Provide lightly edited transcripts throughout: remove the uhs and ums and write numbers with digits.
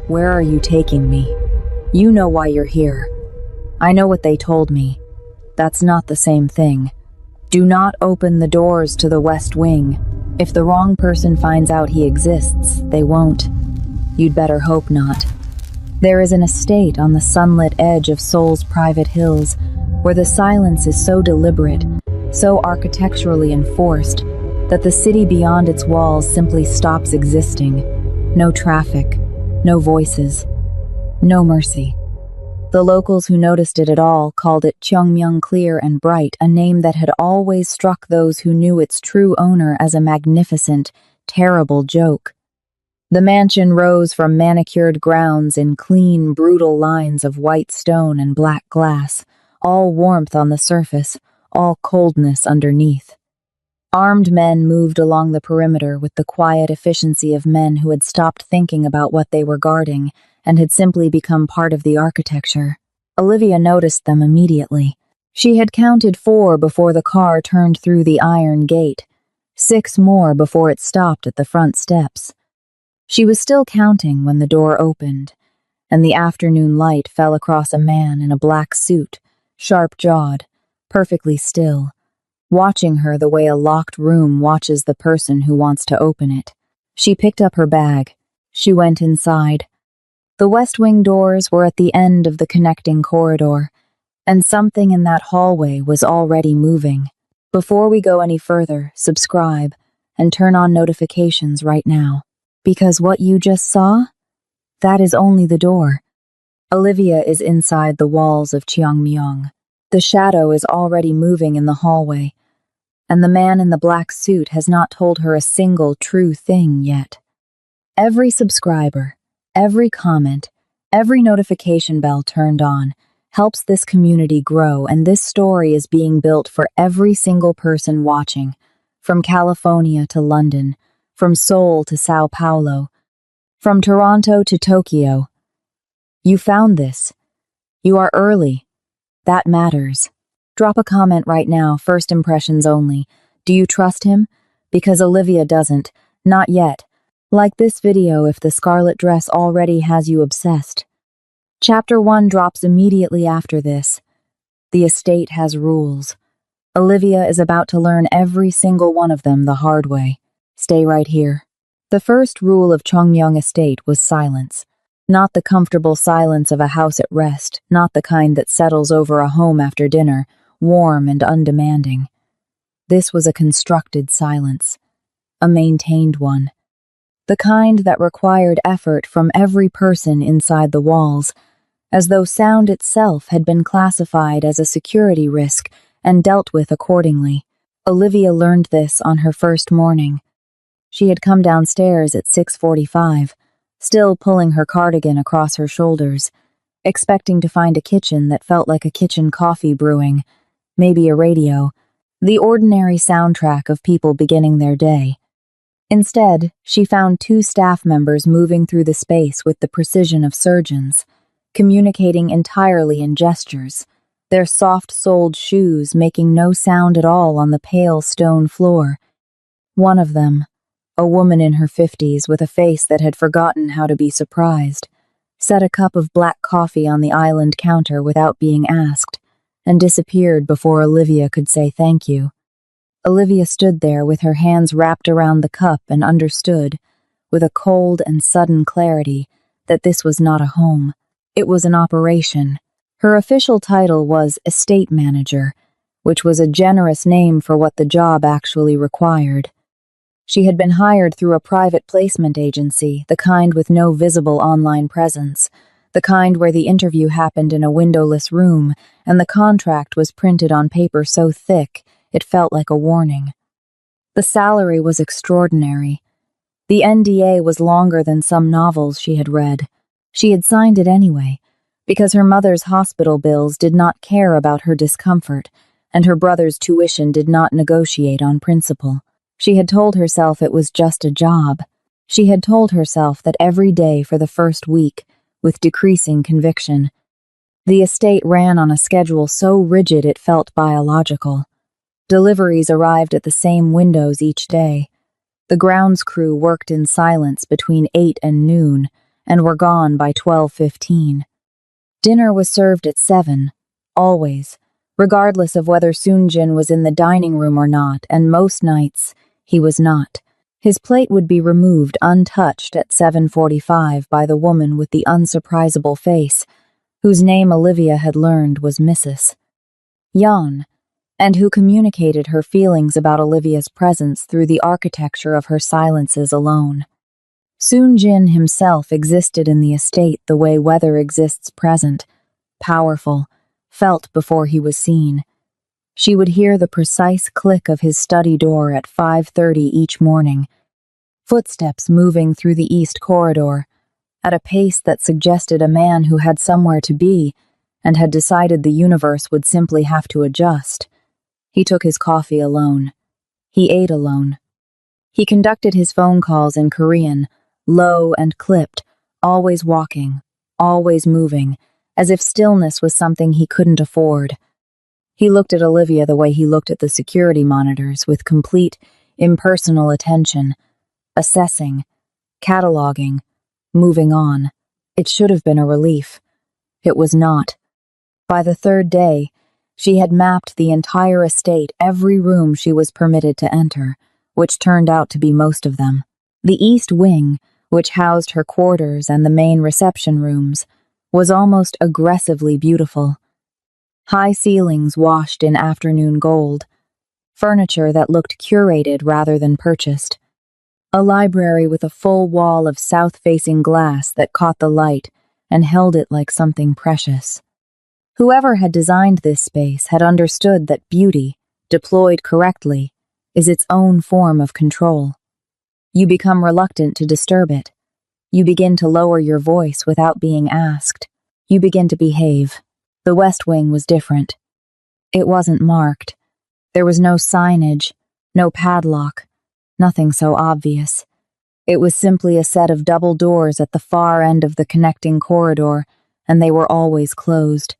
Where are you taking me? You know why you're here. I know what they told me. That's not the same thing. Do not open the doors to the West Wing. If the wrong person finds out he exists, they won't. You'd better hope not. There is an estate on the sunlit edge of Seoul's private hills, where the silence is so deliberate, so architecturally enforced, that the city beyond its walls simply stops existing. No traffic, no voices, no mercy. The locals who noticed it at all called it Cheongmyeong Clear and Bright, a name that had always struck those who knew its true owner as a magnificent, terrible joke. The mansion rose from manicured grounds in clean, brutal lines of white stone and black glass, all warmth on the surface, all coldness underneath. Armed men moved along the perimeter with the quiet efficiency of men who had stopped thinking about what they were guarding and had simply become part of the architecture. Olivia noticed them immediately. She had counted 4 before the car turned through the iron gate, 6 more before it stopped at the front steps. She was still counting when the door opened, and the afternoon light fell across a man in a black suit, sharp-jawed, perfectly still, watching her the way a locked room watches the person who wants to open it. She picked up her bag. She went inside. The West Wing doors were at the end of the connecting corridor, and something in that hallway was already moving. Before we go any further, subscribe and turn on notifications right now. Because what you just saw? That is only the door. Olivia is inside the walls of Cheongmyeong. The shadow is already moving in the hallway, and the man in the black suit has not told her a single true thing yet. Every subscriber, every comment, every notification bell turned on helps this community grow, and this story is being built for every single person watching, from California to London, from Seoul to Sao Paulo, from Toronto to Tokyo. You found this. You are early. That matters. Drop a comment right now, first impressions only. Do you trust him? Because Olivia doesn't. Not yet. Like this video if the scarlet dress already has you obsessed. Chapter 1 drops immediately after this. The estate has rules. Olivia is about to learn every single one of them the hard way. Stay right here. The first rule of Cheongmyeong Estate was silence. Not the comfortable silence of a house at rest, not the kind that settles over a home after dinner, warm and undemanding. This was a constructed silence, a maintained one. The kind that required effort from every person inside the walls, as though sound itself had been classified as a security risk and dealt with accordingly. Olivia learned this on her first morning. She had come downstairs at 6:45, still pulling her cardigan across her shoulders, expecting to find a kitchen that felt like a kitchen coffee brewing, maybe a radio, the ordinary soundtrack of people beginning their day. Instead, she found 2 staff members moving through the space with the precision of surgeons, communicating entirely in gestures, their soft-soled shoes making no sound at all on the pale stone floor. One of them, a woman in her 50s with a face that had forgotten how to be surprised, set a cup of black coffee on the island counter without being asked, and disappeared before Olivia could say thank you. Olivia stood there with her hands wrapped around the cup and understood, with a cold and sudden clarity, that this was not a home. It was an operation. Her official title was estate manager, which was a generous name for what the job actually required. She had been hired through a private placement agency, the kind with no visible online presence, the kind where the interview happened in a windowless room, and the contract was printed on paper so thick it felt like a warning. The salary was extraordinary. The NDA was longer than some novels she had read. She had signed it anyway, because her mother's hospital bills did not care about her discomfort, and her brother's tuition did not negotiate on principle. She had told herself it was just a job. She had told herself that every day for the first week, with decreasing conviction. The estate ran on a schedule so rigid it felt biological. Deliveries arrived at the same windows each day. The grounds crew worked in silence between 8 and noon, and were gone by 12:15. Dinner was served at 7, always, regardless of whether Soon-jin was in the dining room or not, and most nights he was not. His plate would be removed untouched at 7:45 by the woman with the unsurprisable face, whose name Olivia had learned was Mrs. Yeon, and who communicated her feelings about Olivia's presence through the architecture of her silences alone. Soon-jin himself existed in the estate the way weather exists present, powerful, felt before he was seen. She would hear the precise click of his study door at 5:30 each morning, footsteps moving through the east corridor, at a pace that suggested a man who had somewhere to be and had decided the universe would simply have to adjust. He took his coffee alone. He ate alone. He conducted his phone calls in Korean, low and clipped, always walking, always moving, as if stillness was something he couldn't afford. He looked at Olivia the way he looked at the security monitors, with complete, impersonal attention, assessing, cataloging, moving on. It should have been a relief. It was not. By the third day, she had mapped the entire estate, every room she was permitted to enter, which turned out to be most of them. The east wing, which housed her quarters and the main reception rooms, was almost aggressively beautiful. High ceilings washed in afternoon gold, furniture that looked curated rather than purchased, a library with a full wall of south-facing glass that caught the light and held it like something precious. Whoever had designed this space had understood that beauty, deployed correctly, is its own form of control. You become reluctant to disturb it. You begin to lower your voice without being asked. You begin to behave. The West Wing was different. It wasn't marked. There was no signage, no padlock, nothing so obvious. It was simply a set of double doors at the far end of the connecting corridor, and they were always closed.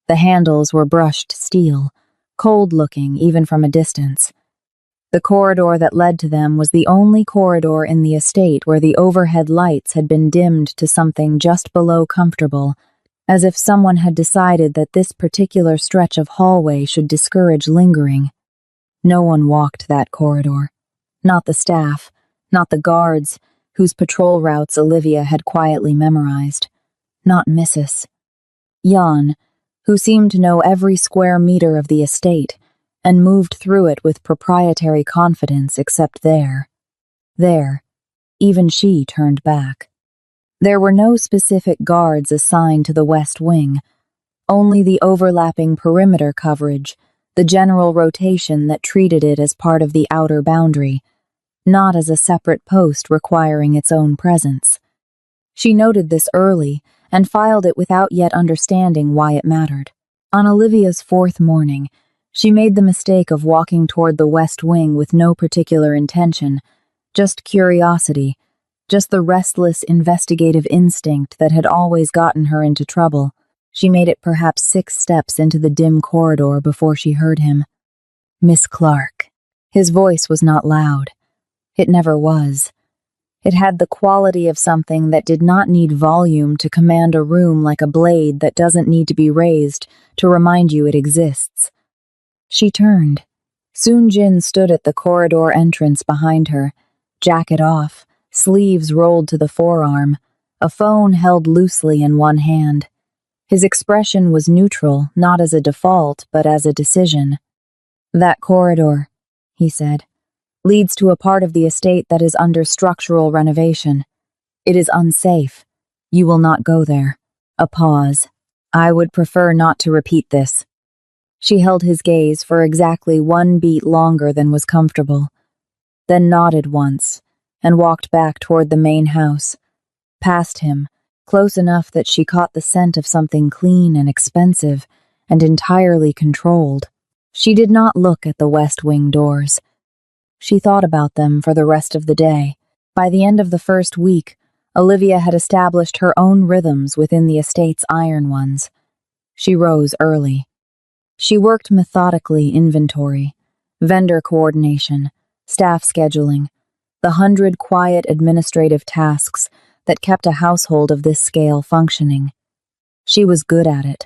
The handles were brushed steel, cold-looking even from a distance. The corridor that led to them was the only corridor in the estate where the overhead lights had been dimmed to something just below comfortable, as if someone had decided that this particular stretch of hallway should discourage lingering. No one walked that corridor. Not the staff, not the guards, whose patrol routes Olivia had quietly memorized. Not Mrs. Yeon, who seemed to know every square meter of the estate, and moved through it with proprietary confidence except there. There, even she turned back. There were no specific guards assigned to the West Wing, only the overlapping perimeter coverage, the general rotation that treated it as part of the outer boundary, not as a separate post requiring its own presence. She noted this early and filed it without yet understanding why it mattered. On Olivia's fourth morning, she made the mistake of walking toward the West Wing with no particular intention, just curiosity, just the restless, investigative instinct that had always gotten her into trouble. She made it perhaps 6 steps into the dim corridor before she heard him. "Miss Clark." His voice was not loud. It never was. It had the quality of something that did not need volume to command a room, like a blade that doesn't need to be raised to remind you it exists. She turned. Soon-jin stood at the corridor entrance behind her, jacket off, sleeves rolled to the forearm, a phone held loosely in one hand. His expression was neutral, not as a default, but as a decision. "That corridor," he said, "leads to a part of the estate that is under structural renovation. It is unsafe. You will not go there." A pause. "I would prefer not to repeat this." She held his gaze for exactly 1 beat longer than was comfortable, then nodded once and walked back toward the main house, past him, close enough that she caught the scent of something clean and expensive and entirely controlled. She did not look at the West Wing doors. She thought about them for the rest of the day. By the end of the first week, Olivia had established her own rhythms within the estate's iron ones. She rose early. She worked methodically inventory, vendor coordination, staff scheduling, the 100 quiet administrative tasks that kept a household of this scale functioning. She was good at it.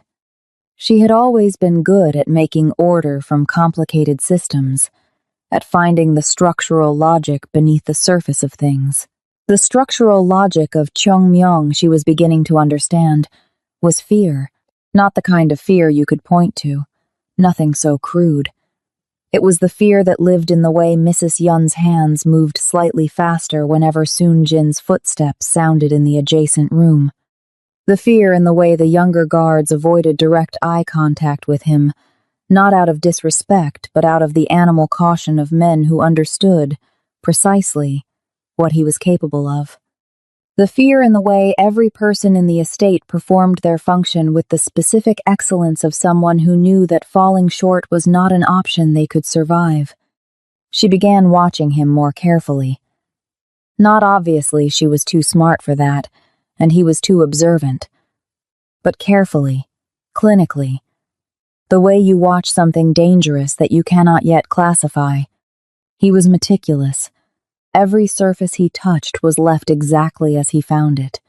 She had always been good at making order from complicated systems, at finding the structural logic beneath the surface of things. The structural logic of Cheongmyeong she was beginning to understand was fear, not the kind of fear you could point to, nothing so crude. It was the fear that lived in the way Mrs. Yun's hands moved slightly faster whenever Soon Jin's footsteps sounded in the adjacent room. The fear in the way the younger guards avoided direct eye contact with him, not out of disrespect, but out of the animal caution of men who understood, precisely, what he was capable of. The fear in the way every person in the estate performed their function with the specific excellence of someone who knew that falling short was not an option they could survive. She began watching him more carefully. Not obviously, she was too smart for that, and he was too observant. But carefully, clinically, the way you watch something dangerous that you cannot yet classify. He was meticulous. Every surface he touched was left exactly as he found it.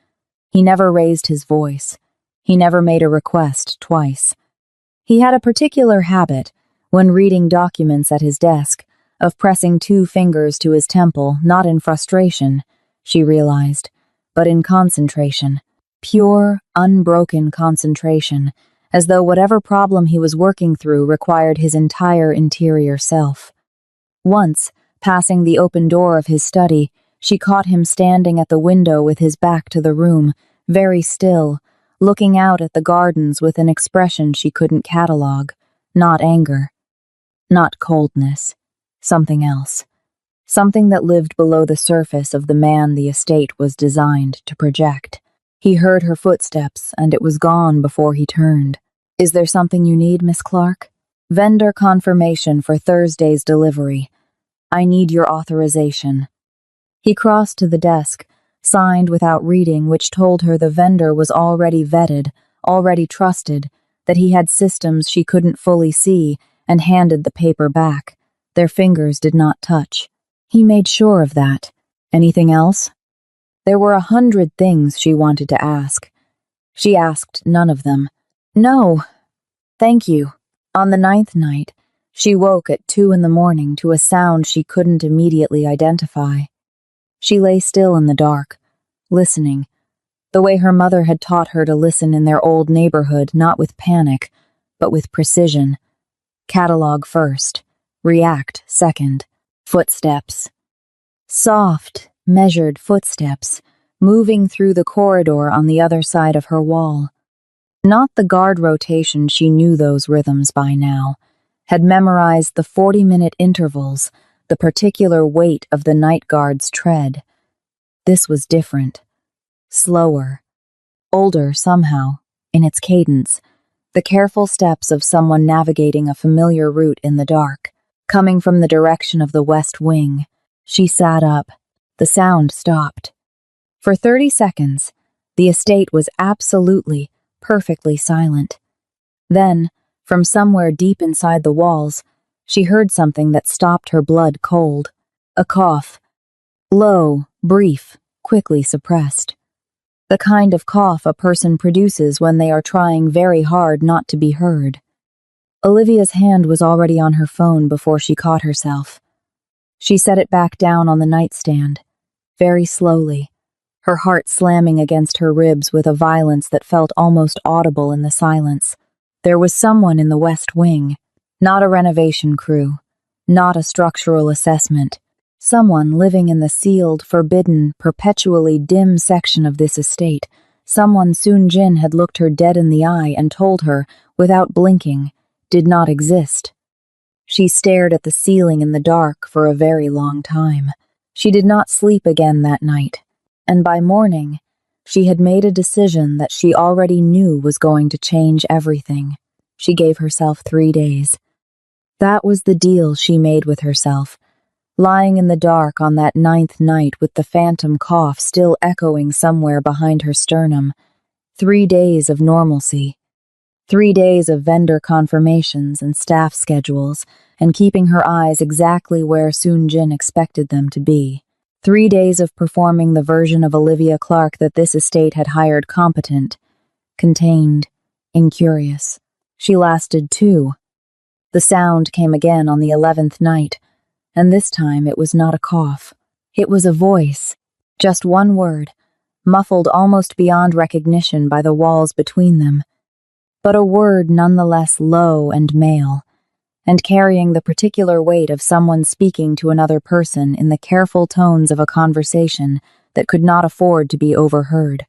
He never raised his voice. He never made a request twice. He had a particular habit, when reading documents at his desk, of pressing 2 fingers to his temple, not in frustration, she realized, but in concentration. Pure, unbroken concentration, as though whatever problem he was working through required his entire interior self. Once, passing the open door of his study, she caught him standing at the window with his back to the room, very still, looking out at the gardens with an expression she couldn't catalog. Not anger. Not coldness. Something else. Something that lived below the surface of the man the estate was designed to project. He heard her footsteps, and it was gone before he turned. "Is there something you need, Miss Clark?" "Vendor confirmation for Thursday's delivery. I need your authorization." He crossed to the desk, signed without reading, which told her the vendor was already vetted, already trusted, that he had systems she couldn't fully see, and handed the paper back. Their fingers did not touch. He made sure of that. Anything else? There were 100 things she wanted to ask. She asked none of them. "No, thank you." On the 9th night, she woke at 2 in the morning to a sound she couldn't immediately identify. She lay still in the dark, listening, the way her mother had taught her to listen in their old neighborhood, not with panic, but with precision. Catalog first, react second. Footsteps. Soft, measured footsteps, moving through the corridor on the other side of her wall. Not the guard rotation, she knew those rhythms by now, had memorized the 40-minute intervals, the particular weight of the night guard's tread. This was different. Slower. Older somehow, in its cadence, the careful steps of someone navigating a familiar route in the dark, coming from the direction of the west wing. She sat up. The sound stopped. For 30 seconds, the estate was absolutely, perfectly silent. Then, from somewhere deep inside the walls, she heard something that stopped her blood cold. A cough. Low, brief, quickly suppressed. The kind of cough a person produces when they are trying very hard not to be heard. Olivia's hand was already on her phone before she caught herself. She set it back down on the nightstand, very slowly, her heart slamming against her ribs with a violence that felt almost audible in the silence. There was someone in the West Wing, not a renovation crew, not a structural assessment, someone living in the sealed, forbidden, perpetually dim section of this estate, someone Soon Jin had looked her dead in the eye and told her, without blinking, did not exist. She stared at the ceiling in the dark for a very long time. She did not sleep again that night, and by morning, she had made a decision that she already knew was going to change everything. She gave herself 3 days. That was the deal she made with herself, lying in the dark on that 9th night with the phantom cough still echoing somewhere behind her sternum. 3 days of normalcy. 3 days of vendor confirmations and staff schedules, and keeping her eyes exactly where Soon Jin expected them to be. 3 days of performing the version of Olivia Clarke that this estate had hired competent, contained, incurious. She lasted 2. The sound came again on the 11th night, and this time it was not a cough. It was a voice, just one word, muffled almost beyond recognition by the walls between them, but a word nonetheless low and male, and carrying the particular weight of someone speaking to another person in the careful tones of a conversation that could not afford to be overheard.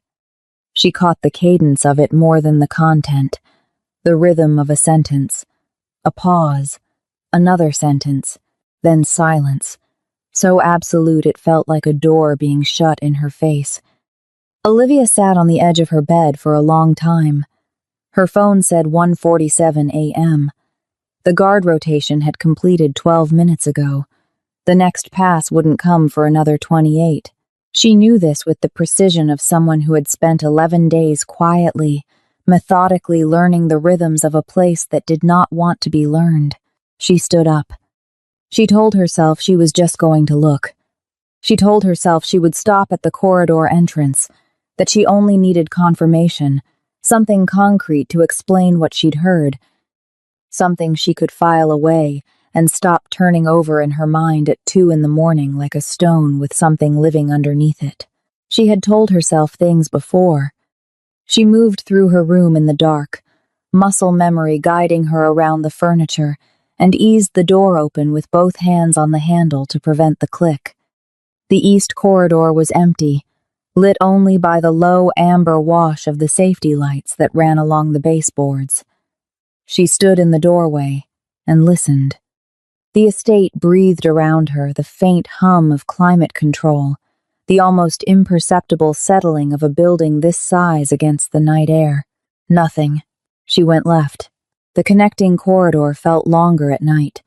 She caught the cadence of it more than the content, the rhythm of a sentence, a pause, another sentence, then silence, so absolute it felt like a door being shut in her face. Olivia sat on the edge of her bed for a long time. Her phone said 1:47 a.m. The guard rotation had completed 12 minutes ago. The next pass wouldn't come for another 28. She knew this with the precision of someone who had spent 11 days quietly, methodically learning the rhythms of a place that did not want to be learned. She stood up. She told herself she was just going to look. She told herself she would stop at the corridor entrance, that she only needed confirmation, something concrete to explain what she'd heard, something she could file away and stop turning over in her mind at 2 in the morning like a stone with something living underneath it. She had told herself things before. She moved through her room in the dark, muscle memory guiding her around the furniture, and eased the door open with both hands on the handle to prevent the click. The east corridor was empty, lit only by the low amber wash of the safety lights that ran along the baseboards. She stood in the doorway and listened. The estate breathed around her, the faint hum of climate control, the almost imperceptible settling of a building this size against the night air. Nothing. She went left. The connecting corridor felt longer at night.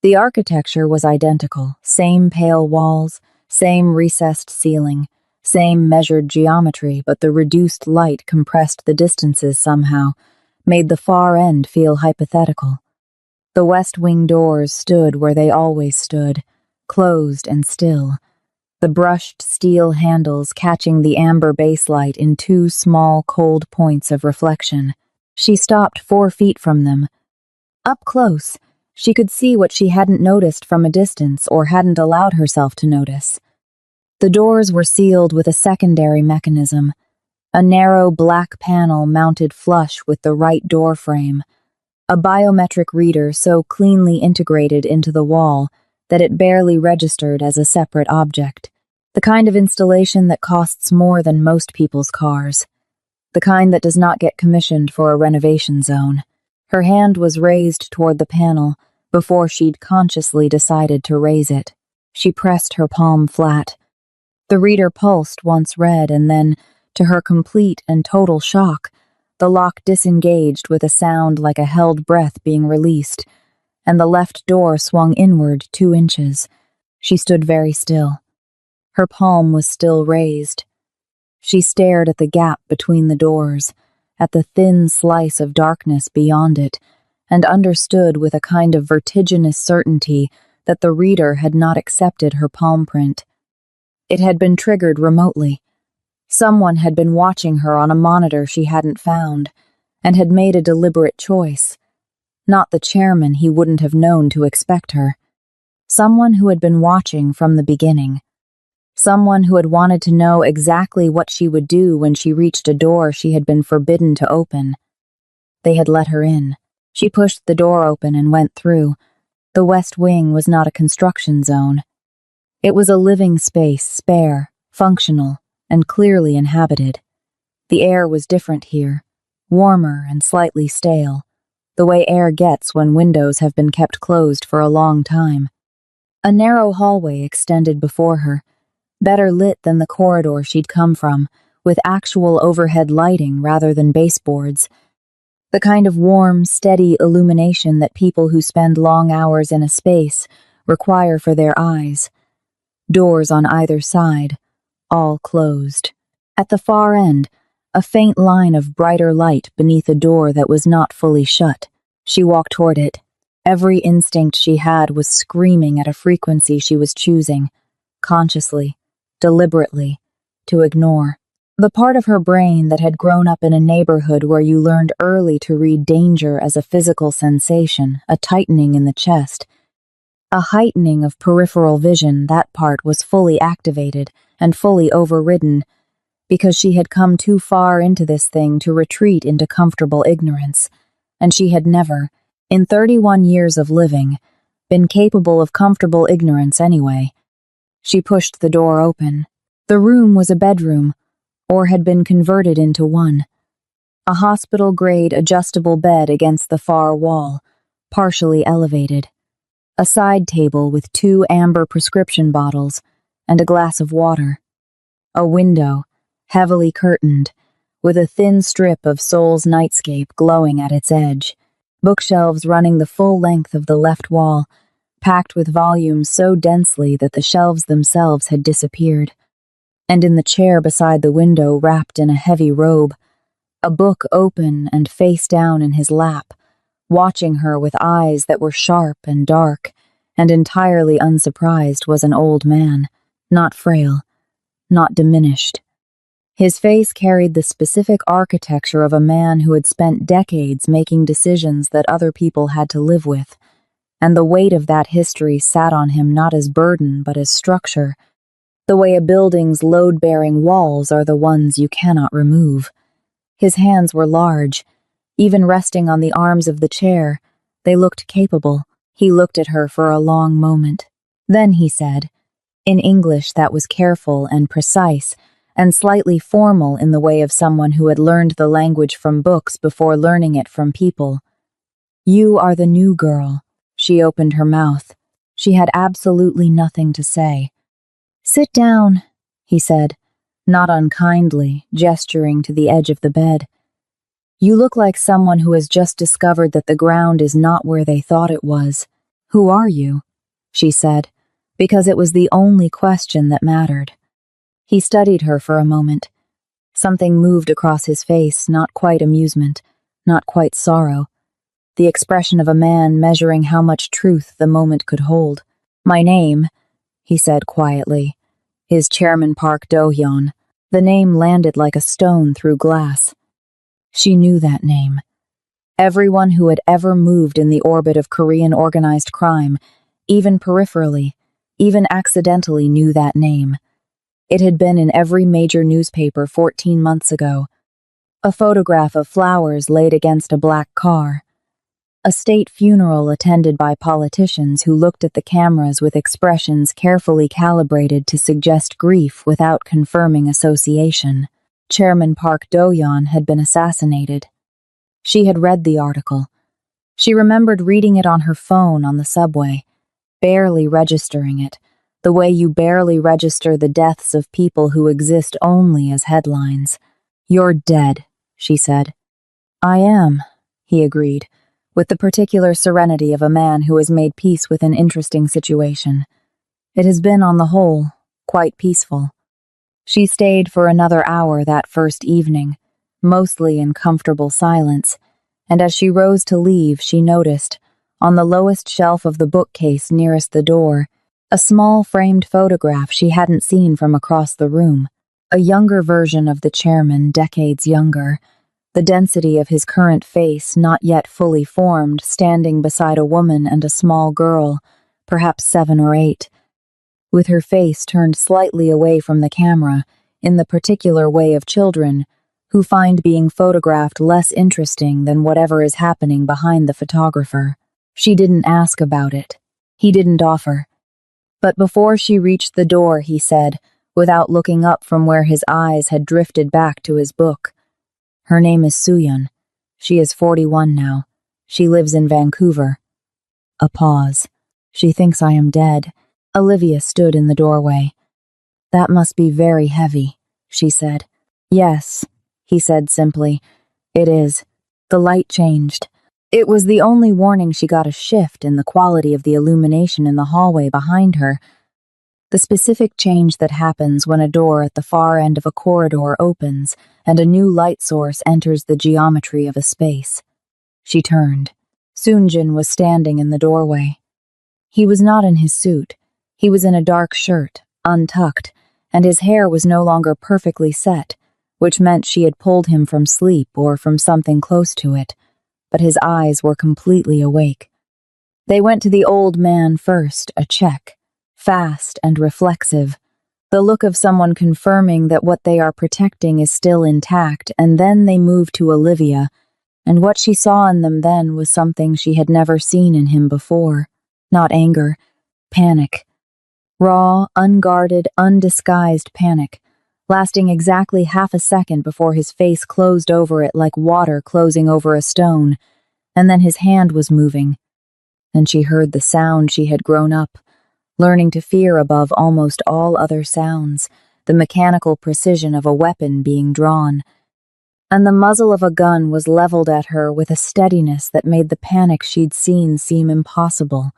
The architecture was identical, same pale walls, same recessed ceiling, same measured geometry, but the reduced light compressed the distances somehow, made the far end feel hypothetical. The west wing doors stood where they always stood, closed and still, the brushed steel handles catching the amber baselight in 2 small, cold points of reflection. She stopped 4 feet from them. Up close, she could see what she hadn't noticed from a distance or hadn't allowed herself to notice. The doors were sealed with a secondary mechanism, a narrow black panel mounted flush with the right door frame, a biometric reader so cleanly integrated into the wall that it barely registered as a separate object, the kind of installation that costs more than most people's cars, the kind that does not get commissioned for a renovation zone. Her hand was raised toward the panel before she'd consciously decided to raise it. She pressed her palm flat. The reader pulsed once read, and then, to her complete and total shock, the lock disengaged with a sound like a held breath being released, and the left door swung inward 2 inches. She stood very still. Her palm was still raised. She stared at the gap between the doors, at the thin slice of darkness beyond it, and understood with a kind of vertiginous certainty that the reader had not accepted her palm print. It had been triggered remotely. Someone had been watching her on a monitor she hadn't found, and had made a deliberate choice. Not the chairman, he wouldn't have known to expect her. Someone who had been watching from the beginning. Someone who had wanted to know exactly what she would do when she reached a door she had been forbidden to open. They had let her in. She pushed the door open and went through. The West Wing was not a construction zone. It was a living space, spare, functional, and clearly inhabited. The air was different here, warmer and slightly stale, the way air gets when windows have been kept closed for a long time. A narrow hallway extended before her, better lit than the corridor she'd come from, with actual overhead lighting rather than baseboards. The kind of warm, steady illumination that people who spend long hours in a space require for their eyes. Doors on either side, all closed. At the far end, a faint line of brighter light beneath a door that was not fully shut. She walked toward it. Every instinct she had was screaming at a frequency she was choosing. consciously, deliberately, to ignore. The part of her brain that had grown up in a neighborhood where you learned early to read danger as a physical sensation, a tightening in the chest, a heightening of peripheral vision, that part was fully activated and fully overridden because she had come too far into this thing to retreat into comfortable ignorance, and she had never, in 31 years of living, been capable of comfortable ignorance anyway. She pushed the door open. The room was a bedroom, or had been converted into one. A hospital-grade adjustable bed against the far wall, partially elevated. A side table with 2 amber prescription bottles and a glass of water. A window, heavily curtained, with a thin strip of Soul's nightscape glowing at its edge. Bookshelves running the full length of the left wall, packed with volumes so densely that the shelves themselves had disappeared. And in the chair beside the window, wrapped in a heavy robe, a book open and face down in his lap, watching her with eyes that were sharp and dark, and entirely unsurprised, was an old man, not frail, not diminished. His face carried the specific architecture of a man who had spent decades making decisions that other people had to live with, and the weight of that history sat on him not as burden but as structure, the way a building's load-bearing walls are the ones you cannot remove. His hands were large. Even resting on the arms of the chair, they looked capable. He looked at her for a long moment. Then he said, in English that was careful and precise, and slightly formal in the way of someone who had learned the language from books before learning it from people, "You are the new girl." She opened her mouth. She had absolutely nothing to say. "Sit down," he said, not unkindly, gesturing to the edge of the bed. "You look like someone who has just discovered that the ground is not where they thought it was. Who are you?" she said, because it was the only question that mattered. He studied her for a moment. Something moved across his face, not quite amusement, not quite sorrow. The expression of a man measuring how much truth the moment could hold. "My name," he said quietly, "is Chairman Park Do-hyun." The name landed like a stone through glass. She knew that name. Everyone who had ever moved in the orbit of Korean organized crime, even peripherally, even accidentally, knew that name. It had been in every major newspaper 14 months ago. A photograph of flowers laid against a black car. A state funeral attended by politicians who looked at the cameras with expressions carefully calibrated to suggest grief without confirming association. Chairman Park Do-hyun had been assassinated. She had read the article. She remembered reading it on her phone on the subway, barely registering it, the way you barely register the deaths of people who exist only as headlines. "You're dead," she said. "I am," he agreed, with the particular serenity of a man who has made peace with an interesting situation. It has been, on the whole, quite peaceful. She stayed for another hour that first evening, mostly in comfortable silence, and as she rose to leave, she noticed, on the lowest shelf of the bookcase nearest the door, a small framed photograph she hadn't seen from across the room, a younger version of the chairman, decades younger, the density of his current face not yet fully formed, standing beside a woman and a small girl, perhaps 7 or 8, with her face turned slightly away from the camera, in the particular way of children, who find being photographed less interesting than whatever is happening behind the photographer. She didn't ask about it. He didn't offer. But before she reached the door, he said, without looking up from where his eyes had drifted back to his book, "Her name is Soo-yeon. She is 41 now. She lives in Vancouver." A pause. "She thinks I am dead." Olivia stood in the doorway. "That must be very heavy," she said. "Yes," he said simply. "It is." The light changed. It was the only warning she got a shift in the quality of the illumination in the hallway behind her, the specific change that happens when a door at the far end of a corridor opens and a new light source enters the geometry of a space. She turned. Soonjin was standing in the doorway. He was not in his suit. He was in a dark shirt, untucked, and his hair was no longer perfectly set, which meant she had pulled him from sleep or from something close to it, but his eyes were completely awake. They went to the old man first, a check, fast and reflexive, the look of someone confirming that what they are protecting is still intact, and then they moved to Olivia, and what she saw in them then was something she had never seen in him before. Not anger, panic. Raw, unguarded, undisguised panic, lasting exactly half a second before his face closed over it like water closing over a stone, and then his hand was moving. And she heard the sound she had grown up, learning to fear above almost all other sounds, the mechanical precision of a weapon being drawn. And the muzzle of a gun was leveled at her with a steadiness that made the panic she'd seen seem impossible,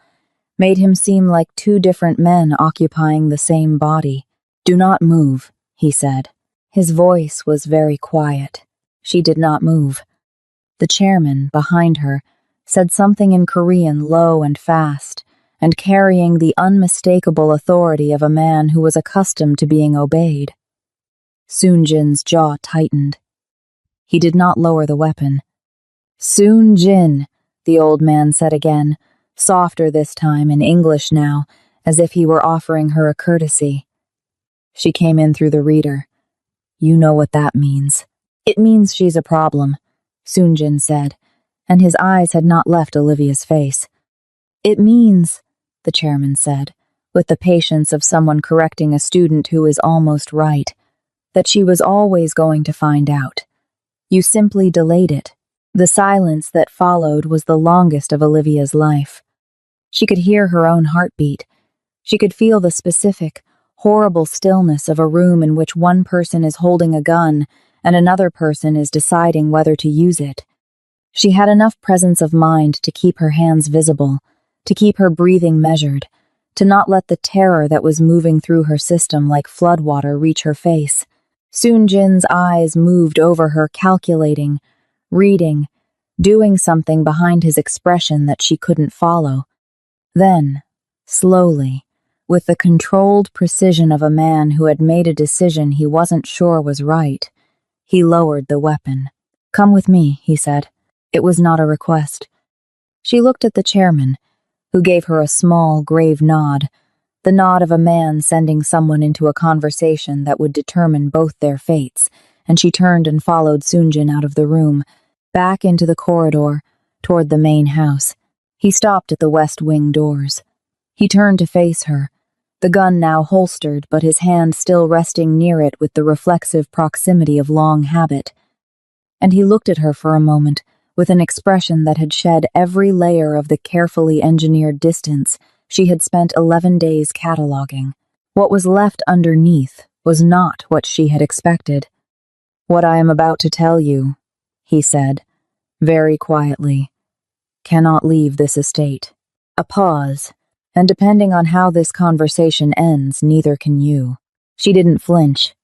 made him seem like two different men occupying the same body. "Do not move," he said. His voice was very quiet. She did not move. The chairman, behind her, said something in Korean low and fast, and carrying the unmistakable authority of a man who was accustomed to being obeyed. Soon-Jin's jaw tightened. He did not lower the weapon. "Soon-Jin," the old man said again, softer this time, in English now, as if he were offering her a courtesy. She came in through the reader. "You know what that means." "It means she's a problem," Soon-Jin said, and his eyes had not left Olivia's face. "It means," the chairman said, with the patience of someone correcting a student who is almost right, "that she was always going to find out. You simply delayed it." The silence that followed was the longest of Olivia's life. She could hear her own heartbeat. She could feel the specific, horrible stillness of a room in which one person is holding a gun and another person is deciding whether to use it. She had enough presence of mind to keep her hands visible, to keep her breathing measured, to not let the terror that was moving through her system like floodwater reach her face. Soon-Jin's eyes moved over her, calculating, reading, doing something behind his expression that she couldn't follow. Then, slowly, with the controlled precision of a man who had made a decision he wasn't sure was right, he lowered the weapon. "Come with me," he said. It was not a request. She looked at the chairman, who gave her a small, grave nod, the nod of a man sending someone into a conversation that would determine both their fates, and she turned and followed Soon-Jin out of the room, back into the corridor, toward the main house. He stopped at the west wing doors. He turned to face her, the gun now holstered but his hand still resting near it with the reflexive proximity of long habit. And he looked at her for a moment, with an expression that had shed every layer of the carefully engineered distance she had spent 11 days cataloging. What was left underneath was not what she had expected. "What I am about to tell you," he said, very quietly, "cannot leave this estate." A pause, and depending on how this conversation ends, neither can you. She didn't flinch.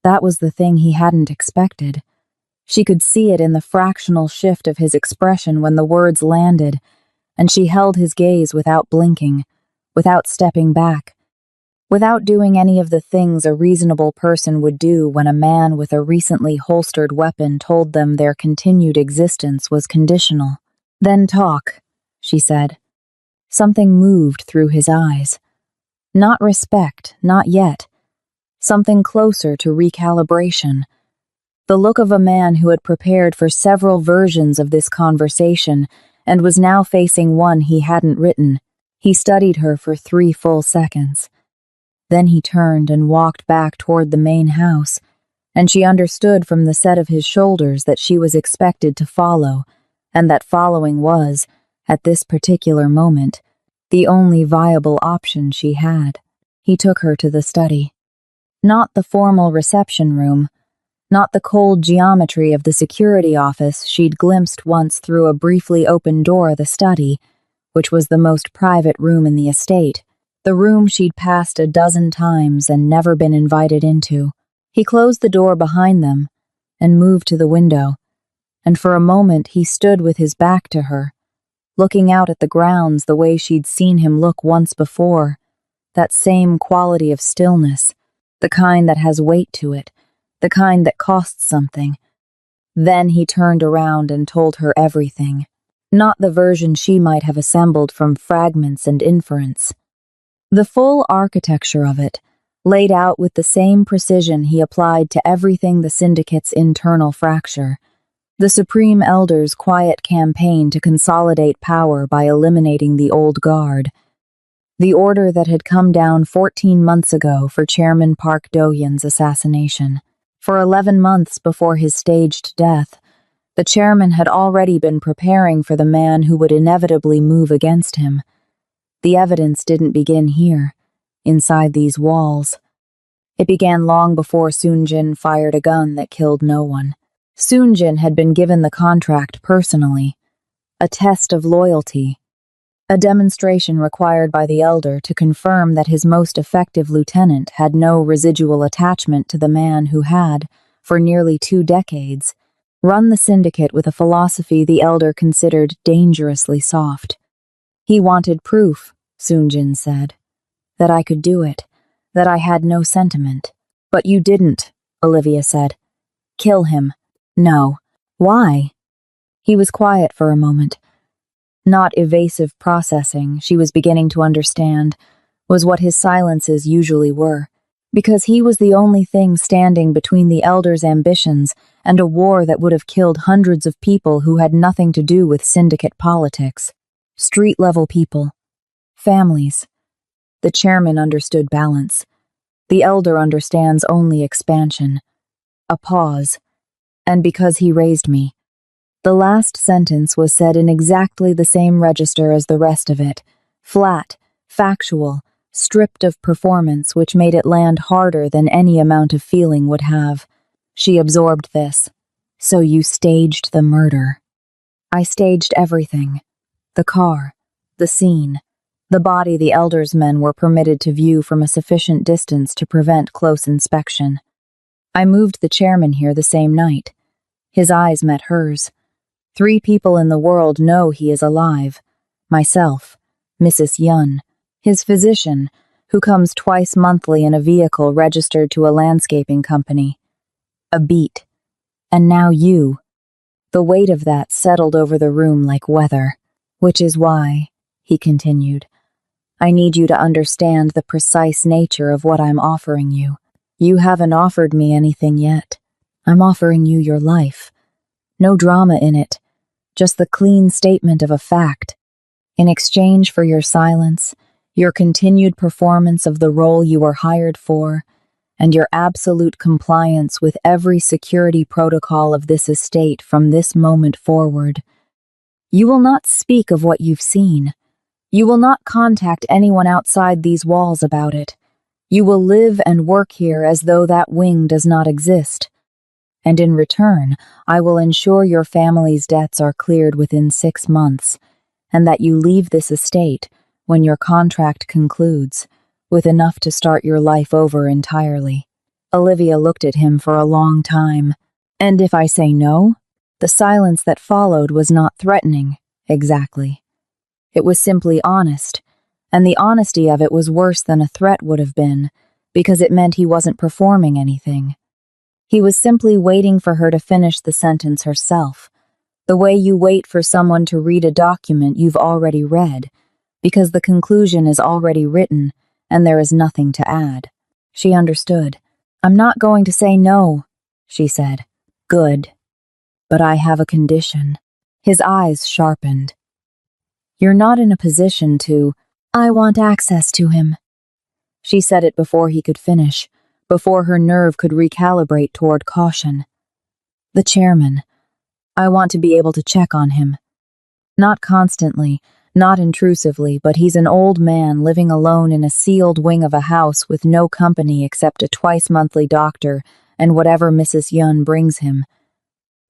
That was the thing he hadn't expected. She could see it in the fractional shift of his expression when the words landed, and she held his gaze without blinking, without stepping back, without doing any of the things a reasonable person would do when a man with a recently holstered weapon told them their continued existence was conditional. "Then talk," she said. Something moved through his eyes. Not respect, not yet. Something closer to recalibration. The look of a man who had prepared for several versions of this conversation and was now facing one he hadn't written. He studied her for 3 full seconds. Then he turned and walked back toward the main house, and she understood from the set of his shoulders that she was expected to follow, and that following was, at this particular moment, the only viable option she had. He took her to the study. Not the formal reception room, not the cold geometry of the security office she'd glimpsed once through a briefly open door of the study, which was the most private room in the estate, the room she'd passed a dozen times and never been invited into. He closed the door behind them and moved to the window, and for a moment he stood with his back to her, looking out at the grounds the way she'd seen him look once before, that same quality of stillness, the kind that has weight to it, the kind that costs something. Then he turned around and told her everything, not the version she might have assembled from fragments and inference. The full architecture of it, laid out with the same precision he applied to everything the syndicate's internal fracture. The Supreme Elder's quiet campaign to consolidate power by eliminating the old guard. The order that had come down 14 months ago for Chairman Park Do-hyun's assassination. For 11 months before his staged death, the chairman had already been preparing for the man who would inevitably move against him. The evidence didn't begin here, inside these walls. It began long before Soon-jin fired a gun that killed no one. Soon-jin had been given the contract personally, a test of loyalty, a demonstration required by the elder to confirm that his most effective lieutenant had no residual attachment to the man who had, for nearly 2 decades, run the syndicate with a philosophy the elder considered dangerously soft. He wanted proof, Soon-jin said, that I could do it, that I had no sentiment. But you didn't, Olivia said. Kill him. No. Why? He was quiet for a moment. Not evasive processing, she was beginning to understand, was what his silences usually were, because he was the only thing standing between the elder's ambitions and a war that would have killed hundreds of people who had nothing to do with syndicate politics. Street-level people. Families. The chairman understood balance. The elder understands only expansion. A pause. And because he raised me. The last sentence was said in exactly the same register as the rest of it, flat, factual, stripped of performance, which made it land harder than any amount of feeling would have. She absorbed this. So you staged the murder. I staged everything. The car, the scene, the body the elder's men were permitted to view from a sufficient distance to prevent close inspection. I moved the chairman here the same night. His eyes met hers. 3 people in the world know he is alive. Myself, Mrs. Yun, his physician, who comes twice monthly in a vehicle registered to a landscaping company. A beat. And now you. The weight of that settled over the room like weather. Which is why, he continued, I need you to understand the precise nature of what I'm offering you. You haven't offered me anything yet. I'm offering you your life. No drama in it, just the clean statement of a fact. In exchange for your silence, your continued performance of the role you were hired for, and your absolute compliance with every security protocol of this estate from this moment forward. You will not speak of what you've seen. You will not contact anyone outside these walls about it. You will live and work here as though that wing does not exist. And in return, I will ensure your family's debts are cleared within 6 months, and that you leave this estate, when your contract concludes, with enough to start your life over entirely. Olivia looked at him for a long time. And if I say no? The silence that followed was not threatening, exactly. It was simply honest, and the honesty of it was worse than a threat would have been, because it meant he wasn't performing anything. He was simply waiting for her to finish the sentence herself, the way you wait for someone to read a document you've already read, because the conclusion is already written and there is nothing to add. She understood. I'm not going to say no, she said. Good. But I have a condition. His eyes sharpened. You're not in a position to. I want access to him. She said it before he could finish, before her nerve could recalibrate toward caution. The chairman. I want to be able to check on him. Not constantly, not intrusively, but he's an old man living alone in a sealed wing of a house with no company except a twice-monthly doctor and whatever Mrs. Yun brings him.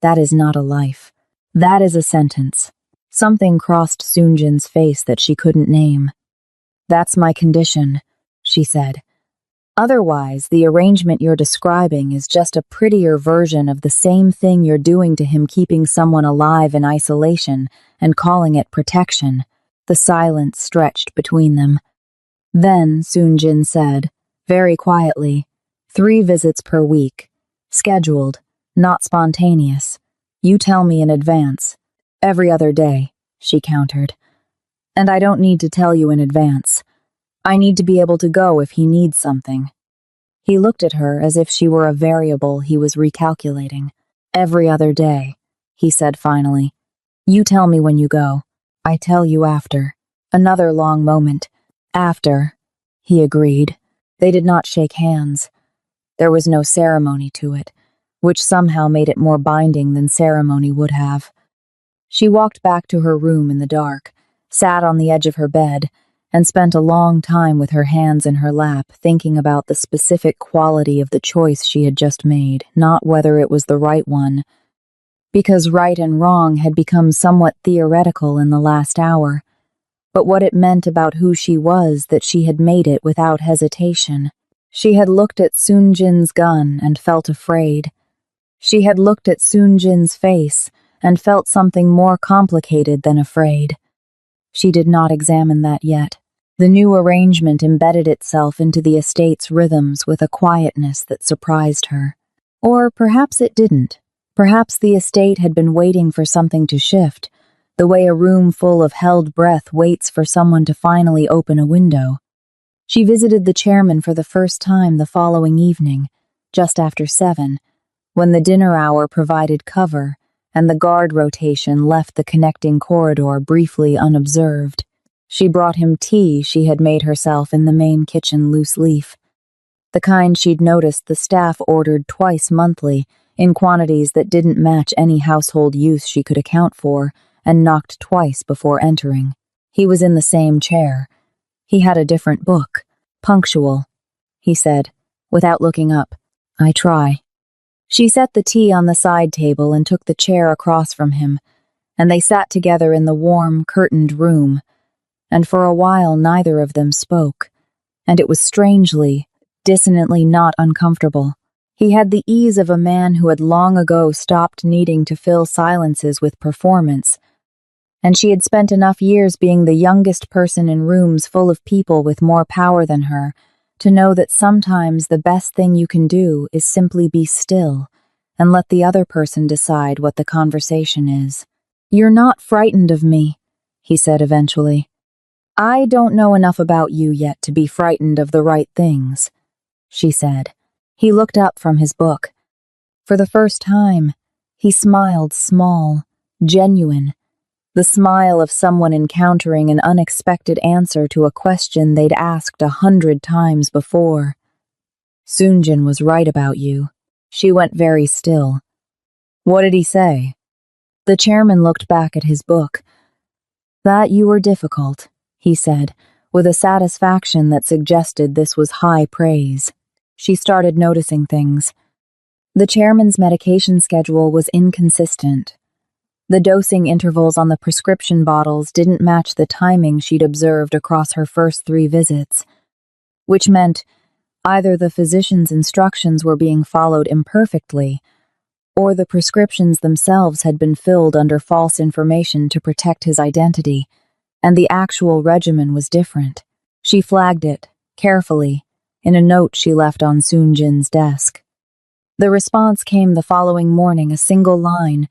That is not a life. That is a sentence. Something crossed Soon-jin's face that she couldn't name. That's my condition, she said. Otherwise, the arrangement you're describing is just a prettier version of the same thing you're doing to him, keeping someone alive in isolation and calling it protection. The silence stretched between them. Then Soonjin said, very quietly, 3 visits per week. Scheduled, not spontaneous. You tell me in advance. Every other day, she countered. And I don't need to tell you in advance. I need to be able to go if he needs something. He looked at her as if she were a variable he was recalculating. Every other day, he said finally. You tell me when you go. I tell you after. Another long moment. After, he agreed. They did not shake hands. There was no ceremony to it, which somehow made it more binding than ceremony would have. She walked back to her room in the dark, sat on the edge of her bed, and spent a long time with her hands in her lap thinking about the specific quality of the choice she had just made, not whether it was the right one. Because right and wrong had become somewhat theoretical in the last hour, but what it meant about who she was that she had made it without hesitation. She had looked at Soonjin's gun and felt afraid. She had looked at Soonjin's face and felt something more complicated than afraid. She did not examine that yet. The new arrangement embedded itself into the estate's rhythms with a quietness that surprised her. Or perhaps it didn't. Perhaps the estate had been waiting for something to shift, the way a room full of held breath waits for someone to finally open a window. She visited the chairman for the first time the following evening, just after 7, when the dinner hour provided cover and the guard rotation left the connecting corridor briefly unobserved. She brought him tea she had made herself in the main kitchen loose leaf, the kind she'd noticed the staff ordered twice monthly in quantities that didn't match any household use she could account for, and knocked twice before entering. He was in the same chair. He had a different book. Punctual, he said, without looking up. I try. She set the tea on the side table and took the chair across from him, and they sat together in the warm, curtained room, and for a while neither of them spoke, and it was strangely, dissonantly not uncomfortable. He had the ease of a man who had long ago stopped needing to fill silences with performance, and she had spent enough years being the youngest person in rooms full of people with more power than her to know that sometimes the best thing you can do is simply be still and let the other person decide what the conversation is. You're not frightened of me, he said eventually. I don't know enough about you yet to be frightened of the right things, she said. He looked up from his book. For the first time, he smiled small, genuine, the smile of someone encountering an unexpected answer to a question they'd asked 100 times before. Soonjin was right about you. She went very still. What did he say? The chairman looked back at his book. That you were difficult, he said, with a satisfaction that suggested this was high praise. She started noticing things. The chairman's medication schedule was inconsistent. The dosing intervals on the prescription bottles didn't match the timing she'd observed across her first 3 visits, which meant either the physician's instructions were being followed imperfectly, or the prescriptions themselves had been filled under false information to protect his identity, and the actual regimen was different. She flagged it, carefully, in a note she left on Soonjin's desk. The response came the following morning, a single line,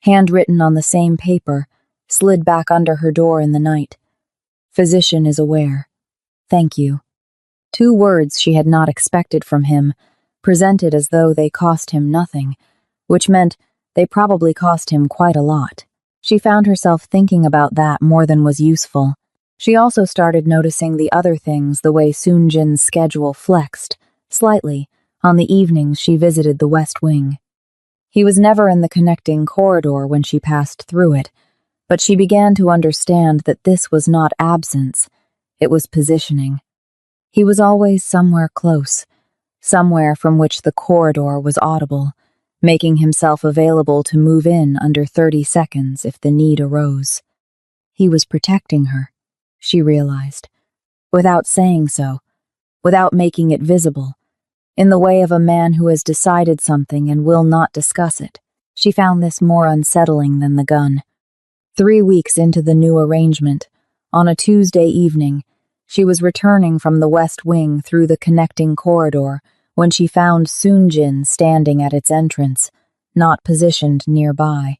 handwritten on the same paper, slid back under her door in the night. Physician is aware. Thank you. 2 words she had not expected from him, presented as though they cost him nothing, which meant they probably cost him quite a lot. She found herself thinking about that more than was useful. She also started noticing the other things, the way Soonjin's schedule flexed, slightly, on the evenings she visited the West Wing. He was never in the connecting corridor when she passed through it, but she began to understand that this was not absence, it was positioning. He was always somewhere close, somewhere from which the corridor was audible, making himself available to move in under 30 seconds if the need arose. He was protecting her, she realized, without saying so, without making it visible, in the way of a man who has decided something and will not discuss it. She found this more unsettling than the gun. 3 weeks into the new arrangement, on a Tuesday evening, She was returning from the West Wing through the connecting corridor when she found Soon-jin standing at its entrance, not positioned nearby.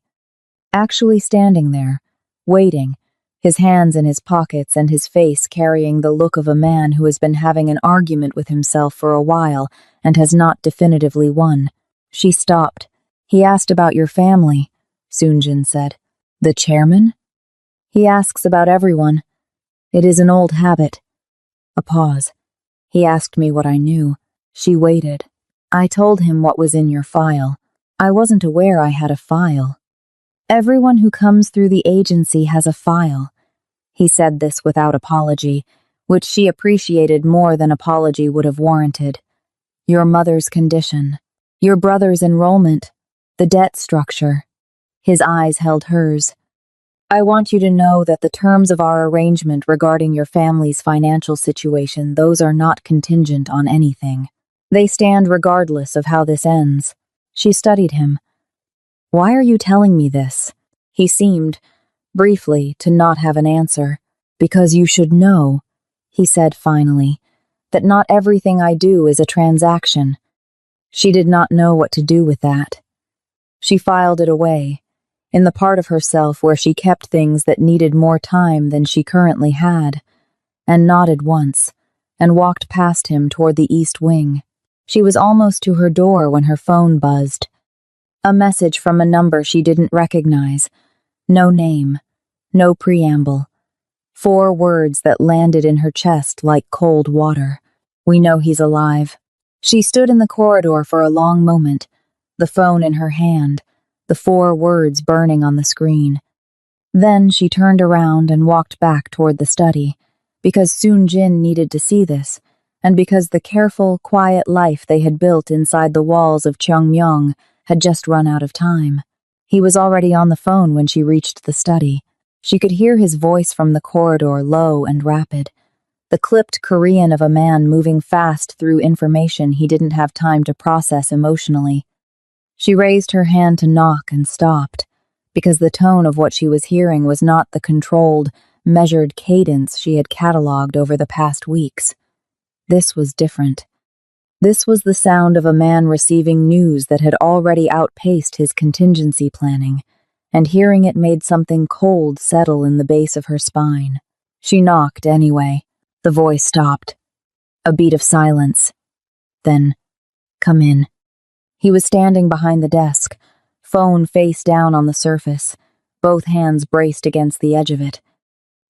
Actually standing there, waiting, his hands in his pockets and his face carrying the look of a man who has been having an argument with himself for a while and has not definitively won. She stopped. "He asked about your family," Soon-jin said. "The chairman?" "He asks about everyone. It is an old habit." A pause. "He asked me what I knew." She waited. "I told him what was in your file. I wasn't aware I had a file." "Everyone who comes through the agency has a file." He said this without apology, which she appreciated more than apology would have warranted. "Your mother's condition, your brother's enrollment, the debt structure." His eyes held hers. "I want you to know that the terms of our arrangement regarding your family's financial situation, those are not contingent on anything. They stand regardless of how this ends." She studied him. "Why are you telling me this?" He seemed, briefly, to not have an answer. "Because you should know," he said finally, "that not everything I do is a transaction." She did not know what to do with that. She filed it away, in the part of herself where she kept things that needed more time than she currently had, and nodded once, and walked past him toward the East Wing. She was almost to her door when her phone buzzed. A message from a number she didn't recognize. No name, no preamble. 4 words that landed in her chest like cold water. "We know he's alive." She stood in the corridor for a long moment, the phone in her hand, the 4 words burning on the screen. Then she turned around and walked back toward the study, because Soon-jin needed to see this, and because the careful, quiet life they had built inside the walls of Cheongmyong had just run out of time. He was already on the phone when she reached the study. She could hear his voice from the corridor, low and rapid, the clipped Korean of a man moving fast through information he didn't have time to process emotionally. She raised her hand to knock and stopped, because the tone of what she was hearing was not the controlled, measured cadence she had catalogued over the past weeks. This was different. This was the sound of a man receiving news that had already outpaced his contingency planning, and hearing it made something cold settle in the base of her spine. She knocked anyway. The voice stopped. A beat of silence. Then, "Come in." He was standing behind the desk, phone face down on the surface, both hands braced against the edge of it.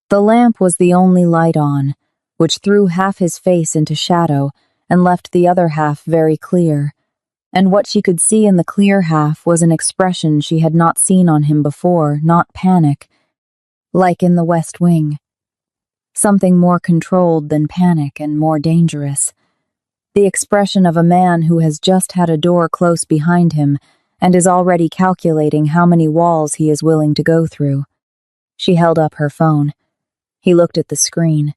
The lamp was the only light on, which threw half his face into shadow and left the other half very clear. And what she could see in the clear half was an expression she had not seen on him before, not panic, like in the West Wing. Something more controlled than panic and more dangerous. The expression of a man who has just had a door close behind him and is already calculating how many walls he is willing to go through. She held up her phone. He looked at the screen.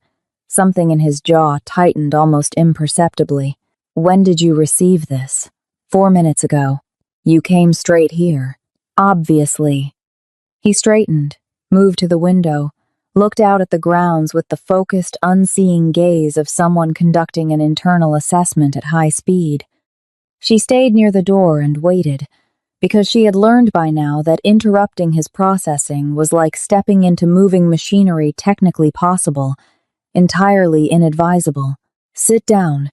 Something in his jaw tightened almost imperceptibly. "When did you receive this?" 4 minutes ago. "You came straight here." "Obviously." He straightened, moved to the window, looked out at the grounds with the focused, unseeing gaze of someone conducting an internal assessment at high speed. She stayed near the door and waited, because she had learned by now that interrupting his processing was like stepping into moving machinery technically possible, entirely inadvisable. "Sit down,"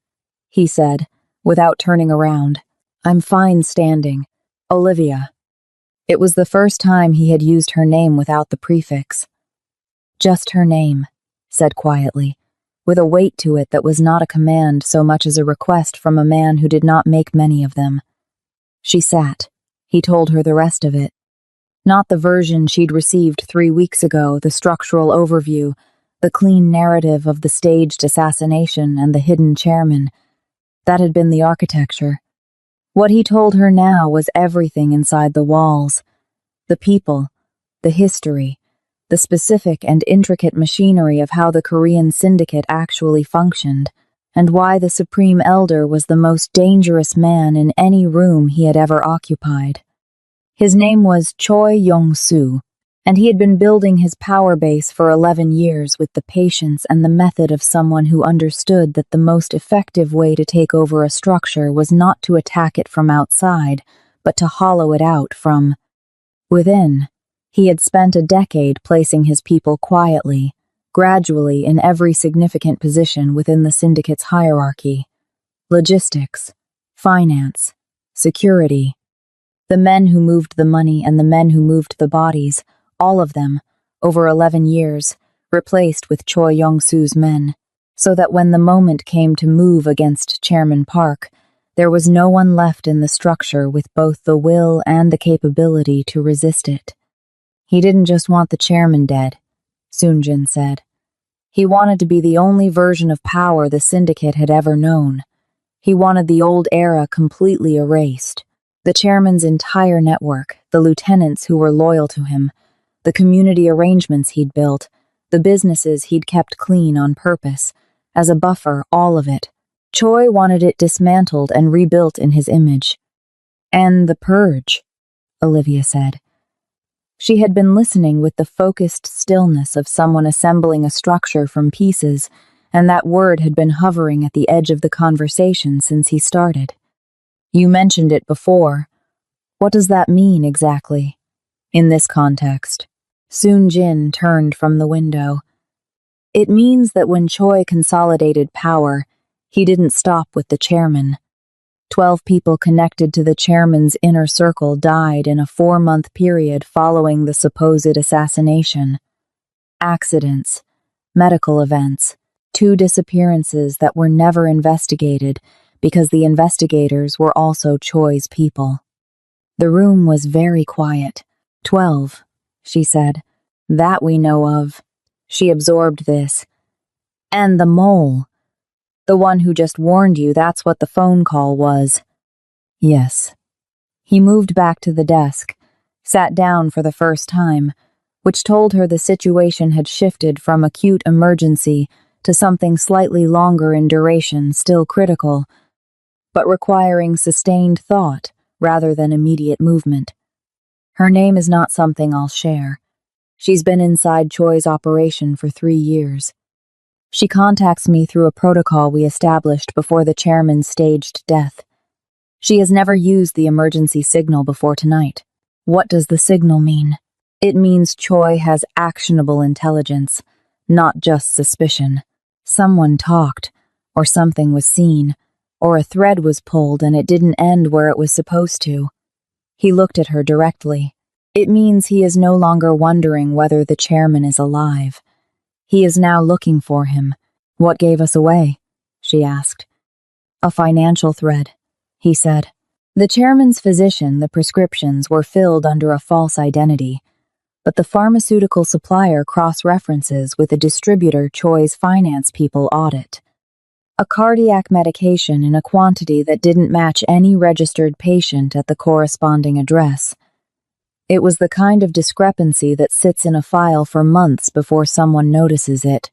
he said, without turning around. "I'm fine standing. Olivia." It was the first time he had used her name without the prefix. "Just her name," said quietly, with a weight to it that was not a command so much as a request from a man who did not make many of them. She sat. He told her the rest of it. Not the version she'd received 3 weeks ago, the structural overview, the clean narrative of the staged assassination and the hidden chairman. That had been the architecture. What he told her now was everything inside the walls. The people, the history, the specific and intricate machinery of how the Korean syndicate actually functioned, and why the Supreme Elder was the most dangerous man in any room he had ever occupied. His name was Choi Yong-soo, And he had been building his power base for 11 years with the patience and the method of someone who understood that the most effective way to take over a structure was not to attack it from outside, but to hollow it out from within. He had spent a decade placing his people quietly, gradually in every significant position within the syndicate's hierarchy. Logistics, finance, security. The men who moved the money and the men who moved the bodies, all of them, over 11 years, replaced with Choi Yong-soo's men, so that when the moment came to move against Chairman Park, there was no one left in the structure with both the will and the capability to resist it. He didn't just want the chairman dead, Soon-jin said. He wanted to be the only version of power the syndicate had ever known. He wanted the old era completely erased. The chairman's entire network, the lieutenants who were loyal to him, the community arrangements he'd built, the businesses he'd kept clean on purpose, as a buffer, all of it. Choi wanted it dismantled and rebuilt in his image. And the purge, Olivia said. She had been listening with the focused stillness of someone assembling a structure from pieces, and that word had been hovering at the edge of the conversation since he started. You mentioned it before. What does that mean exactly? In this context, Soon-jin turned from the window. It means that when Choi consolidated power, he didn't stop with the chairman. 12 people connected to the chairman's inner circle died in a 4-month period following the supposed assassination. Accidents, medical events, 2 disappearances that were never investigated because the investigators were also Choi's people. The room was very quiet. 12, she said. That we know of. She absorbed this. And the mole. The one who just warned you that's what the phone call was. Yes. He moved back to the desk, sat down for the first time, which told her the situation had shifted from acute emergency to something slightly longer in duration, still critical, but requiring sustained thought rather than immediate movement. Her name is not something I'll share. She's been inside Choi's operation for 3 years. She contacts me through a protocol we established before the chairman's staged death. She has never used the emergency signal before tonight. What does the signal mean? It means Choi has actionable intelligence, not just suspicion. Someone talked, or something was seen, or a thread was pulled and it didn't end where it was supposed to. He looked at her directly. It means he is no longer wondering whether the chairman is alive. He is now looking for him. What gave us away? She asked. A financial thread, he said. The chairman's physician, the prescriptions were filled under a false identity, but the pharmaceutical supplier cross-references with a distributor Choi's finance people audit. A cardiac medication in a quantity that didn't match any registered patient at the corresponding address. It was the kind of discrepancy that sits in a file for months before someone notices it.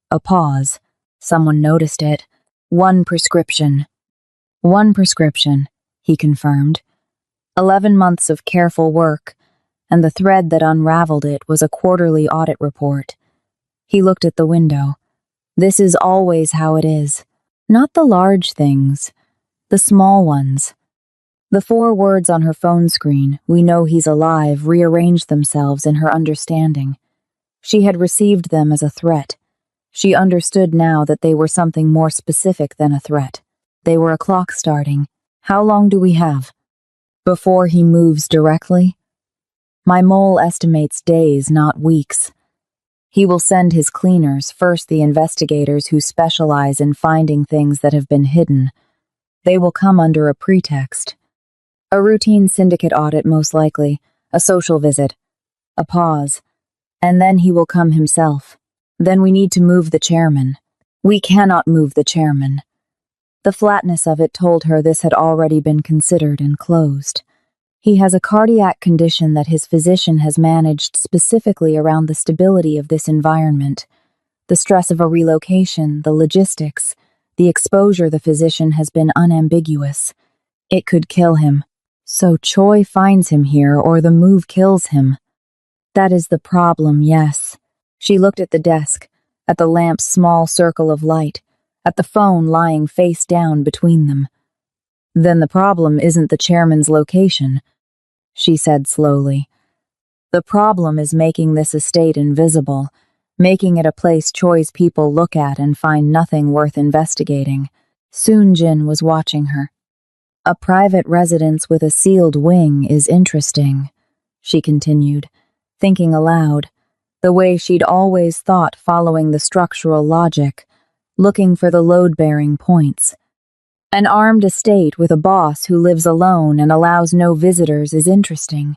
A pause. Someone noticed it. One prescription, he confirmed. 11 months of careful work, and the thread that unraveled it was a quarterly audit report. He looked at the window. This is always how it is. Not the large things, the small ones. The 4 words on her phone screen, "We know he's alive," rearranged themselves in her understanding. She had received them as a threat. She understood now that they were something more specific than a threat. They were a clock starting. How long do we have? Before he moves directly? My mole estimates days, not weeks. He will send his cleaners, first the investigators who specialize in finding things that have been hidden. They will come under a pretext. A routine syndicate audit, most likely, a social visit, a pause, and then he will come himself. Then we need to move the chairman. We cannot move the chairman. The flatness of it told her this had already been considered and closed. He has a cardiac condition that his physician has managed specifically around the stability of this environment, the stress of a relocation, the logistics, the exposure the physician has been unambiguous. It could kill him. So Choi finds him here or the move kills him. That is the problem, yes. She looked at the desk, at the lamp's small circle of light, at the phone lying face down between them. Then the problem isn't the chairman's location, she said slowly. The problem is making this estate invisible, making it a place Choi's people look at and find nothing worth investigating. Soon-jin was watching her. A private residence with a sealed wing is interesting, she continued, thinking aloud, the way she'd always thought following the structural logic, looking for the load-bearing points. An armed estate with a boss who lives alone and allows no visitors is interesting.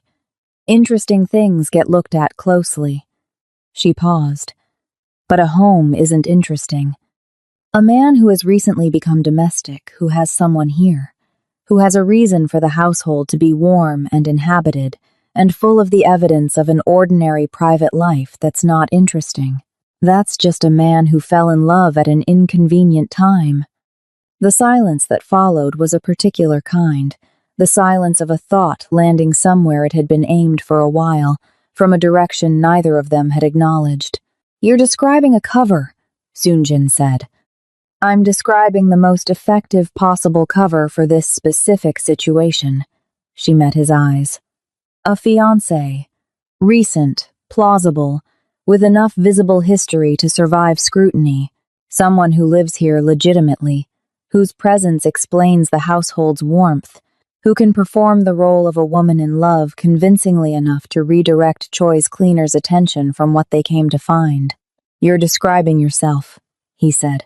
Interesting things get looked at closely. She paused. But a home isn't interesting. A man who has recently become domestic, who has someone here, who has a reason for the household to be warm and inhabited, and full of the evidence of an ordinary private life that's not interesting. That's just a man who fell in love at an inconvenient time. The silence that followed was a particular kind, the silence of a thought landing somewhere it had been aimed for a while, from a direction neither of them had acknowledged. You're describing a cover, Soon-jin said. I'm describing the most effective possible cover for this specific situation. She met his eyes. A fiancé. Recent, plausible, with enough visible history to survive scrutiny. Someone who lives here legitimately, whose presence explains the household's warmth, who can perform the role of a woman in love convincingly enough to redirect Choi's cleaners' attention from what they came to find. You're describing yourself, he said.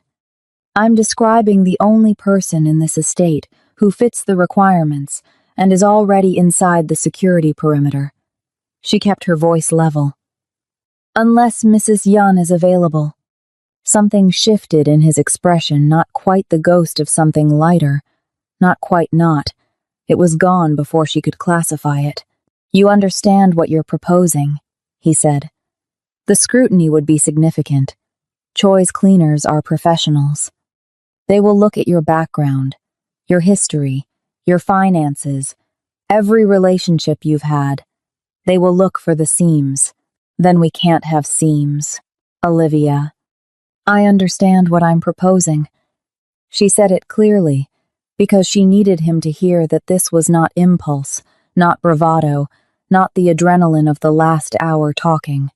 I'm describing the only person in this estate who fits the requirements and is already inside the security perimeter. She kept her voice level. Unless Mrs. Yun is available. Something shifted in his expression, not quite the ghost of something lighter. Not quite not. It was gone before she could classify it. You understand what you're proposing, he said. The scrutiny would be significant. Choi's cleaners are professionals. They will look at your background, your history, your finances, every relationship you've had. They will look for the seams. Then we can't have seams. Olivia. I understand what I'm proposing. She said it clearly, because she needed him to hear that this was not impulse, not bravado, not the adrenaline of the last hour talking.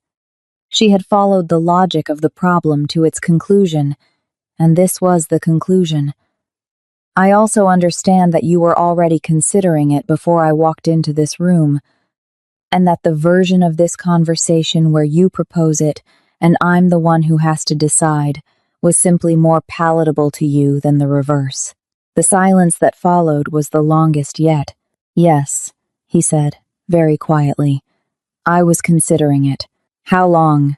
She had followed the logic of the problem to its conclusion, and this was the conclusion. I also understand that you were already considering it before I walked into this room, and that the version of this conversation where you propose it and I'm the one who has to decide was simply more palatable to you than the reverse. The silence that followed was the longest yet. Yes, he said, very quietly. I was considering it. How long?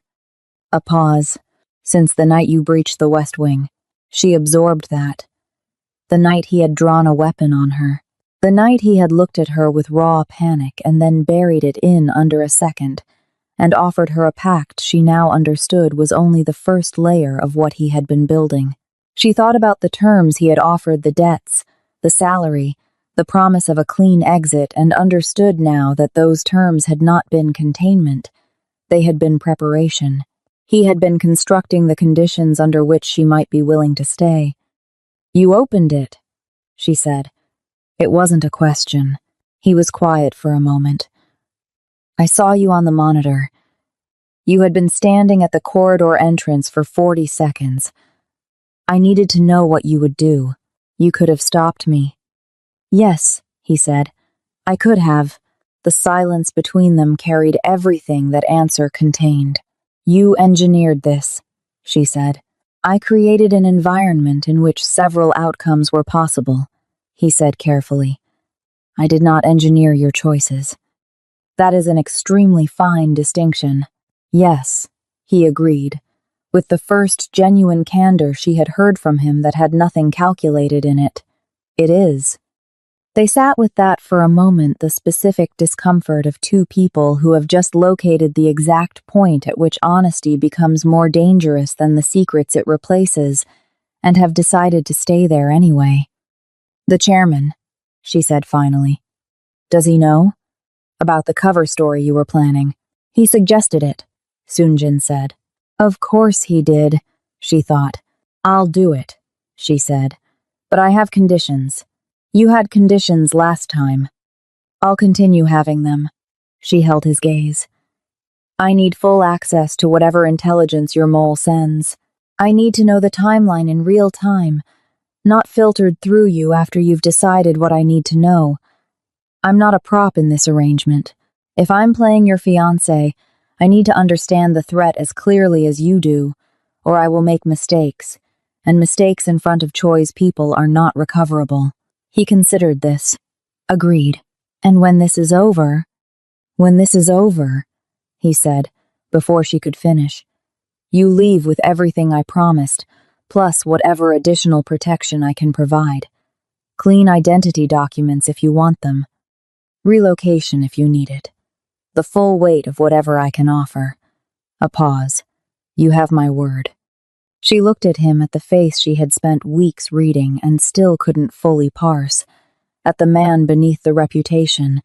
A pause. Since the night you breached the West Wing. She absorbed that. The night he had drawn a weapon on her. The night he had looked at her with raw panic and then buried it in under a second, and offered her a pact she now understood was only the first layer of what he had been building. She thought about the terms he had offered, the debts, the salary, the promise of a clean exit, and understood now that those terms had not been containment. They had been preparation. He had been constructing the conditions under which she might be willing to stay. You opened it, she said. It wasn't a question. He was quiet for a moment. I saw you on the monitor. You had been standing at the corridor entrance for 40 seconds. I needed to know what you would do. You could have stopped me. Yes, he said. I could have. The silence between them carried everything that answer contained. You engineered this, she said. I created an environment in which several outcomes were possible, he said carefully. I did not engineer your choices. That is an extremely fine distinction. Yes, he agreed, with the first genuine candor she had heard from him that had nothing calculated in it. It is. They sat with that for a moment, the specific discomfort of two people who have just located the exact point at which honesty becomes more dangerous than the secrets it replaces, and have decided to stay there anyway. The chairman, she said finally. Does he know? About the cover story you were planning. He suggested it, Soonjin said. Of course he did, she thought. I'll do it, she said. But I have conditions. You had conditions last time. I'll continue having them. She held his gaze. I need full access to whatever intelligence your mole sends. I need to know the timeline in real time, not filtered through you after you've decided what I need to know. I'm not a prop in this arrangement. If I'm playing your fiancé, I need to understand the threat as clearly as you do, or I will make mistakes, and mistakes in front of Choi's people are not recoverable. He considered this. Agreed. And when this is over, he said, before she could finish, you leave with everything I promised, plus whatever additional protection I can provide. Clean identity documents if you want them. Relocation if you need it. The full weight of whatever I can offer. A pause. You have my word. She looked at him at the face she had spent weeks reading and still couldn't fully parse. At the man beneath the reputation.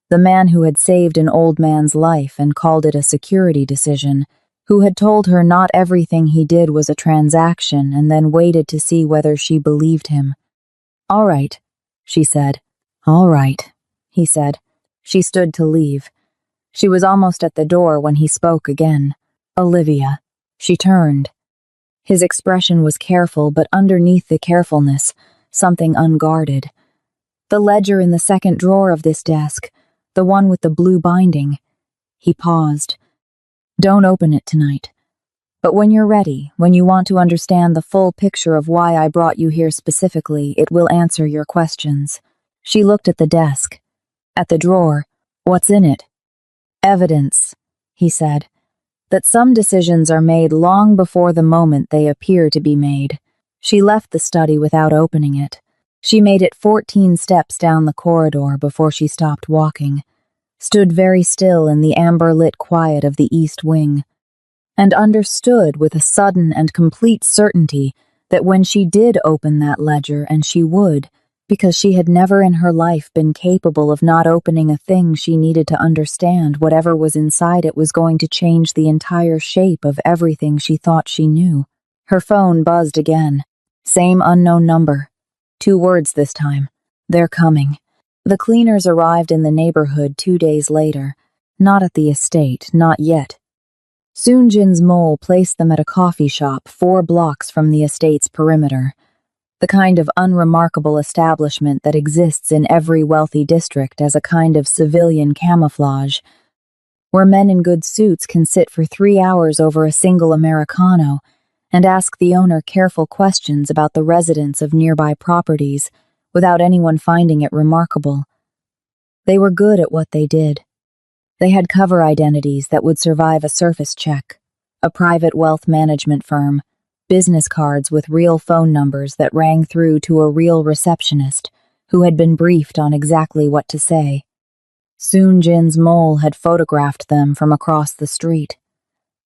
The man who had saved an old man's life and called it a security decision, who had told her not everything he did was a transaction and then waited to see whether she believed him. All right, she said. All right, he said. She stood to leave. She was almost at the door when he spoke again. Olivia. She turned. His expression was careful, but underneath the carefulness, something unguarded. The ledger in the second drawer of this desk, the one with the blue binding. He paused. Don't open it tonight. But when you're ready, when you want to understand the full picture of why I brought you here specifically, it will answer your questions. She looked at the desk. At the drawer. What's in it? Evidence, he said, that some decisions are made long before the moment they appear to be made. She left the study without opening it. She made it 14 steps down the corridor before she stopped walking, stood very still in the amber-lit quiet of the east wing, and understood with a sudden and complete certainty that when she did open that ledger, and she would, because she had never in her life been capable of not opening a thing she needed to understand, whatever was inside it was going to change the entire shape of everything she thought she knew. Her phone buzzed again. Same unknown number. 2 words this time. They're coming. The cleaners arrived in the neighborhood 2 days later. Not at the estate, not yet. Soonjin's mole placed them at a coffee shop 4 blocks from the estate's perimeter. The kind of unremarkable establishment that exists in every wealthy district as a kind of civilian camouflage, where men in good suits can sit for 3 hours over a single Americano and ask the owner careful questions about the residents of nearby properties without anyone finding it remarkable. They were good at what they did. They had cover identities that would survive a surface check, a private wealth management firm, business cards with real phone numbers that rang through to a real receptionist who had been briefed on exactly what to say. Soonjin's mole had photographed them from across the street.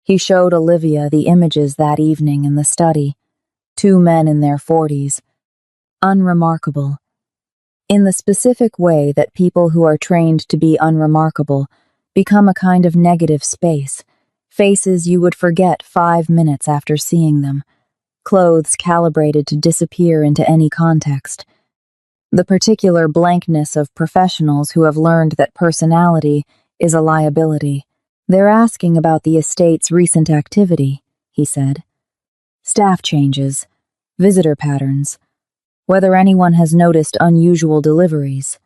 He showed Olivia the images that evening in the study, 2 men in their 40s. Unremarkable. In the specific way that people who are trained to be unremarkable become a kind of negative space, faces you would forget 5 minutes after seeing them, clothes calibrated to disappear into any context. The particular blankness of professionals who have learned that personality is a liability. They're asking about the estate's recent activity, he said. Staff changes, visitor patterns, whether anyone has noticed unusual deliveries.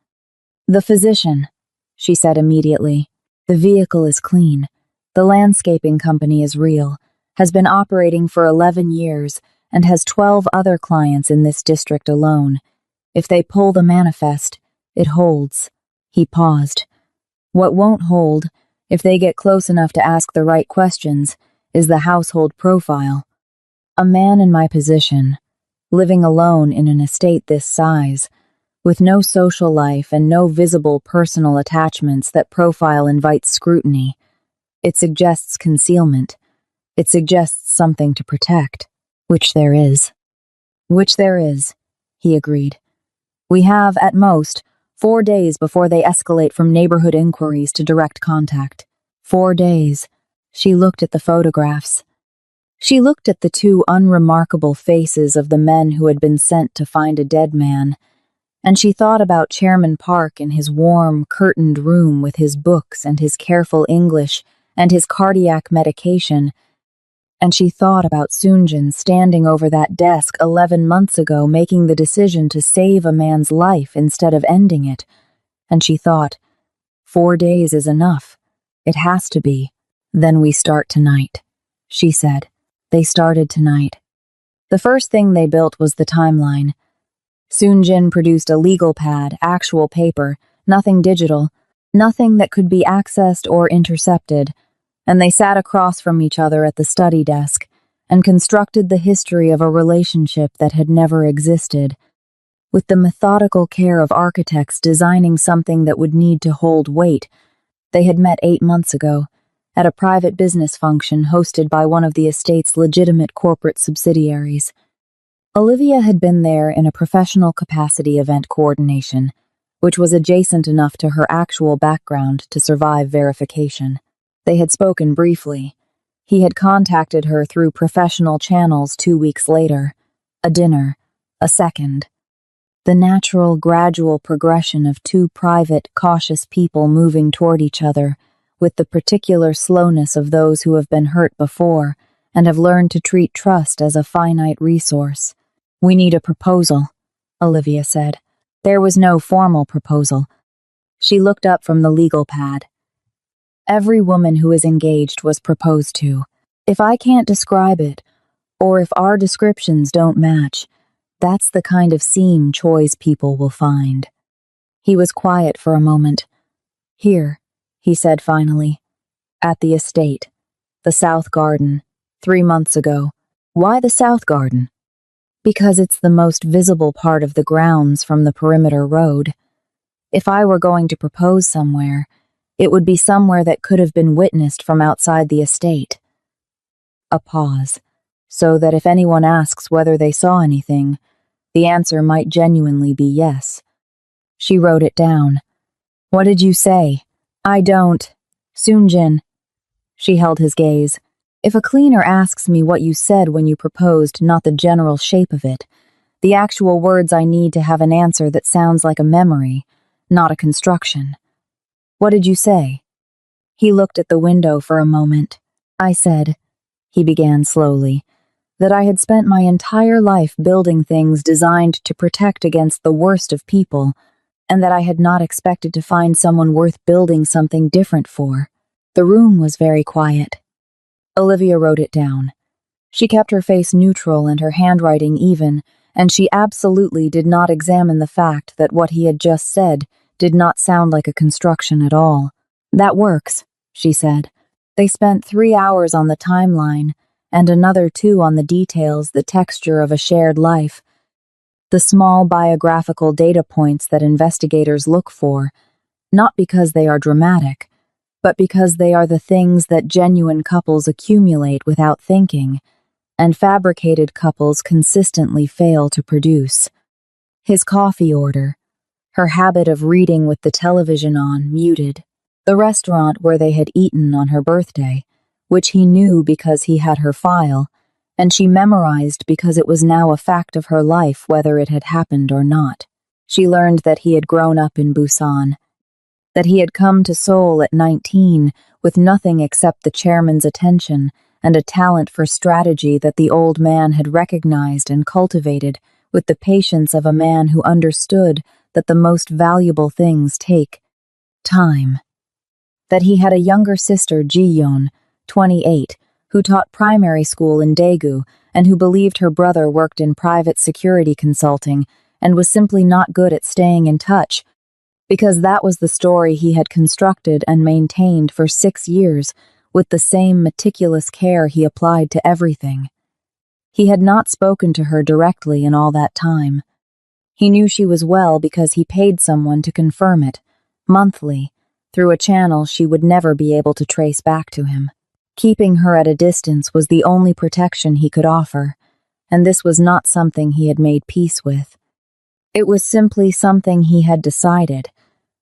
The physician, she said immediately. The vehicle is clean. The landscaping company is real, has been operating for 11 years, and has 12 other clients in this district alone. If they pull the manifest, it holds. He paused. What won't hold, if they get close enough to ask the right questions, is the household profile. A man in my position, living alone in an estate this size, with no social life and no visible personal attachments, that profile invites scrutiny. It suggests concealment. It suggests something to protect, which there is. Which there is, he agreed. We have, at most, 4 days before they escalate from neighborhood inquiries to direct contact. 4 days. She looked at the photographs. She looked at the two unremarkable faces of the men who had been sent to find a dead man, and she thought about Chairman Park in his warm, curtained room with his books and his careful English and his cardiac medication, and she thought about Soonjin standing over that desk 11 months ago making the decision to save a man's life instead of ending it, and she thought, 4 days is enough. It has to be. Then we start tonight, she said. They started tonight. The first thing they built was the timeline. Soonjin produced a legal pad, actual paper, nothing digital, nothing that could be accessed or intercepted, and they sat across from each other at the study desk and constructed the history of a relationship that had never existed, with the methodical care of architects designing something that would need to hold weight. They had met 8 months ago, at a private business function hosted by one of the estate's legitimate corporate subsidiaries. Olivia had been there in a professional capacity event coordination, which was adjacent enough to her actual background to survive verification. They had spoken briefly. He had contacted her through professional channels 2 weeks later. A dinner, a second. The natural, gradual progression of two private, cautious people moving toward each other, with the particular slowness of those who have been hurt before and have learned to treat trust as a finite resource. We need a proposal, Olivia said. There was no formal proposal. She looked up from the legal pad. Every woman who is engaged was proposed to. If I can't describe it, or if our descriptions don't match, that's the kind of seam Choi's people will find. He was quiet for a moment. Here, he said finally. At the estate. The South Garden. 3 months ago. Why the South Garden? Because it's the most visible part of the grounds from the perimeter road. If I were going to propose somewhere, it would be somewhere that could have been witnessed from outside the estate. A pause, so that if anyone asks whether they saw anything, the answer might genuinely be yes. She wrote it down. What did you say? I don't. Soonjin. She held his gaze. If a cleaner asks me what you said when you proposed, not the general shape of it, the actual words I need to have an answer that sounds like a memory, not a construction. What did you say? He looked at the window for a moment. I said, he began slowly, that I had spent my entire life building things designed to protect against the worst of people, and that I had not expected to find someone worth building something different for. The room was very quiet. Olivia wrote it down. She kept her face neutral and her handwriting even, and she absolutely did not examine the fact that what he had just said did not sound like a construction at all. That works, she said. They spent 3 hours on the timeline, and another 2 on the details, the texture of a shared life. The small biographical data points that investigators look for, not because they are dramatic, but because they are the things that genuine couples accumulate without thinking, and fabricated couples consistently fail to produce. His coffee order, her habit of reading with the television on, muted, the restaurant where they had eaten on her birthday, which he knew because he had her file, and she memorized because it was now a fact of her life whether it had happened or not. She learned that he had grown up in Busan, that he had come to Seoul at 19 with nothing except the chairman's attention and a talent for strategy that the old man had recognized and cultivated with the patience of a man who understood that the most valuable things take time. That he had a younger sister, Ji-yeon, 28, who taught primary school in Daegu and who believed her brother worked in private security consulting and was simply not good at staying in touch, because that was the story he had constructed and maintained for 6 years with the same meticulous care he applied to everything. He had not spoken to her directly in all that time. He knew she was well because he paid someone to confirm it, monthly, through a channel she would never be able to trace back to him. Keeping her at a distance was the only protection he could offer, and this was not something he had made peace with. It was simply something he had decided,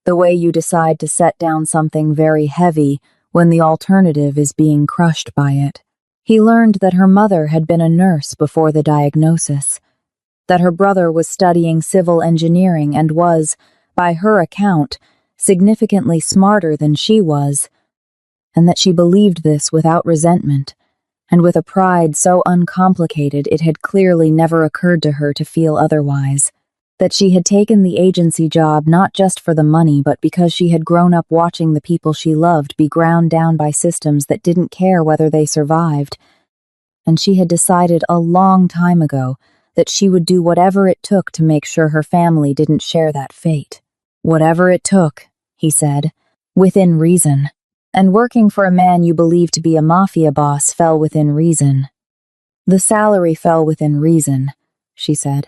the way you decide to set down something very heavy when the alternative is being crushed by it. He learned that her mother had been a nurse before the diagnosis, that her brother was studying civil engineering and was, by her account, significantly smarter than she was, and that she believed this without resentment, and with a pride so uncomplicated it had clearly never occurred to her to feel otherwise, that she had taken the agency job not just for the money but because she had grown up watching the people she loved be ground down by systems that didn't care whether they survived, and she had decided a long time ago that she would do whatever it took to make sure her family didn't share that fate. Whatever it took, he said, within reason. And working for a man you believed to be a mafia boss fell within reason. The salary fell within reason, she said.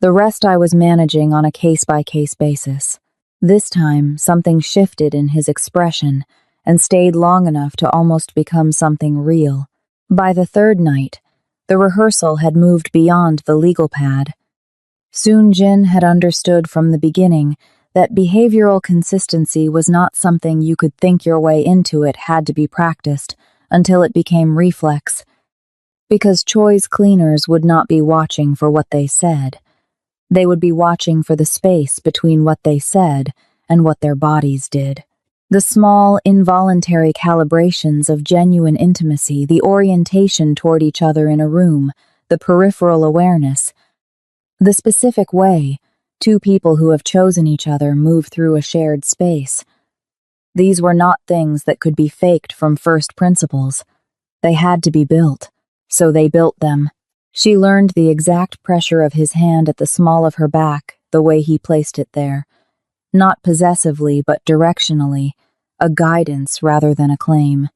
The rest I was managing on a case-by-case basis. This time, something shifted in his expression and stayed long enough to almost become something real. By the third night, the rehearsal had moved beyond the legal pad. Soon-Jin had understood from the beginning that behavioral consistency was not something you could think your way into. It had to be practiced until it became reflex, because Choi's cleaners would not be watching for what they said. They would be watching for the space between what they said and what their bodies did. The small, involuntary calibrations of genuine intimacy, the orientation toward each other in a room, the peripheral awareness, the specific way two people who have chosen each other move through a shared space. These were not things that could be faked from first principles. They had to be built, so they built them. She learned the exact pressure of his hand at the small of her back, the way he placed it there. Not possessively, but directionally, a guidance rather than a claim.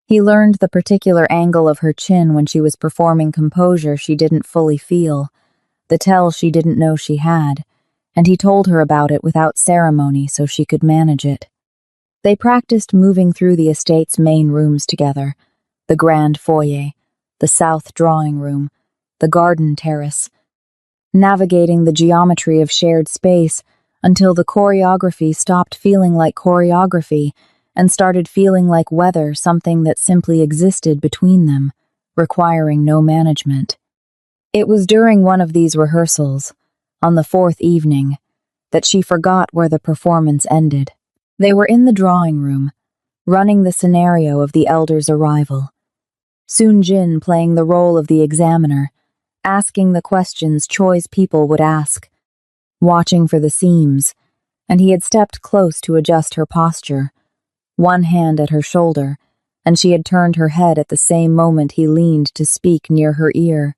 He learned the particular angle of her chin when she was performing composure she didn't fully feel, the tell she didn't know she had, and he told her about it without ceremony so she could manage it. They practiced moving through the estate's main rooms together, the grand foyer, the south drawing room, the garden terrace, navigating the geometry of shared space until the choreography stopped feeling like choreography and started feeling like weather, something that simply existed between them, requiring no management. It was during one of these rehearsals, on the fourth evening, that she forgot where the performance ended. They were in the drawing room, running the scenario of the elder's arrival. Soon-Jin playing the role of the examiner, asking the questions Choi's people would ask, watching for the seams, and he had stepped close to adjust her posture, one hand at her shoulder, and she had turned her head at the same moment he leaned to speak near her ear.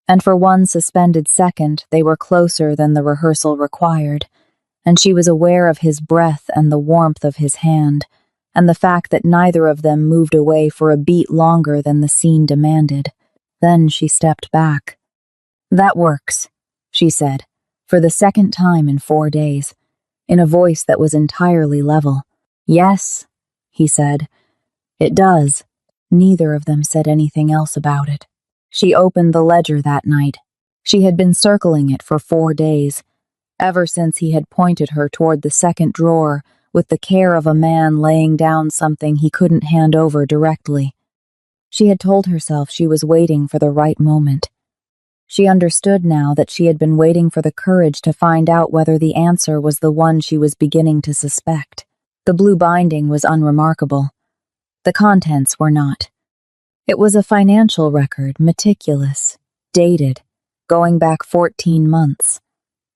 And for one suspended second they were closer than the rehearsal required, and she was aware of his breath and the warmth of his hand, and the fact that neither of them moved away for a beat longer than the scene demanded. Then she stepped back. "That works," she said, for the second time in 4 days, in a voice that was entirely level. "Yes," he said, "it does." Neither of them said anything else about it. She opened the ledger that night. She had been circling it for 4 days, ever since he had pointed her toward the second drawer with the care of a man laying down something he couldn't hand over directly. She had told herself she was waiting for the right moment. She understood now that she had been waiting for the courage to find out whether the answer was the one she was beginning to suspect. The blue binding was unremarkable. The contents were not. It was a financial record, meticulous, dated, going back 14 months.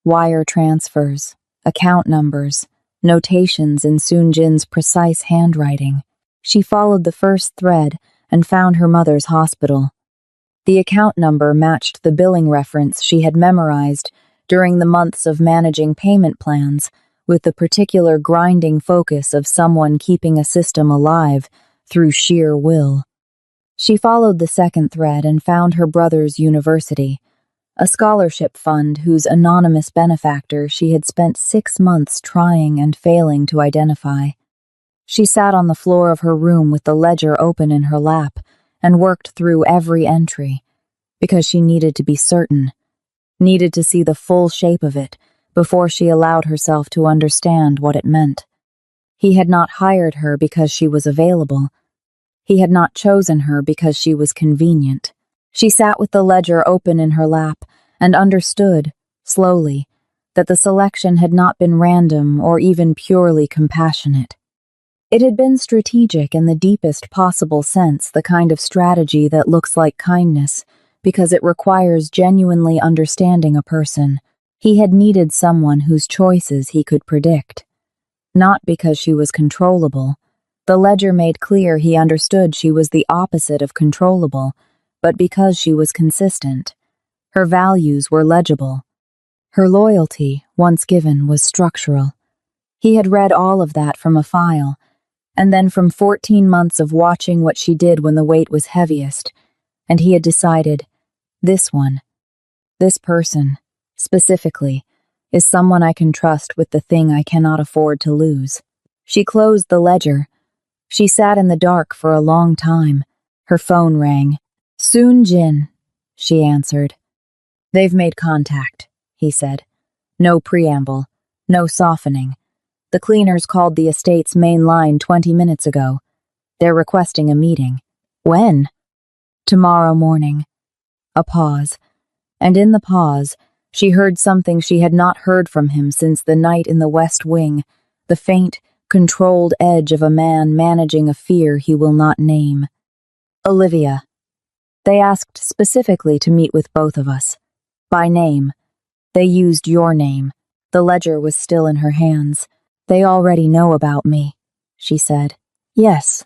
Wire transfers, account numbers, notations in Soon-Jin's precise handwriting. She followed the first thread and found her mother's hospital. The account number matched the billing reference she had memorized during the months of managing payment plans, with the particular grinding focus of someone keeping a system alive through sheer will. She followed the second thread and found her brother's university, a scholarship fund whose anonymous benefactor she had spent 6 months trying and failing to identify. She sat on the floor of her room with the ledger open in her lap and worked through every entry, because she needed to be certain, needed to see the full shape of it before she allowed herself to understand what it meant. He had not hired her because she was available. He had not chosen her because she was convenient. She sat with the ledger open in her lap and understood, slowly, that the selection had not been random or even purely compassionate. It had been strategic in the deepest possible sense, the kind of strategy that looks like kindness, because it requires genuinely understanding a person. He had needed someone whose choices he could predict. Not because she was controllable. The ledger made clear he understood she was the opposite of controllable, but because she was consistent. Her values were legible. Her loyalty, once given, was structural. He had read all of that from a file, and then from 14 months of watching what she did when the weight was heaviest, and he had decided, this one, this person, specifically, is someone I can trust with the thing I cannot afford to lose. She closed the ledger. She sat in the dark for a long time. Her phone rang. "Soon Jin," she answered. "They've made contact," he said. No preamble, no softening. The cleaners called the estate's main line 20 minutes ago. They're requesting a meeting. When? Tomorrow morning. A pause. And in the pause, she heard something she had not heard from him since the night in the West Wing, the faint, controlled edge of a man managing a fear he will not name. Olivia. They asked specifically to meet with both of us. By name. They used your name. The ledger was still in her hands. They already know about me, she said. Yes.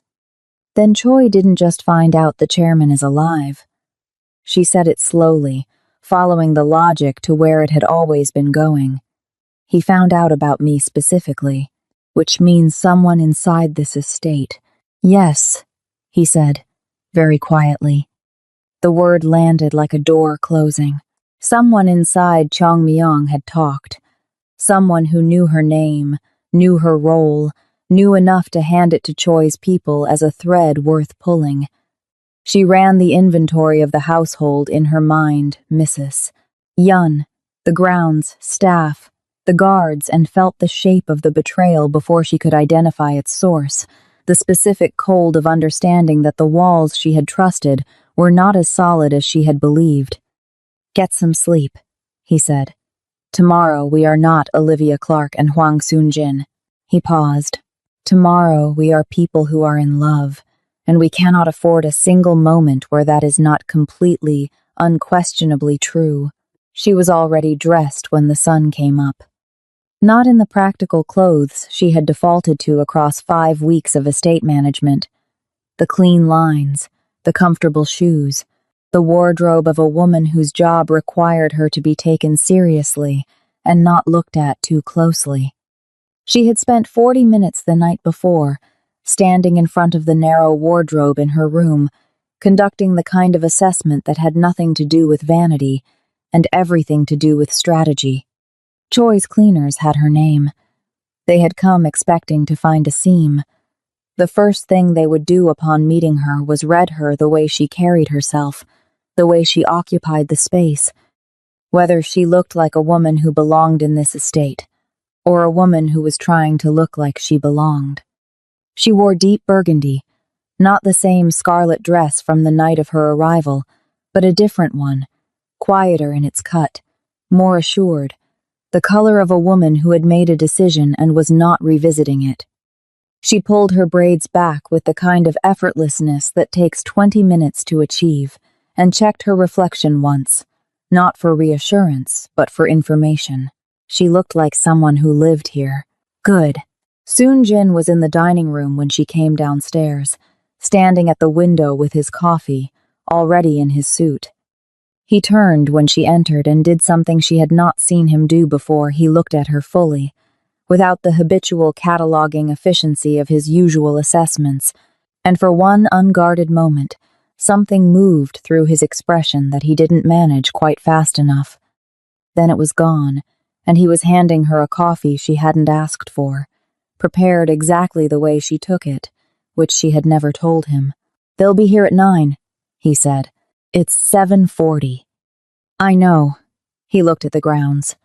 Then Choi didn't just find out the chairman is alive. She said it slowly, following the logic to where it had always been going. He found out about me specifically, which means someone inside this estate. Yes, he said, very quietly. The word landed like a door closing. Someone inside Chongmyong had talked. Someone who knew her name, knew her role, knew enough to hand it to Choi's people as a thread worth pulling. She ran the inventory of the household in her mind, Mrs. Yun, the grounds, staff, the guards, and felt the shape of the betrayal before she could identify its source, the specific cold of understanding that the walls she had trusted were not as solid as she had believed. Get some sleep, he said. Tomorrow we are not Olivia Clark and Hwang Soon-jin. He paused. Tomorrow we are people who are in love, and we cannot afford a single moment where that is not completely, unquestionably true. She was already dressed when the sun came up. Not in the practical clothes she had defaulted to across 5 weeks of estate management. The clean lines, the comfortable shoes, the wardrobe of a woman whose job required her to be taken seriously and not looked at too closely. She had spent 40 minutes the night before, standing in front of the narrow wardrobe in her room, conducting the kind of assessment that had nothing to do with vanity and everything to do with strategy. Choi's cleaners had her name. They had come expecting to find a seam. The first thing they would do upon meeting her was read her the way she carried herself, the way she occupied the space, whether she looked like a woman who belonged in this estate, or a woman who was trying to look like she belonged. She wore deep burgundy, not the same scarlet dress from the night of her arrival, but a different one, quieter in its cut, more assured, the color of a woman who had made a decision and was not revisiting it. She pulled her braids back with the kind of effortlessness that takes 20 minutes to achieve, and checked her reflection once, not for reassurance, but for information. She looked like someone who lived here. Good. Soon-jin was in the dining room when she came downstairs, standing at the window with his coffee, already in his suit. He turned when she entered and did something she had not seen him do before. He looked at her fully, without the habitual cataloging efficiency of his usual assessments, and for one unguarded moment, something moved through his expression that he didn't manage quite fast enough. Then it was gone, and he was handing her a coffee she hadn't asked for, prepared exactly the way she took it, which she had never told him. "They'll be here at 9, he said. "It's 7:40. "I know." He looked at the grounds.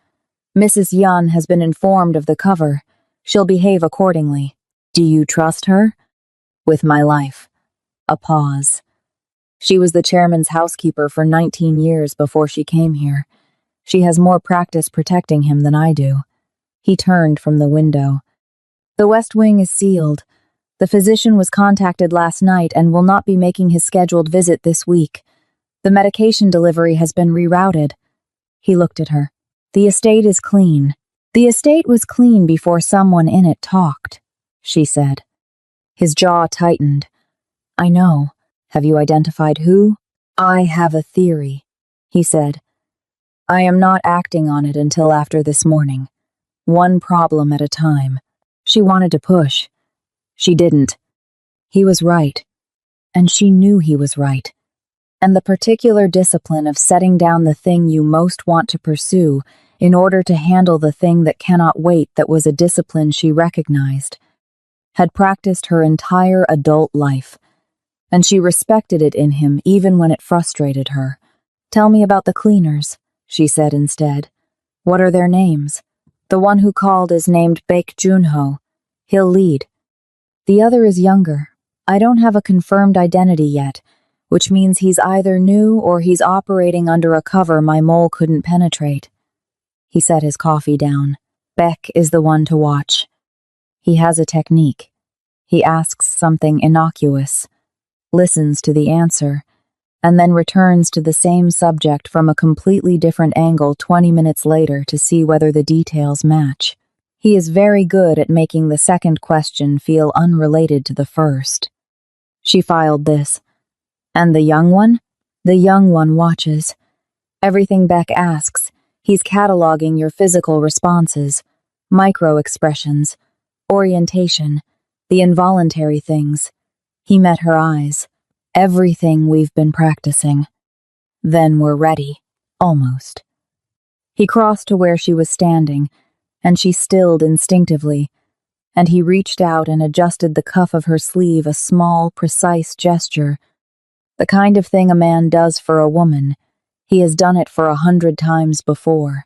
"Mrs. Yun has been informed of the cover. She'll behave accordingly." Do you trust her? With my life. A pause. She was the chairman's housekeeper for 19 years before she came here. She has more practice protecting him than I do. He turned from the window. The West Wing is sealed. The physician was contacted last night and will not be making his scheduled visit this week. The medication delivery has been rerouted. He looked at her. The estate is clean. The estate was clean before someone in it talked, she said. His jaw tightened. I know. Have you identified who? I have a theory, he said. I am not acting on it until after this morning. One problem at a time. She wanted to push. She didn't. He was right. And she knew he was right. And the particular discipline of setting down the thing you most want to pursue in order to handle the thing that cannot wait that was a discipline she recognized, had practiced her entire adult life, and she respected it in him even when it frustrated her. Tell me about the cleaners, she said instead. What are their names? The one who called is named Baek Junho. He'll lead. The other is younger. I don't have a confirmed identity yet, which means he's either new or he's operating under a cover my mole couldn't penetrate. He set his coffee down. Beck is the one to watch. He has a technique. He asks something innocuous, listens to the answer, and then returns to the same subject from a completely different angle 20 minutes later to see whether the details match. He is very good at making the second question feel unrelated to the first. She filed this. And the young one? The young one watches. Everything Beck asks, he's cataloging your physical responses, micro-expressions, orientation, the involuntary things. He met her eyes. Everything we've been practicing. Then we're ready. Almost. He crossed to where she was standing, and she stilled instinctively, and he reached out and adjusted the cuff of her sleeve, a small, precise gesture. The kind of thing a man does for a woman. He has done it for 100 times before.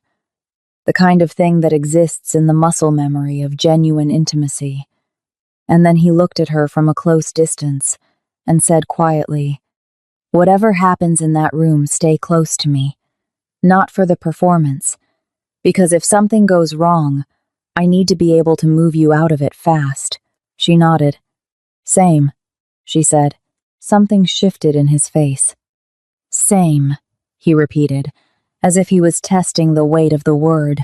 The kind of thing that exists in the muscle memory of genuine intimacy. And then he looked at her from a close distance and said quietly, whatever happens in that room, stay close to me. Not for the performance, because if something goes wrong, I need to be able to move you out of it fast. She nodded. Same, she said. Something shifted in his face. Same, he repeated, as if he was testing the weight of the word,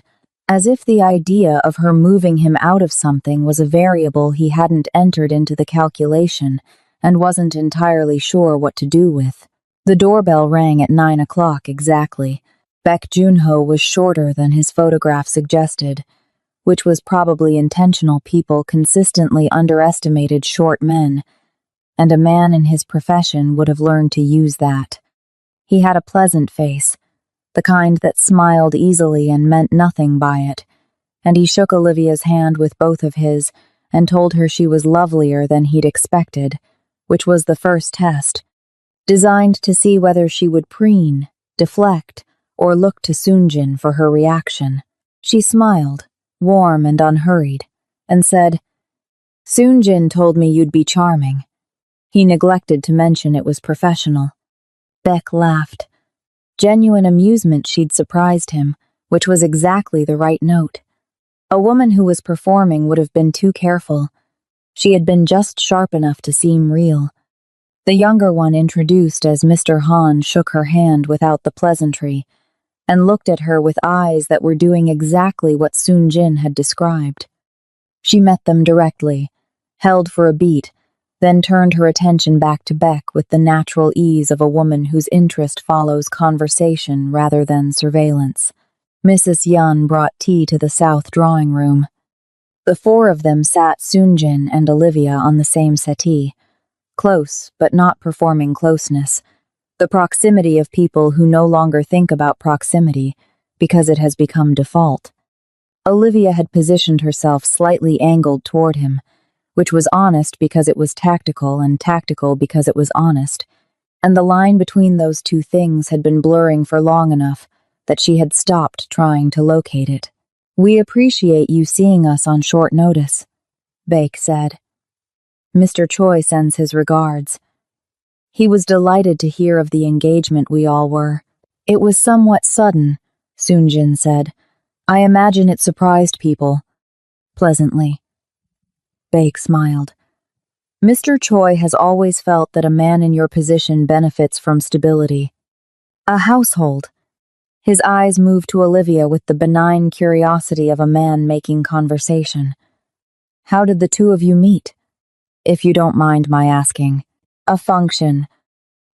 as if the idea of her moving him out of something was a variable he hadn't entered into the calculation and wasn't entirely sure what to do with. The doorbell rang at 9 o'clock exactly. Baek Junho was shorter than his photograph suggested, which was probably intentional. People consistently underestimated short men, and a man in his profession would have learned to use that. He had a pleasant face, the kind that smiled easily and meant nothing by it, and he shook Olivia's hand with both of his and told her she was lovelier than he'd expected, which was the first test, designed to see whether she would preen, deflect, or look to Soonjin for her reaction. She smiled, warm and unhurried, and said, Soonjin told me you'd be charming. He neglected to mention it was professional. Beck laughed. Genuine amusement she'd surprised him, which was exactly the right note. A woman who was performing would have been too careful. She had been just sharp enough to seem real. The younger one introduced as Mr. Han shook her hand without the pleasantry, and looked at her with eyes that were doing exactly what Soonjin had described. She met them directly, held for a beat, then turned her attention back to Beck with the natural ease of a woman whose interest follows conversation rather than surveillance. Mrs. Yun brought tea to the south drawing room. The four of them sat Soonjin and Olivia on the same settee, close but not performing closeness, the proximity of people who no longer think about proximity because it has become default. Olivia had positioned herself slightly angled toward him, which was honest because it was tactical and tactical because it was honest, and the line between those two things had been blurring for long enough that she had stopped trying to locate it. We appreciate you seeing us on short notice, Baek said. Mr. Choi sends his regards. He was delighted to hear of the engagement we all were. It was somewhat sudden, Soonjin said. I imagine it surprised people. Pleasantly. Baek smiled. Mr. Choi has always felt that a man in your position benefits from stability. A household. His eyes moved to Olivia with the benign curiosity of a man making conversation. How did the two of you meet? If you don't mind my asking. A function,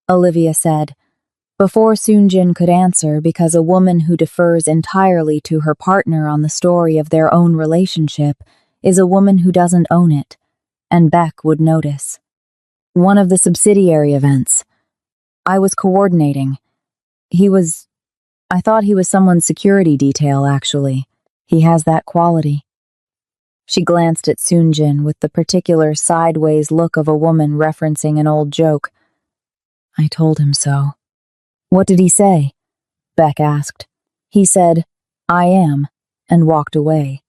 Olivia said, before Soonjin could answer, because a woman who defers entirely to her partner on the story of their own relationship is a woman who doesn't own it, and Baek would notice. One of the subsidiary events. I was coordinating. I thought he was someone's security detail, actually. He has that quality. She glanced at Soonjin with the particular sideways look of a woman referencing an old joke. I told him so. What did he say? Baek asked. He said, I am, and walked away.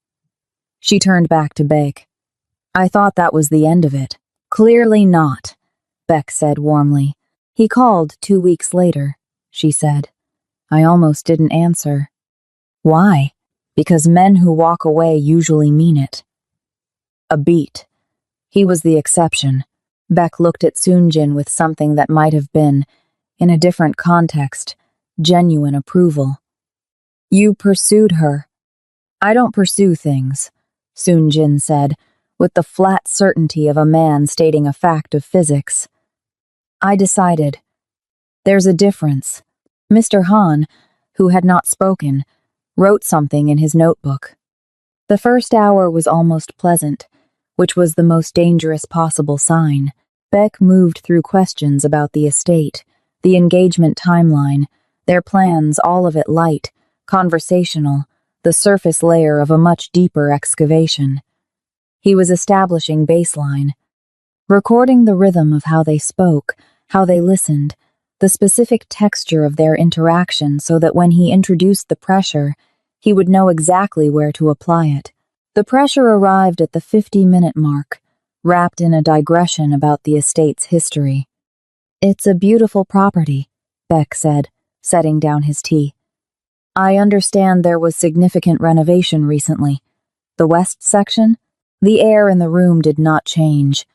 She turned back to Baek. I thought that was the end of it. Clearly not, Baek said warmly. He called 2 weeks later, she said. I almost didn't answer. Why? Because men who walk away usually mean it. A beat. He was the exception. Baek looked at Soonjin with something that might have been, in a different context, genuine approval. You pursued her. I don't pursue things, Soonjin said, with the flat certainty of a man stating a fact of physics. I decided. There's a difference. Mr. Han, who had not spoken, wrote something in his notebook. The first hour was almost pleasant, which was the most dangerous possible sign. Baek moved through questions about the estate, the engagement timeline, their plans, all of it light, conversational, the surface layer of a much deeper excavation. He was establishing baseline, recording the rhythm of how they spoke, how they listened, the specific texture of their interaction so that when he introduced the pressure, he would know exactly where to apply it. The pressure arrived at the 50-minute mark, wrapped in a digression about the estate's history. It's a beautiful property, Baek said, setting down his tea. I understand there was significant renovation recently. The west section? The air in the room did not change.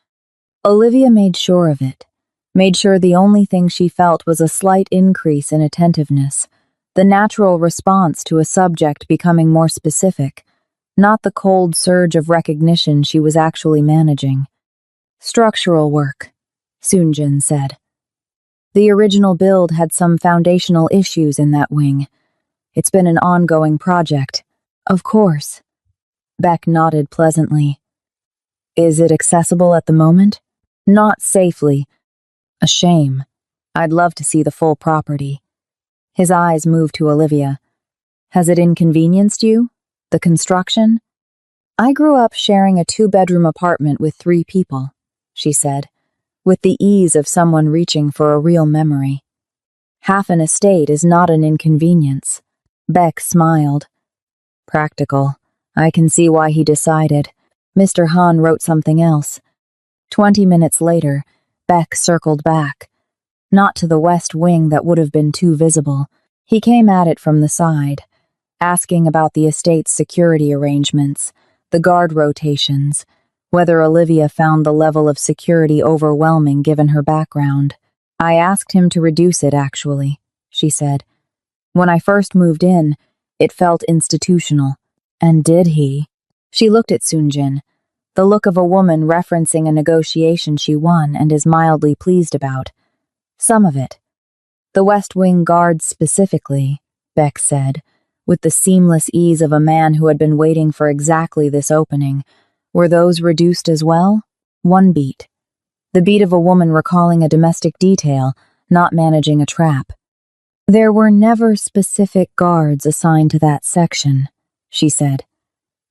Olivia made sure of it. Made sure the only thing she felt was a slight increase in attentiveness, the natural response to a subject becoming more specific, not the cold surge of recognition she was actually managing. Structural work, Soonjin said. The original build had some foundational issues in that wing. It's been an ongoing project. Of course. Baek nodded pleasantly. Is it accessible at the moment? Not safely. A shame. I'd love to see the full property. His eyes moved to Olivia. Has it inconvenienced you? The construction? I grew up sharing a 2-bedroom apartment with 3 people, she said, with the ease of someone reaching for a real memory. Half an estate is not an inconvenience. Baek smiled. Practical. I can see why he decided. Mr. Han wrote something else. 20 minutes later, Baek circled back. Not to the west wing that would have been too visible. He came at it from the side, asking about the estate's security arrangements, the guard rotations, whether Olivia found the level of security overwhelming given her background. I asked him to reduce it, actually, she said. When I first moved in, it felt institutional. And did he? She looked at Soonjin, the look of a woman referencing a negotiation she won and is mildly pleased about. Some of it. The West Wing guards specifically, Baek said, with the seamless ease of a man who had been waiting for exactly this opening. Were those reduced as well? 1 beat. The beat of a woman recalling a domestic detail, not managing a trap. There were never specific guards assigned to that section, she said.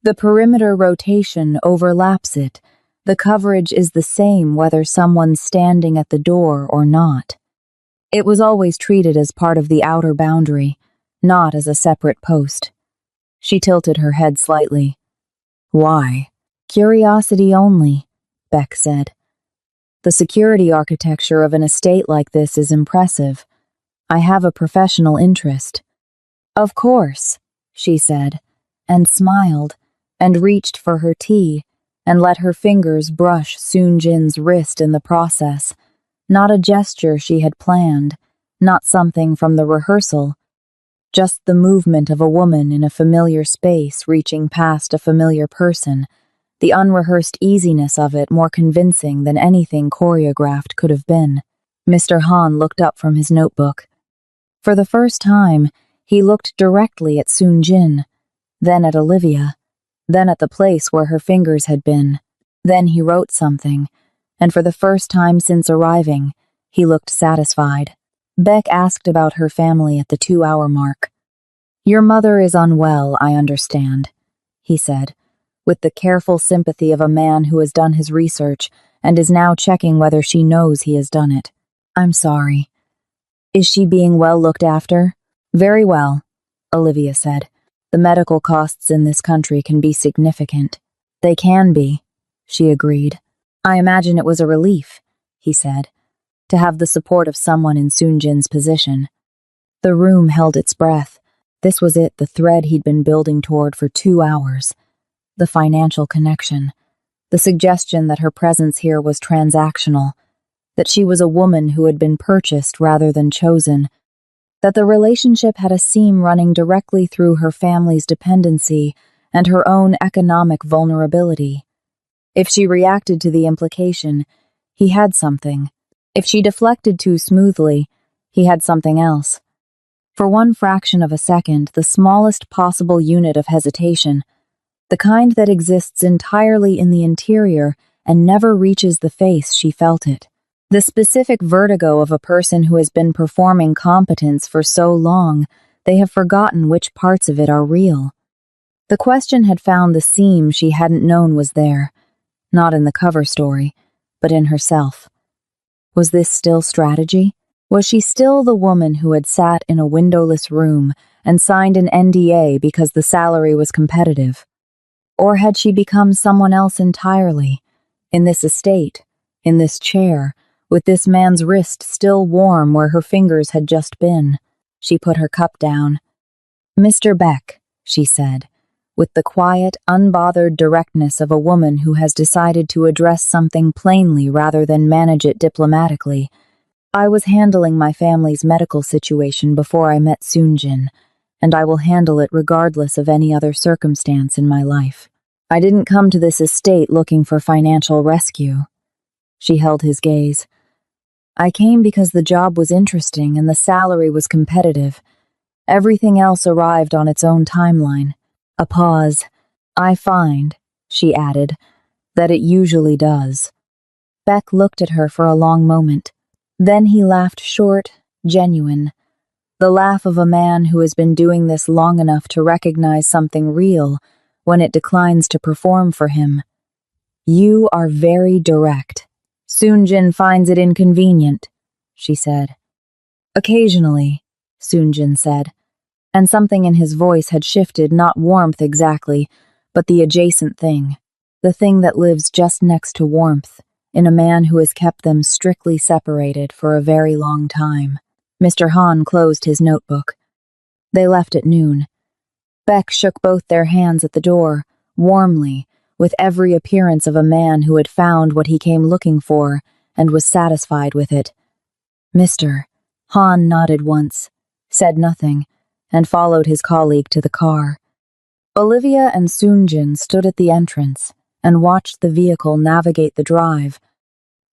The perimeter rotation overlaps it. The coverage is the same whether someone's standing at the door or not. It was always treated as part of the outer boundary, not as a separate post. She tilted her head slightly. Why? Curiosity only, Baek said. The security architecture of an estate like this is impressive. I have a professional interest." "Of course," she said, and smiled, and reached for her tea, and let her fingers brush Soon-Jin's wrist in the process. Not a gesture she had planned, not something from the rehearsal, just the movement of a woman in a familiar space reaching past a familiar person, the unrehearsed easiness of it more convincing than anything choreographed could have been. Mr. Han looked up from his notebook. For the first time, he looked directly at Soon-Jin, then at Olivia, then at the place where her fingers had been. Then he wrote something, and for the first time since arriving, he looked satisfied. Beck asked about her family at the 2-hour mark. "Your mother is unwell, I understand," he said, with the careful sympathy of a man who has done his research and is now checking whether she knows he has done it. "I'm sorry." "Is she being well looked after?" "Very well," Olivia said. "The medical costs in this country can be significant." "They can be," she agreed. "I imagine it was a relief," he said, to have the support of someone in Soon-Jin's position. The room held its breath. This was it, the thread he'd been building toward for 2 hours. The financial connection. The suggestion that her presence here was transactional, that she was a woman who had been purchased rather than chosen, that the relationship had a seam running directly through her family's dependency and her own economic vulnerability. If she reacted to the implication, he had something. If she deflected too smoothly, he had something else. For one fraction of a second, the smallest possible unit of hesitation, the kind that exists entirely in the interior and never reaches the face, she felt it. The specific vertigo of a person who has been performing competence for so long, they have forgotten which parts of it are real. The question had found the seam she hadn't known was there, not in the cover story, but in herself. Was this still strategy? Was she still the woman who had sat in a windowless room and signed an NDA because the salary was competitive? Or had she become someone else entirely, in this estate, in this chair, with this man's wrist still warm where her fingers had just been? She put her cup down. "Mr. Beck," she said, with the quiet, unbothered directness of a woman who has decided to address something plainly rather than manage it diplomatically. "I was handling my family's medical situation before I met Soon-Jin, and I will handle it regardless of any other circumstance in my life. I didn't come to this estate looking for financial rescue." She held his gaze. "I came because the job was interesting and the salary was competitive. Everything else arrived on its own timeline." A pause. "I find," she added, "that it usually does." Beck looked at her for a long moment. Then he laughed short, genuine. The laugh of a man who has been doing this long enough to recognize something real when it declines to perform for him. "You are very direct. Soon-Jin finds it inconvenient," she said. "Occasionally," Soon-Jin said, and something in his voice had shifted, not warmth exactly, but the adjacent thing, the thing that lives just next to warmth, in a man who has kept them strictly separated for a very long time. Mr. Han closed his notebook. They left at noon. Beck shook both their hands at the door, warmly, with every appearance of a man who had found what he came looking for and was satisfied with it. "Mr." Han nodded once, said nothing, and followed his colleague to the car. Olivia and Soon-Jin stood at the entrance and watched the vehicle navigate the drive,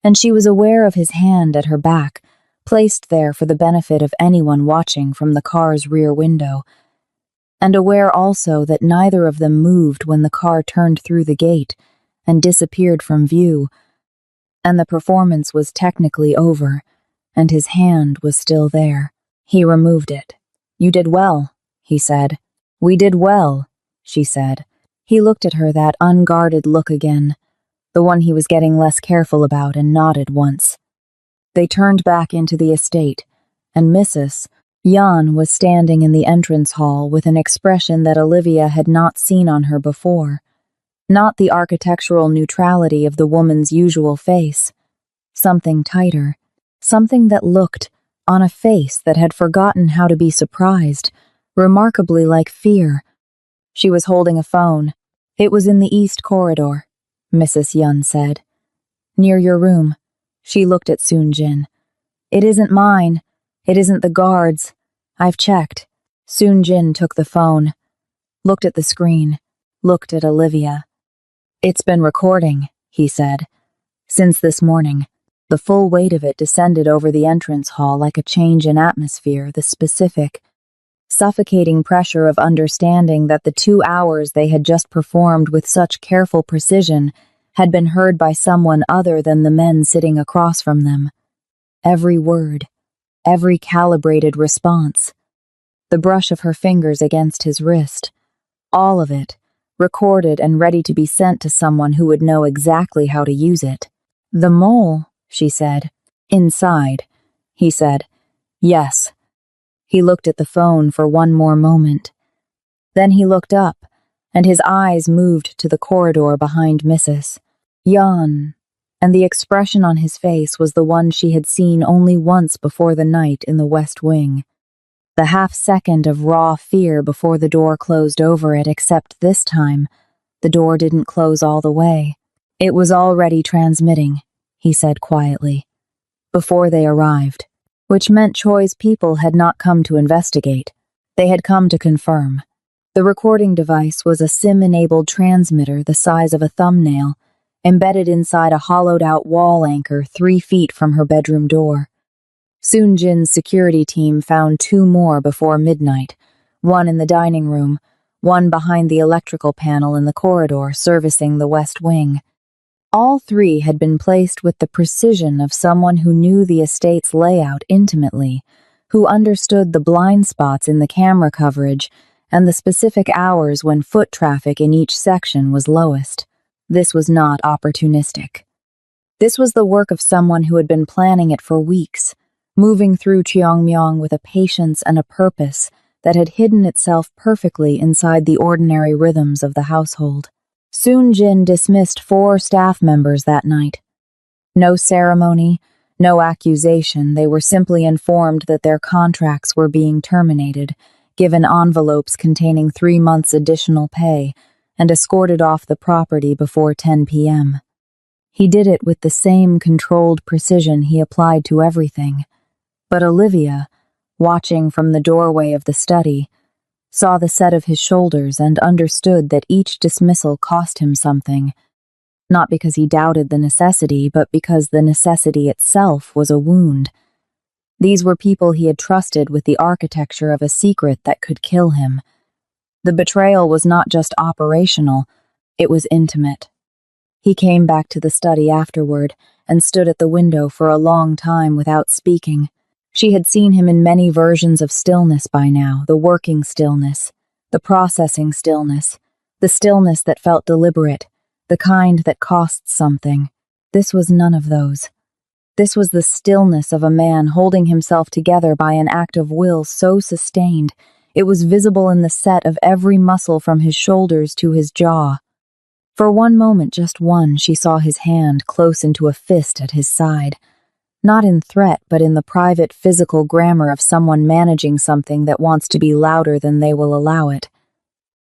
and she was aware of his hand at her back, placed there for the benefit of anyone watching from the car's rear window, and aware also that neither of them moved when the car turned through the gate and disappeared from view, and the performance was technically over, and his hand was still there. He removed it. "You did well," he said. "We did well," she said. He looked at her, that unguarded look again, the one he was getting less careful about, and nodded once. They turned back into the estate, and Mrs. Yan was standing in the entrance hall with an expression that Olivia had not seen on her before. Not the architectural neutrality of the woman's usual face, Something tighter. Something that looked, on a face that had forgotten how to be surprised, remarkably like fear. She was holding a phone. It was in the east corridor, Mrs. Yun said. Near your room. She looked at Soon-jin. It isn't mine. It isn't the guards. I've checked. Soon-jin took the phone, looked at the screen, looked at Olivia. It's been recording, he said. Since this morning. The full weight of it descended over the entrance hall like a change in atmosphere, the specific, suffocating pressure of understanding that the 2 hours they had just performed with such careful precision had been heard by someone other than the men sitting across from them. Every word, every calibrated response, the brush of her fingers against his wrist, all of it, recorded and ready to be sent to someone who would know exactly how to use it. The mole, she said. Inside, he said. Yes. He looked at the phone for one more moment. Then he looked up, and his eyes moved to the corridor behind Mrs. Yun, and the expression on his face was the one she had seen only once before the night in the West Wing. The half-second of raw fear before the door closed over it, except this time, the door didn't close all the way. It was already transmitting, he said quietly, before they arrived, which meant Choi's people had not come to investigate. They had come to confirm. The recording device was a SIM-enabled transmitter the size of a thumbnail, embedded inside a hollowed-out wall anchor 3 feet from her bedroom door. Soon-jin's security team found 2 more before midnight, one in the dining room, one behind the electrical panel in the corridor servicing the West Wing. All 3 had been placed with the precision of someone who knew the estate's layout intimately, who understood the blind spots in the camera coverage and the specific hours when foot traffic in each section was lowest. This was not opportunistic. This was the work of someone who had been planning it for weeks, moving through Cheongmyong with a patience and a purpose that had hidden itself perfectly inside the ordinary rhythms of the household. Soon-jin dismissed 4 staff members that night. No ceremony, no accusation, they were simply informed that their contracts were being terminated, given envelopes containing 3 months' additional pay, and escorted off the property before 10 p.m. He did it with the same controlled precision he applied to everything. But Olivia, watching from the doorway of the study, saw the set of his shoulders and understood that each dismissal cost him something, not because he doubted the necessity, but because the necessity itself was a wound. These were people he had trusted with the architecture of a secret that could kill him. The betrayal was not just operational, it was intimate. He came back to the study afterward and stood at the window for a long time without speaking. She had seen him in many versions of stillness by now, the working stillness, the processing stillness, the stillness that felt deliberate, the kind that costs something. This was none of those. This was the stillness of a man holding himself together by an act of will so sustained, it was visible in the set of every muscle from his shoulders to his jaw. For one moment, just one, she saw his hand close into a fist at his side. Not in threat, but in the private physical grammar of someone managing something that wants to be louder than they will allow it.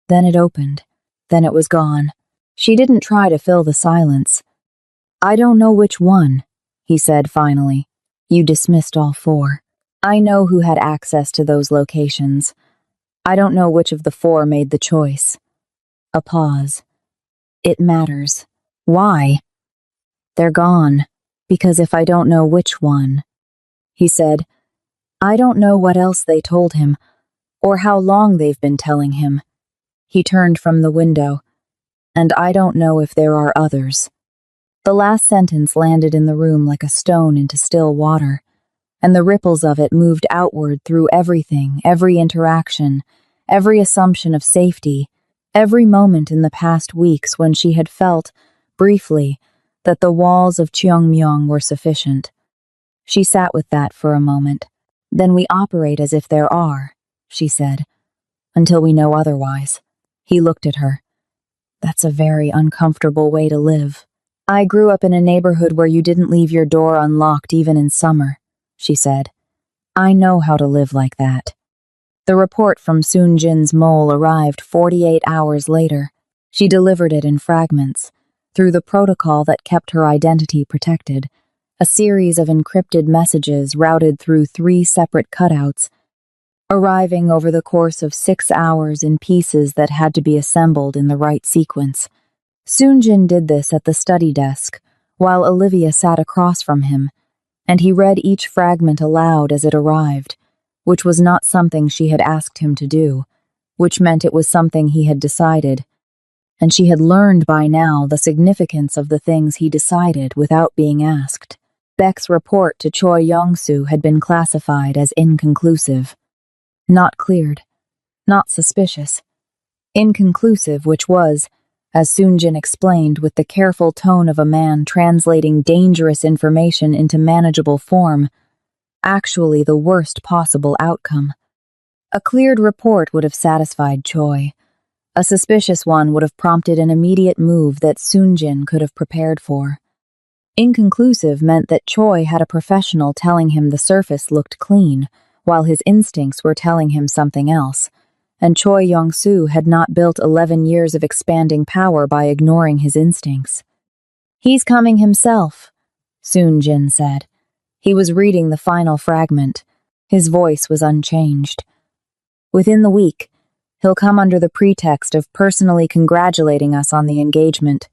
Then it opened. Then it was gone. She didn't try to fill the silence. I don't know which one, he said finally. You dismissed all 4. I know who had access to those locations. I don't know which of the 4 made the choice. A pause. It matters. Why? They're gone. Because if I don't know which one, he said, I don't know what else they told him, or how long they've been telling him. He turned from the window, and I don't know if there are others. The last sentence landed in the room like a stone into still water, and the ripples of it moved outward through everything, every interaction, every assumption of safety, every moment in the past weeks when she had felt, briefly, that the walls of Cheongmyong were sufficient. She sat with that for a moment. Then we operate as if there are, she said, until we know otherwise. He looked at her. That's a very uncomfortable way to live. I grew up in a neighborhood where you didn't leave your door unlocked even in summer, she said. I know how to live like that. The report from Soon-jin's mole arrived 48 hours later. She delivered it in fragments, through the protocol that kept her identity protected, a series of encrypted messages routed through 3 separate cutouts, arriving over the course of 6 hours in pieces that had to be assembled in the right sequence. Soon-jin did this at the study desk, while Olivia sat across from him, and he read each fragment aloud as it arrived, which was not something she had asked him to do, which meant it was something he had decided, and she had learned by now the significance of the things he decided without being asked. Beck's report to Choi Young-soo had been classified as inconclusive. Not cleared. Not suspicious. Inconclusive, which was, as Soon-jin explained with the careful tone of a man translating dangerous information into manageable form, actually the worst possible outcome. A cleared report would have satisfied Choi. A suspicious one would have prompted an immediate move that Soon-jin could have prepared for. Inconclusive meant that Choi had a professional telling him the surface looked clean, while his instincts were telling him something else, and Choi Young-soo had not built 11 years of expanding power by ignoring his instincts. He's coming himself, Soon-jin said. He was reading the final fragment. His voice was unchanged. Within the week, he'll come under the pretext of personally congratulating us on the engagement.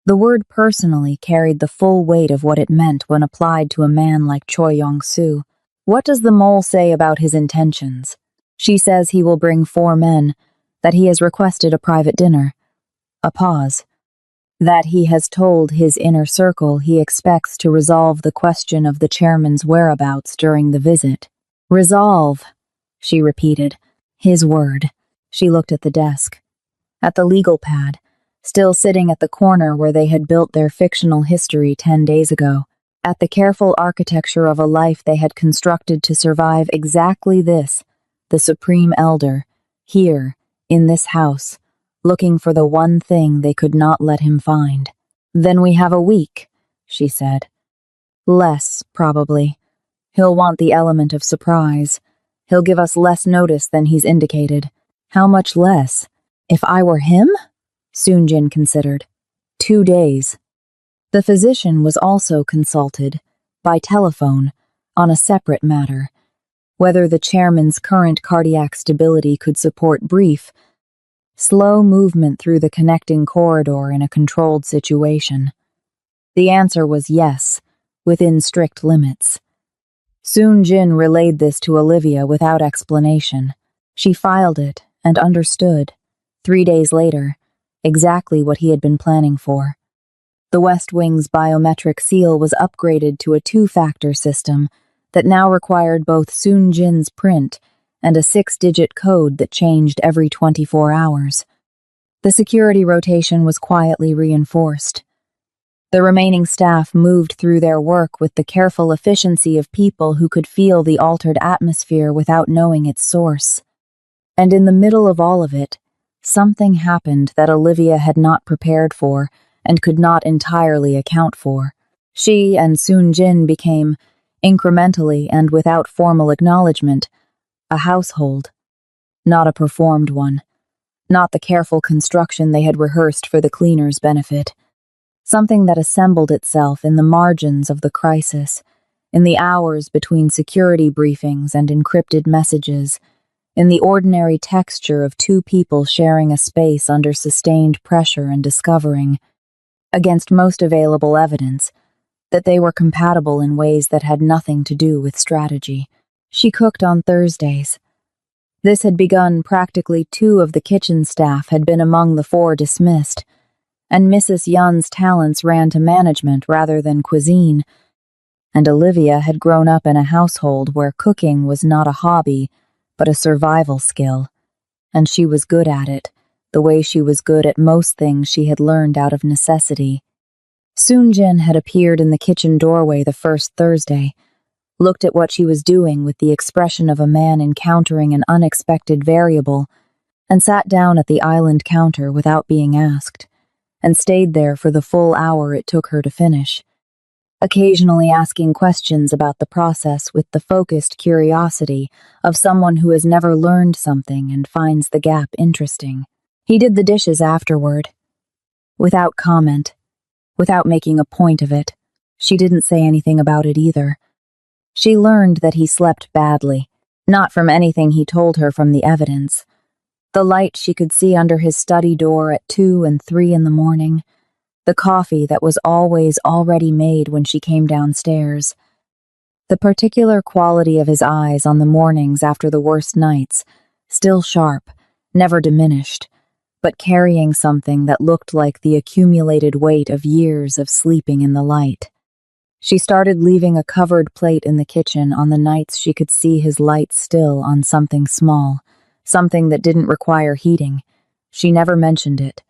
The word personally carried the full weight of what it meant when applied to a man like Choi Young-soo. What does the mole say about his intentions? She says he will bring 4 men, that he has requested a private dinner. A pause. That he has told his inner circle he expects to resolve the question of the chairman's whereabouts during the visit. Resolve, she repeated. His word. She looked at the desk. At the legal pad, still sitting at the corner where they had built their fictional history 10 days ago, at the careful architecture of a life they had constructed to survive exactly this, the Supreme Elder, here, in this house, looking for the one thing they could not let him find. Then we have a week, she said. Less, probably. He'll want the element of surprise. He'll give us less notice than he's indicated. How much less? If I were him? Soon-jin considered. 2 days. The physician was also consulted, by telephone, on a separate matter, whether the chairman's current cardiac stability could support brief, slow movement through the connecting corridor in a controlled situation. The answer was yes, within strict limits. Soon-jin relayed this to Olivia without explanation. She filed it and understood, 3 days later, exactly what he had been planning for. The West Wing's biometric seal was upgraded to a 2-factor system that now required both Soon-jin's print and a 6-digit code that changed every 24 hours. The security rotation was quietly reinforced. The remaining staff moved through their work with the careful efficiency of people who could feel the altered atmosphere without knowing its source. And in the middle of all of it, something happened that Olivia had not prepared for and could not entirely account for. She and Soon-jin became, incrementally and without formal acknowledgement, a household. Not a performed one. Not the careful construction they had rehearsed for the cleaner's benefit. Something that assembled itself in the margins of the crisis, in the hours between security briefings and encrypted messages, in the ordinary texture of 2 people sharing a space under sustained pressure and discovering, against most available evidence, that they were compatible in ways that had nothing to do with strategy. She cooked on Thursdays. This had begun practically 2 of the kitchen staff had been among the 4 dismissed, and Mrs. Yun's talents ran to management rather than cuisine, and Olivia had grown up in a household where cooking was not a hobby, but a survival skill, and she was good at it, the way she was good at most things she had learned out of necessity. Soon-jin had appeared in the kitchen doorway the first Thursday, looked at what she was doing with the expression of a man encountering an unexpected variable, and sat down at the island counter without being asked, and stayed there for the full hour it took her to finish, occasionally asking questions about the process with the focused curiosity of someone who has never learned something and finds the gap interesting. He did the dishes afterward, without comment, without making a point of it. She didn't say anything about it either. She learned that he slept badly, not from anything he told her from the evidence. The light she could see under his study door at 2 and 3 in the morning, the coffee that was always already made when she came downstairs, the particular quality of his eyes on the mornings after the worst nights, still sharp, never diminished, but carrying something that looked like the accumulated weight of years of sleeping in the light. She started leaving a covered plate in the kitchen on the nights she could see his light still on something small, something that didn't require heating. She never mentioned it.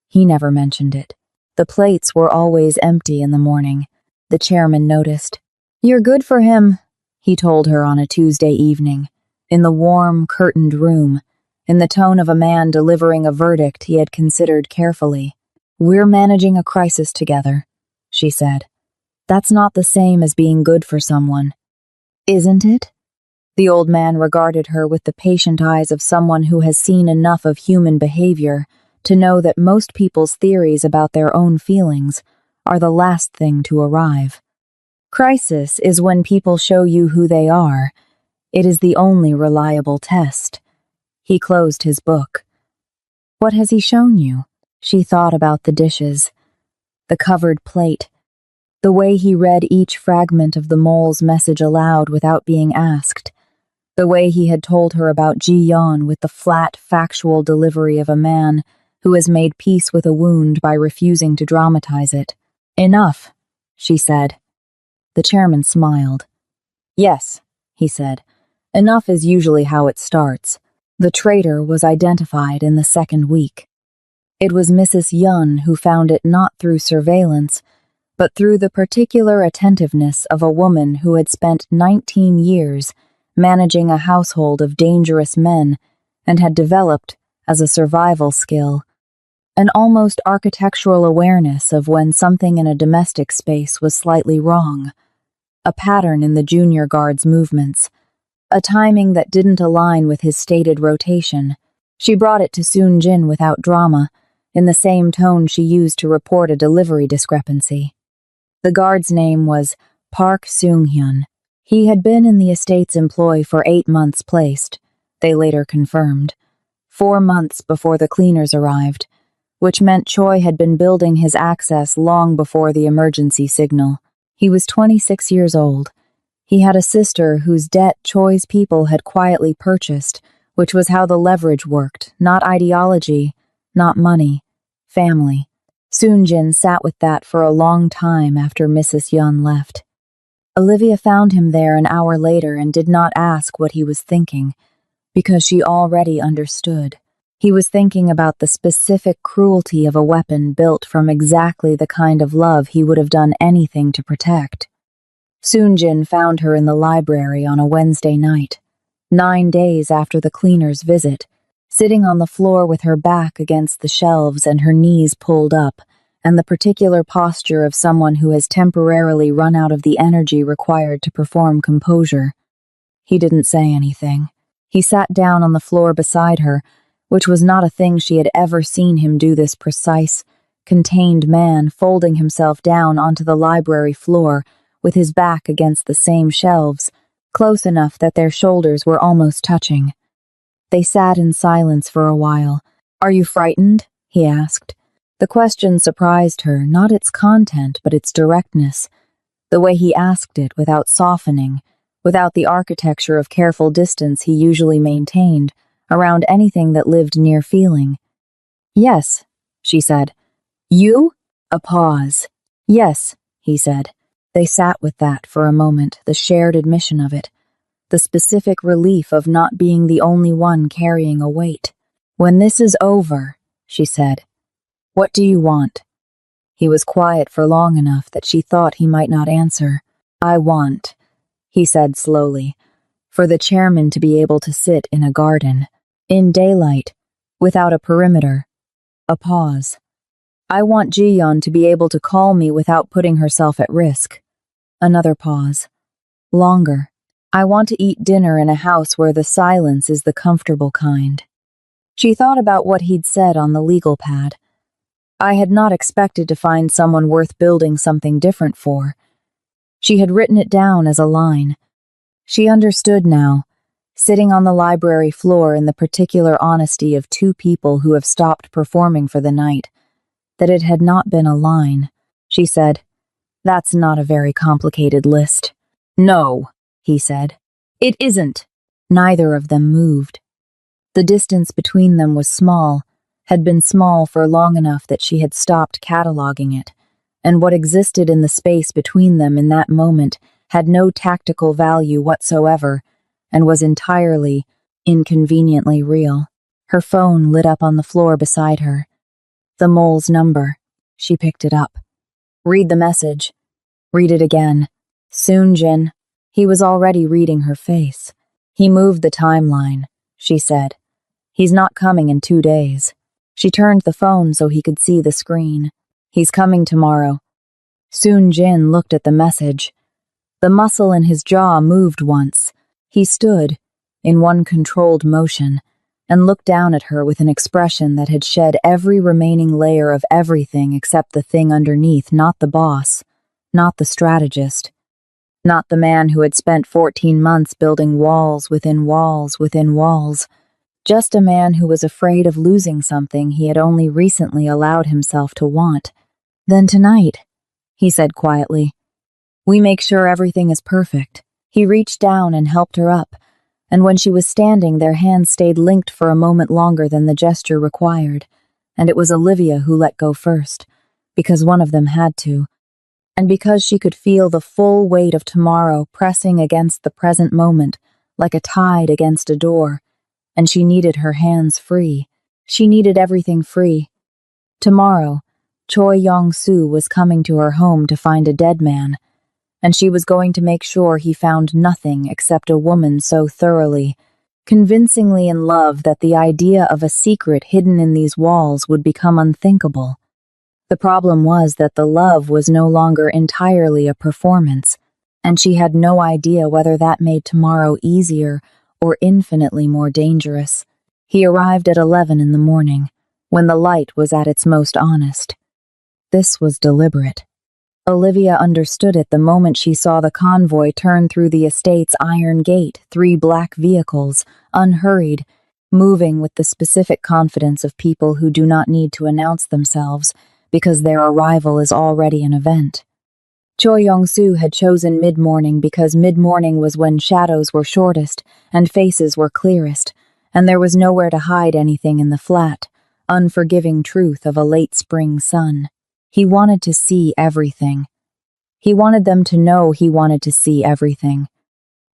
He never mentioned it. The plates were always empty in the morning, the chairman noticed. "You're good for him," he told her on a Tuesday evening, in the warm, curtained room, in the tone of a man delivering a verdict he had considered carefully. "We're managing a crisis together," she said. "That's not the same as being good for someone." "Isn't it?" The old man regarded her with the patient eyes of someone who has seen enough of human behavior to know that most people's theories about their own feelings are the last thing to arrive. Crisis is when people show you who they are. It is the only reliable test. He closed his book. "What has he shown you?" She thought about the dishes, the covered plate, the way he read each fragment of the mole's message aloud without being asked, the way he had told her about Ji-yeon with the flat, factual delivery of a man who has made peace with a wound by refusing to dramatize it. "Enough," she said. The chairman smiled. "Yes," he said. "Enough is usually how it starts." The traitor was identified in the second week. It was Mrs. Yun who found it not through surveillance, but through the particular attentiveness of a woman who had spent 19 years managing a household of dangerous men and had developed, as a survival skill, an almost architectural awareness of when something in a domestic space was slightly wrong, a pattern in the junior guard's movements, a timing that didn't align with his stated rotation. She brought it to Soon-jin without drama, in the same tone she used to report a delivery discrepancy. The guard's name was Park Seung-hyun. He had been in the estate's employ for 8 months placed, they later confirmed, 4 months before the cleaners arrived, which meant Choi had been building his access long before the emergency signal. He was 26 years old. He had a sister whose debt Choi's people had quietly purchased, which was how the leverage worked, not ideology, not money, family. Soon-jin sat with that for a long time after Mrs. Yun left. Olivia found him there an hour later and did not ask what he was thinking, because she already understood. He was thinking about the specific cruelty of a weapon built from exactly the kind of love he would have done anything to protect. Soon-jin found her in the library on a Wednesday night, 9 days after the cleaner's visit, sitting on the floor with her back against the shelves and her knees pulled up, and the particular posture of someone who has temporarily run out of the energy required to perform composure. He didn't say anything. He sat down on the floor beside her, which was not a thing she had ever seen him do. This precise, contained man folding himself down onto the library floor with his back against the same shelves, close enough that their shoulders were almost touching. They sat in silence for a while. "Are you frightened?" he asked. The question surprised her, not its content, but its directness. The way he asked it without softening, without the architecture of careful distance he usually maintained around anything that lived near feeling. "Yes," she said. "You?" A pause. "Yes," he said. They sat with that for a moment, the shared admission of it, the specific relief of not being the only one carrying a weight. "When this is over," she said, "what do you want?" He was quiet for long enough that she thought he might not answer. "I want," he said slowly, "for the chairman to be able to sit in a garden, in daylight, without a perimeter." A pause. I want Jiyeon to be able to call me without putting herself at risk. Another pause. Longer. I want to eat dinner in a house where the silence is the comfortable kind. She thought about what he'd said on the legal pad. I had not expected to find someone worth building something different for. She had written it down as a line. She understood now, sitting on the library floor in the particular honesty of two people who have stopped performing for the night, that it had not been a line. She said, "That's not a very complicated list." "No," he said. "It isn't." Neither of them moved. The distance between them was small, had been small for long enough that she had stopped cataloging it, and what existed in the space between them in that moment had no tactical value whatsoever and was entirely, inconveniently real. Her phone lit up on the floor beside her. The mole's number. She picked it up. Read the message. Read it again. Soon, Jin. He was already reading her face. He moved the timeline, she said. He's not coming in 2 days. She turned the phone so he could see the screen. He's coming tomorrow. Soon Jin looked at the message. The muscle in his jaw moved once. He stood, in one controlled motion, and looked down at her with an expression that had shed every remaining layer of everything except the thing underneath, not the boss, not the strategist, not the man who had spent 14 months building walls within walls within walls, just a man who was afraid of losing something he had only recently allowed himself to want. "Then tonight," he said quietly, "we make sure everything is perfect." He reached down and helped her up, and when she was standing, their hands stayed linked for a moment longer than the gesture required, and it was Olivia who let go first, because one of them had to, and because she could feel the full weight of tomorrow pressing against the present moment like a tide against a door, and she needed her hands free. She needed everything free. Tomorrow, Choi Yong-soo was coming to her home to find a dead man, and she was going to make sure he found nothing except a woman so thoroughly, convincingly in love that the idea of a secret hidden in these walls would become unthinkable. The problem was that the love was no longer entirely a performance, and she had no idea whether that made tomorrow easier or infinitely more dangerous. He arrived at 11 in the morning, when the light was at its most honest. This was deliberate. Olivia understood it the moment she saw the convoy turn through the estate's iron gate, 3 black vehicles, unhurried, moving with the specific confidence of people who do not need to announce themselves because their arrival is already an event. Choi Yong-soo had chosen mid-morning because mid-morning was when shadows were shortest and faces were clearest, and there was nowhere to hide anything in the flat, unforgiving truth of a late spring sun. He wanted to see everything. He wanted them to know he wanted to see everything.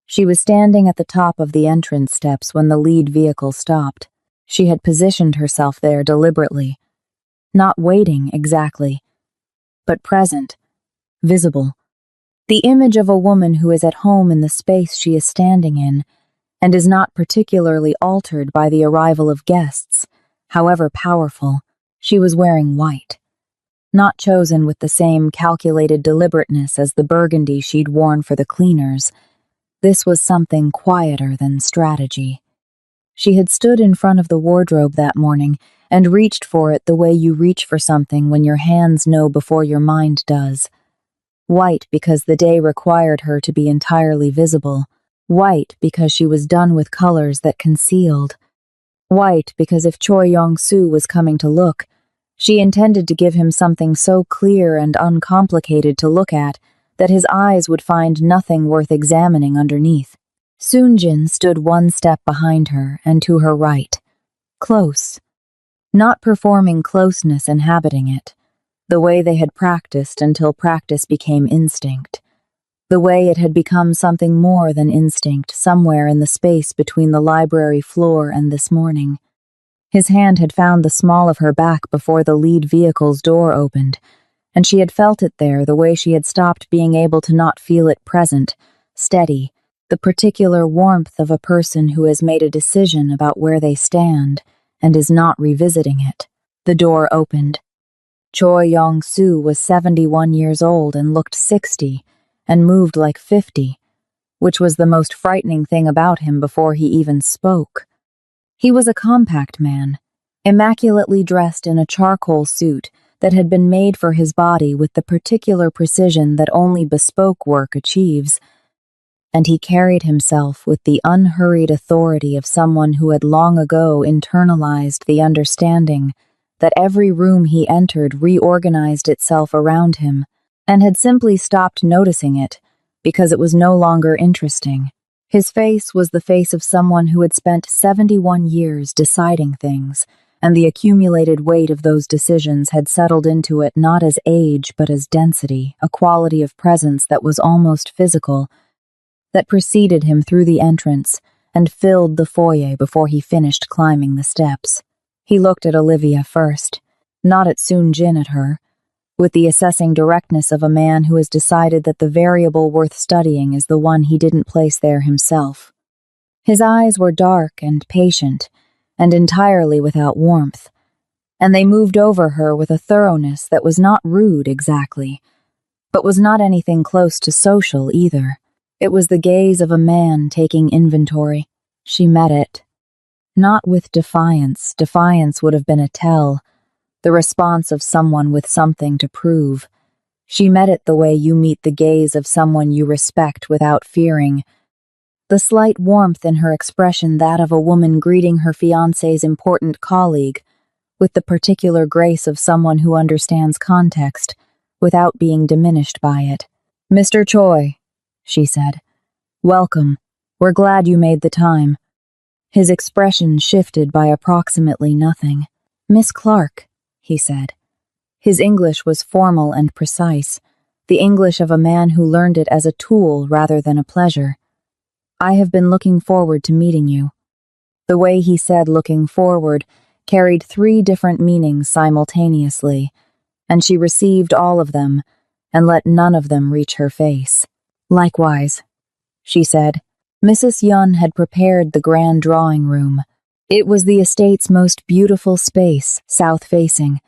She was standing at the top of the entrance steps when the lead vehicle stopped. She had positioned herself there deliberately. Not waiting, exactly, but present, visible. The image of a woman who is at home in the space she is standing in, and is not particularly altered by the arrival of guests, however powerful. She was wearing white. Not chosen with the same calculated deliberateness as the burgundy she'd worn for the cleaners. This was something quieter than strategy. She had stood in front of the wardrobe that morning and reached for it the way you reach for something when your hands know before your mind does. White because the day required her to be entirely visible. White because she was done with colors that concealed. White because if Choi Yong-soo was coming to look, she intended to give him something so clear and uncomplicated to look at that his eyes would find nothing worth examining underneath. Soonjin stood 1 step behind her and to her right. Close. Not performing closeness, inhabiting it. The way they had practiced until practice became instinct. The way it had become something more than instinct somewhere in the space between the library floor and this morning. His hand had found the small of her back before the lead vehicle's door opened, and she had felt it there the way she had stopped being able to not feel it present, steady, the particular warmth of a person who has made a decision about where they stand and is not revisiting it. The door opened. Choi Yong-soo was 71 years old and looked 60, and moved like 50, which was the most frightening thing about him before he even spoke. He was a compact man, immaculately dressed in a charcoal suit that had been made for his body with the particular precision that only bespoke work achieves, and he carried himself with the unhurried authority of someone who had long ago internalized the understanding that every room he entered reorganized itself around him, and had simply stopped noticing it because it was no longer interesting. His face was the face of someone who had spent 71 years deciding things, and the accumulated weight of those decisions had settled into it not as age but as density, a quality of presence that was almost physical, that preceded him through the entrance and filled the foyer before he finished climbing the steps. He looked at Olivia first, not at Soon-jin at her, with the assessing directness of a man who has decided that the variable worth studying is the one he didn't place there himself. His eyes were dark and patient, and entirely without warmth, and they moved over her with a thoroughness that was not rude exactly, but was not anything close to social either. It was the gaze of a man taking inventory. She met it. Not with defiance. Defiance would have been a tell, the response of someone with something to prove. She met it the way you meet the gaze of someone you respect without fearing. The slight warmth in her expression, that of a woman greeting her fiancé's important colleague, with the particular grace of someone who understands context, without being diminished by it. "Mr. Choi," she said. "Welcome. We're glad you made the time." His expression shifted by approximately nothing. "Miss Clark," he said. His English was formal and precise, the English of a man who learned it as a tool rather than a pleasure. "I have been looking forward to meeting you." The way he said "looking forward" carried 3 different meanings simultaneously, and she received all of them and let none of them reach her face. "Likewise," she said. Mrs. Yun had prepared the grand drawing room. It was the estate's most beautiful space, south-facing,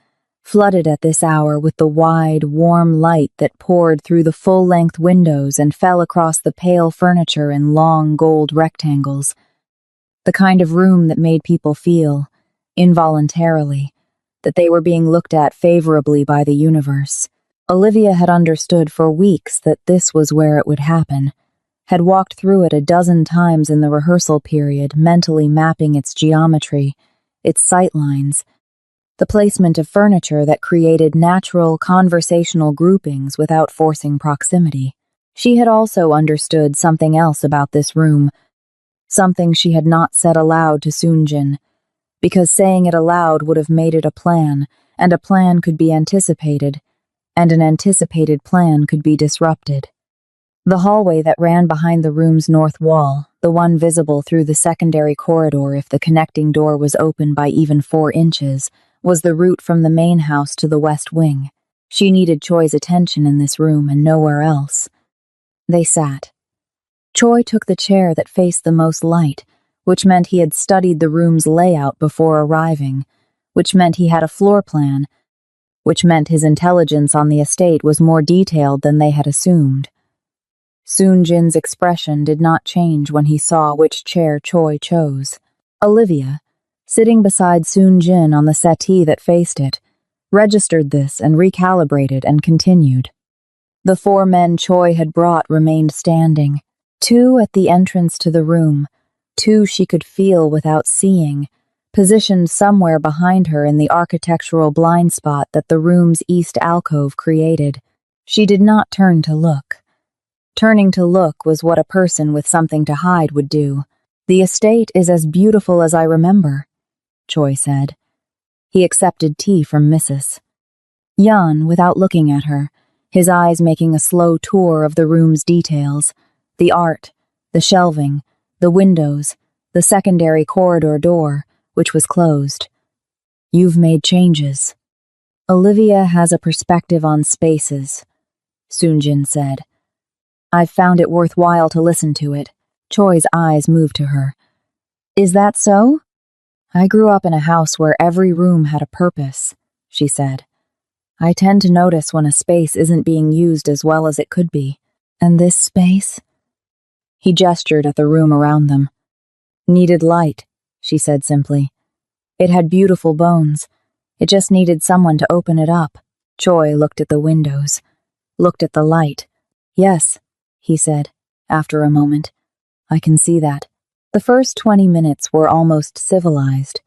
flooded at this hour with the wide, warm light that poured through the full-length windows and fell across the pale furniture in long gold rectangles. The kind of room that made people feel, involuntarily, that they were being looked at favorably by the universe. Olivia had understood for weeks that this was where it would happen, had walked through it a dozen times in the rehearsal period, mentally mapping its geometry, its sightlines, the placement of furniture that created natural conversational groupings without forcing proximity. She had also understood something else about this room, something she had not said aloud to Soon-jin, because saying it aloud would have made it a plan, and a plan could be anticipated, and an anticipated plan could be disrupted. The hallway that ran behind the room's north wall, the one visible through the secondary corridor if the connecting door was open by even 4 inches, was the route from the main house to the west wing. She needed Choi's attention in this room and nowhere else. They sat. Choi took the chair that faced the most light, which meant he had studied the room's layout before arriving, which meant he had a floor plan, which meant his intelligence on the estate was more detailed than they had assumed. Soon-jin's expression did not change when he saw which chair Choi chose. Olivia, sitting beside Soon-jin on the settee that faced it, registered this and recalibrated and continued. The 4 men Choi had brought remained standing, 2 at the entrance to the room, 2 she could feel without seeing, positioned somewhere behind her in the architectural blind spot that the room's east alcove created. She did not turn to look. Turning to look was what a person with something to hide would do. "The estate is as beautiful as I remember," Choi said. He accepted tea from Mrs. Yun without looking at her, his eyes making a slow tour of the room's details, the art, the shelving, the windows, the secondary corridor door, which was closed. "You've made changes." "Olivia has a perspective on spaces," Soon-jin said. "I've found it worthwhile to listen to it." Choi's eyes moved to her. "Is that so?" "I grew up in a house where every room had a purpose," she said. I tend to notice when a space isn't being used as well as it could be. And this space? He gestured at the room around them. Needed light, she said simply. It had beautiful bones. It just needed someone to open it up. Choi looked at the windows, looked at the light. Yes, he said, after a moment. I can see that. The first 20 minutes were almost civilized.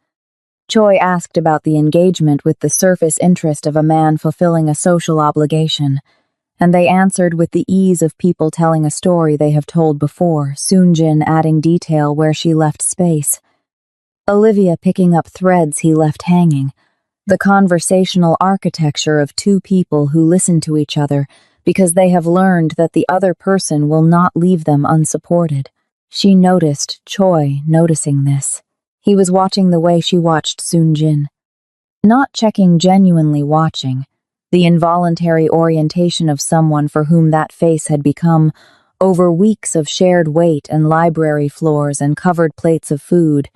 Choi asked about the engagement with the surface interest of a man fulfilling a social obligation, and they answered with the ease of people telling a story they have told before, Soonjin adding detail where she left space. Olivia picking up threads he left hanging, the conversational architecture of two people who listen to each other because they have learned that the other person will not leave them unsupported. She noticed Choi noticing this. He was watching the way she watched Soonjin. Not checking, genuinely watching, the involuntary orientation of someone for whom that face had become, over weeks of shared wait and library floors and covered plates of food,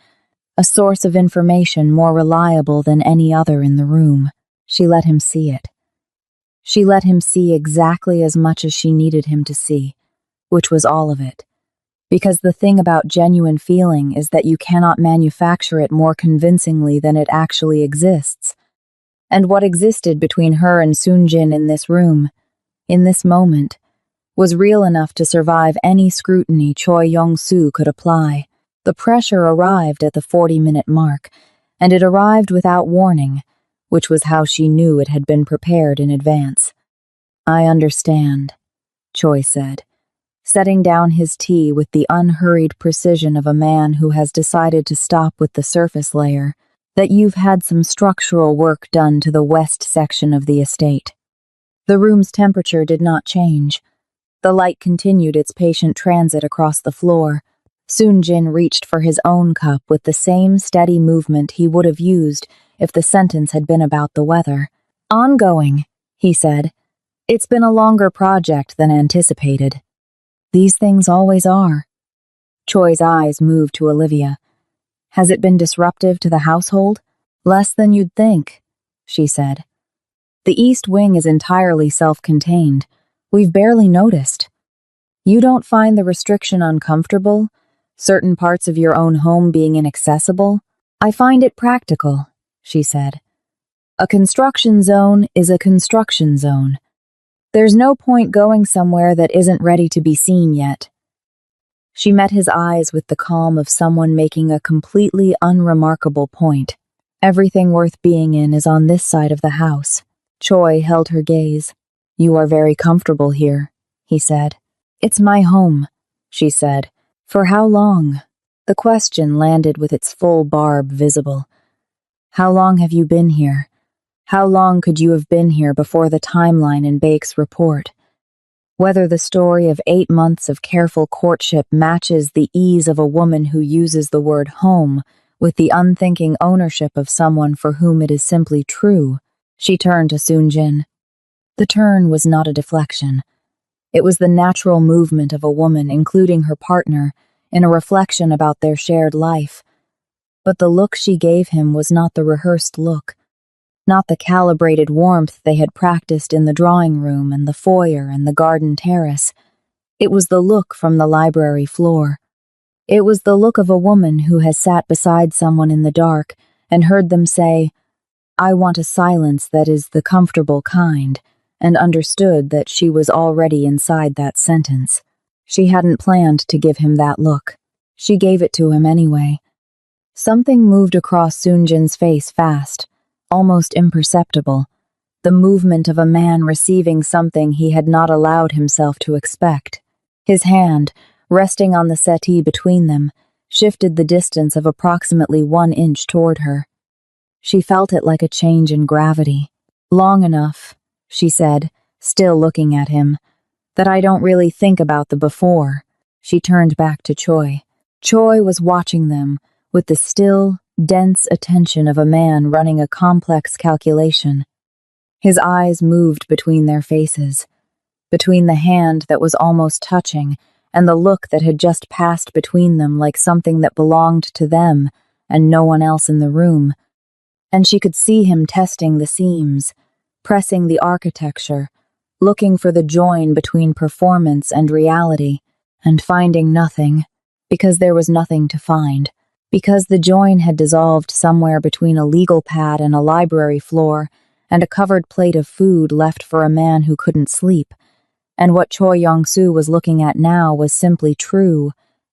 a source of information more reliable than any other in the room. She let him see it. She let him see exactly as much as she needed him to see, which was all of it. Because the thing about genuine feeling is that you cannot manufacture it more convincingly than it actually exists. And what existed between her and Soonjin in this room, in this moment, was real enough to survive any scrutiny Choi Yong-soo could apply. The pressure arrived at the 40-minute mark, and it arrived without warning, which was how she knew it had been prepared in advance. I understand, Choi said, setting down his tea with the unhurried precision of a man who has decided to stop with the surface layer, that you've had some structural work done to the west section of the estate. The room's temperature did not change. The light continued its patient transit across the floor. Soonjin reached for his own cup with the same steady movement he would have used if the sentence had been about the weather. Ongoing, he said. It's been a longer project than anticipated. These things always are. Choi's eyes moved to Olivia. Has it been disruptive to the household? Less than you'd think, she said. The East Wing is entirely self-contained. We've barely noticed. You don't find the restriction uncomfortable? Certain parts of your own home being inaccessible? I find it practical, she said. A construction zone is a construction zone. There's no point going somewhere that isn't ready to be seen yet. She met his eyes with the calm of someone making a completely unremarkable point. Everything worth being in is on this side of the house. Choi held her gaze. You are very comfortable here, he said. It's my home, she said. For how long? The question landed with its full barb visible. How long have you been here? How long could you have been here before the timeline in Bake's report? Whether the story of 8 months of careful courtship matches the ease of a woman who uses the word home with the unthinking ownership of someone for whom it is simply true, she turned to Soonjin. The turn was not a deflection. It was the natural movement of a woman, including her partner, in a reflection about their shared life. But the look she gave him was not the rehearsed look, not the calibrated warmth they had practiced in the drawing room and the foyer and the garden terrace. It was the look from the library floor. It was the look of a woman who has sat beside someone in the dark and heard them say, I want a silence that is the comfortable kind, and understood that she was already inside that sentence. She hadn't planned to give him that look. She gave it to him anyway. Something moved across Soonjin's face fast, almost imperceptible, the movement of a man receiving something he had not allowed himself to expect. His hand, resting on the settee between them, shifted the distance of approximately 1 inch toward her. She felt it like a change in gravity. Long enough, she said, still looking at him, that I don't really think about the before. She turned back to Choi. Choi was watching them with the still, dense attention of a man running a complex calculation. His eyes moved between their faces, between the hand that was almost touching and the look that had just passed between them like something that belonged to them and no one else in the room. And she could see him testing the seams, pressing the architecture, looking for the join between performance and reality, and finding nothing, because there was nothing to find, because the join had dissolved somewhere between a legal pad and a library floor, and a covered plate of food left for a man who couldn't sleep, and what Choi Yong-soo was looking at now was simply true,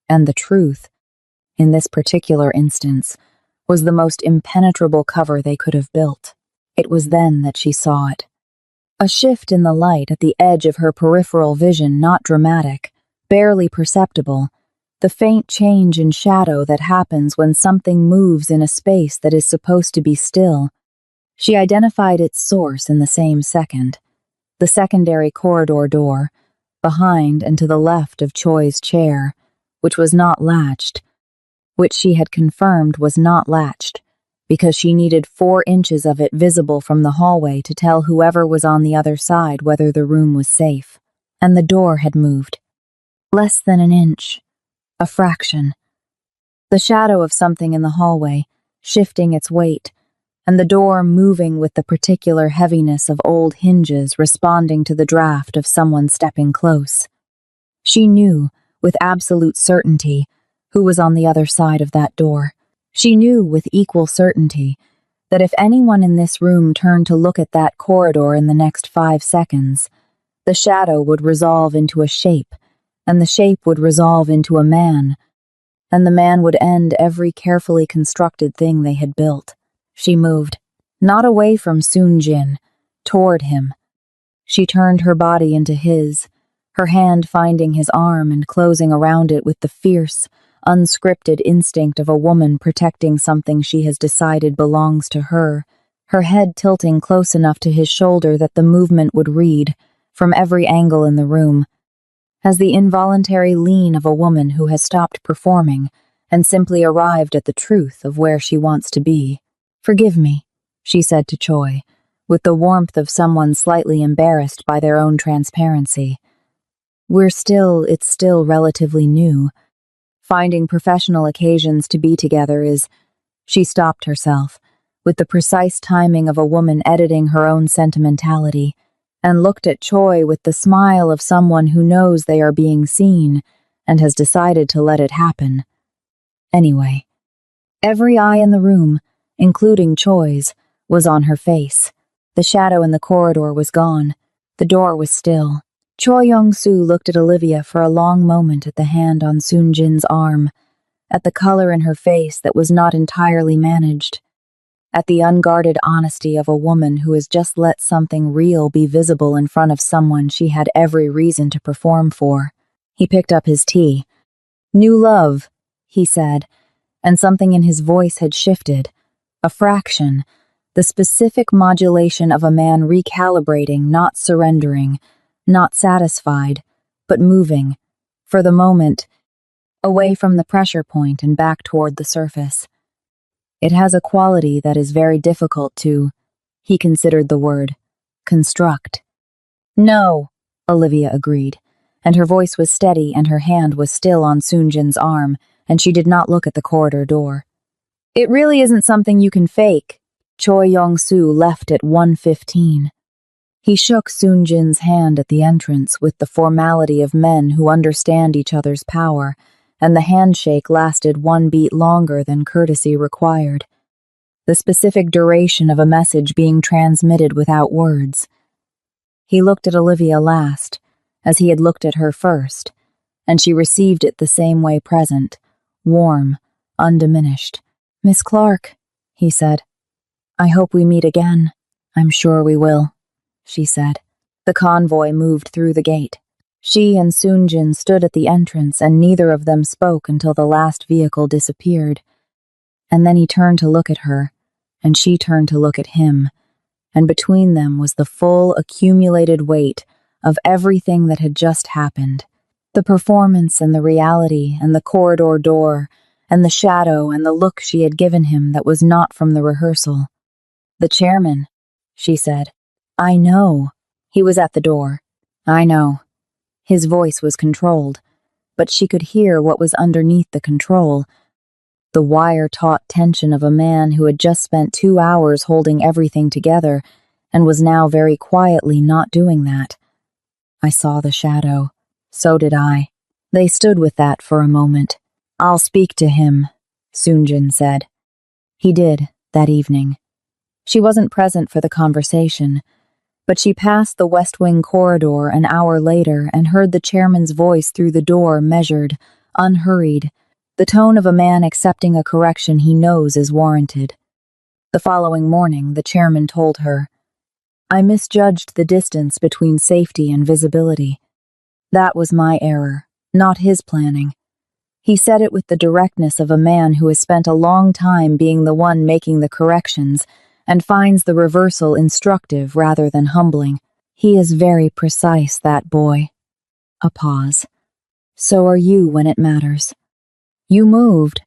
and the truth, in this particular instance, was the most impenetrable cover they could have built. It was then that she saw it. A shift in the light at the edge of her peripheral vision, not dramatic, barely perceptible, the faint change in shadow that happens when something moves in a space that is supposed to be still. She identified its source in the same second. The secondary corridor door, behind and to the left of Choi's chair, which was not latched, which she had confirmed was not latched, because she needed 4 inches of it visible from the hallway to tell whoever was on the other side whether the room was safe. And the door had moved. Less than an inch. A fraction. The shadow of something in the hallway, shifting its weight, and the door moving with the particular heaviness of old hinges responding to the draft of someone stepping close. She knew, with absolute certainty, who was on the other side of that door. She knew with equal certainty that if anyone in this room turned to look at that corridor in the next 5 seconds, the shadow would resolve into a shape, and the shape would resolve into a man, and the man would end every carefully constructed thing they had built. She moved, not away from Soon Jin, toward him. She turned her body into his, her hand finding his arm and closing around it with the fierce, unscripted instinct of a woman protecting something she has decided belongs to her, her head tilting close enough to his shoulder that the movement would read, from every angle in the room, as the involuntary lean of a woman who has stopped performing and simply arrived at the truth of where she wants to be. "Forgive me," she said to Choi, with the warmth of someone slightly embarrassed by their own transparency. It's still relatively new. Finding professional occasions to be together is—" She stopped herself, with the precise timing of a woman editing her own sentimentality, and looked at Choi with the smile of someone who knows they are being seen and has decided to let it happen. Anyway, every eye in the room, including Choi's, was on her face. The shadow in the corridor was gone. The door was still. Choi Yong-soo looked at Olivia for a long moment at the hand on Soon Jin's arm, at the color in her face that was not entirely managed, at the unguarded honesty of a woman who has just let something real be visible in front of someone she had every reason to perform for. He picked up his tea. "New love," he said, and something in his voice had shifted. A fraction, the specific modulation of a man recalibrating, not surrendering, not satisfied, but moving, for the moment, away from the pressure point and back toward the surface. It has a quality that is very difficult to, he considered the word, construct. "No," Olivia agreed, and her voice was steady and her hand was still on Soon Jin's arm, and she did not look at the corridor door. "It really isn't something you can fake." Choi Yong-soo left at 1:15. He shook Soon Jin's hand at the entrance with the formality of men who understand each other's power, and the handshake lasted 1 beat longer than courtesy required. The specific duration of a message being transmitted without words. He looked at Olivia last, as he had looked at her first, and she received it the same way present, warm, undiminished. "Miss Clark," he said, "I hope we meet again." "I'm sure we will," she said. The convoy moved through the gate. She and Soon Jin stood at the entrance and neither of them spoke until the last vehicle disappeared. And then he turned to look at her, and she turned to look at him, and between them was the full accumulated weight of everything that had just happened. The performance and the reality and the corridor door and the shadow and the look she had given him that was not from the rehearsal. "The chairman," she said. "I know." He was at the door. "I know." His voice was controlled, but she could hear what was underneath the control. The wire-taut tension of a man who had just spent 2 hours holding everything together and was now very quietly not doing that. I saw the shadow. So did I. They stood with that for a moment. I'll speak to him, Soonjin said. He did, that evening. She wasn't present for the conversation, but she passed the West Wing corridor an hour later and heard the chairman's voice through the door, measured, unhurried, the tone of a man accepting a correction he knows is warranted. The following morning, the chairman told her, I misjudged the distance between safety and visibility. That was my error, not his planning. He said it with the directness of a man who has spent a long time being the one making the corrections and finds the reversal instructive rather than humbling. He is very precise, that boy. A pause. So are you when it matters. You moved,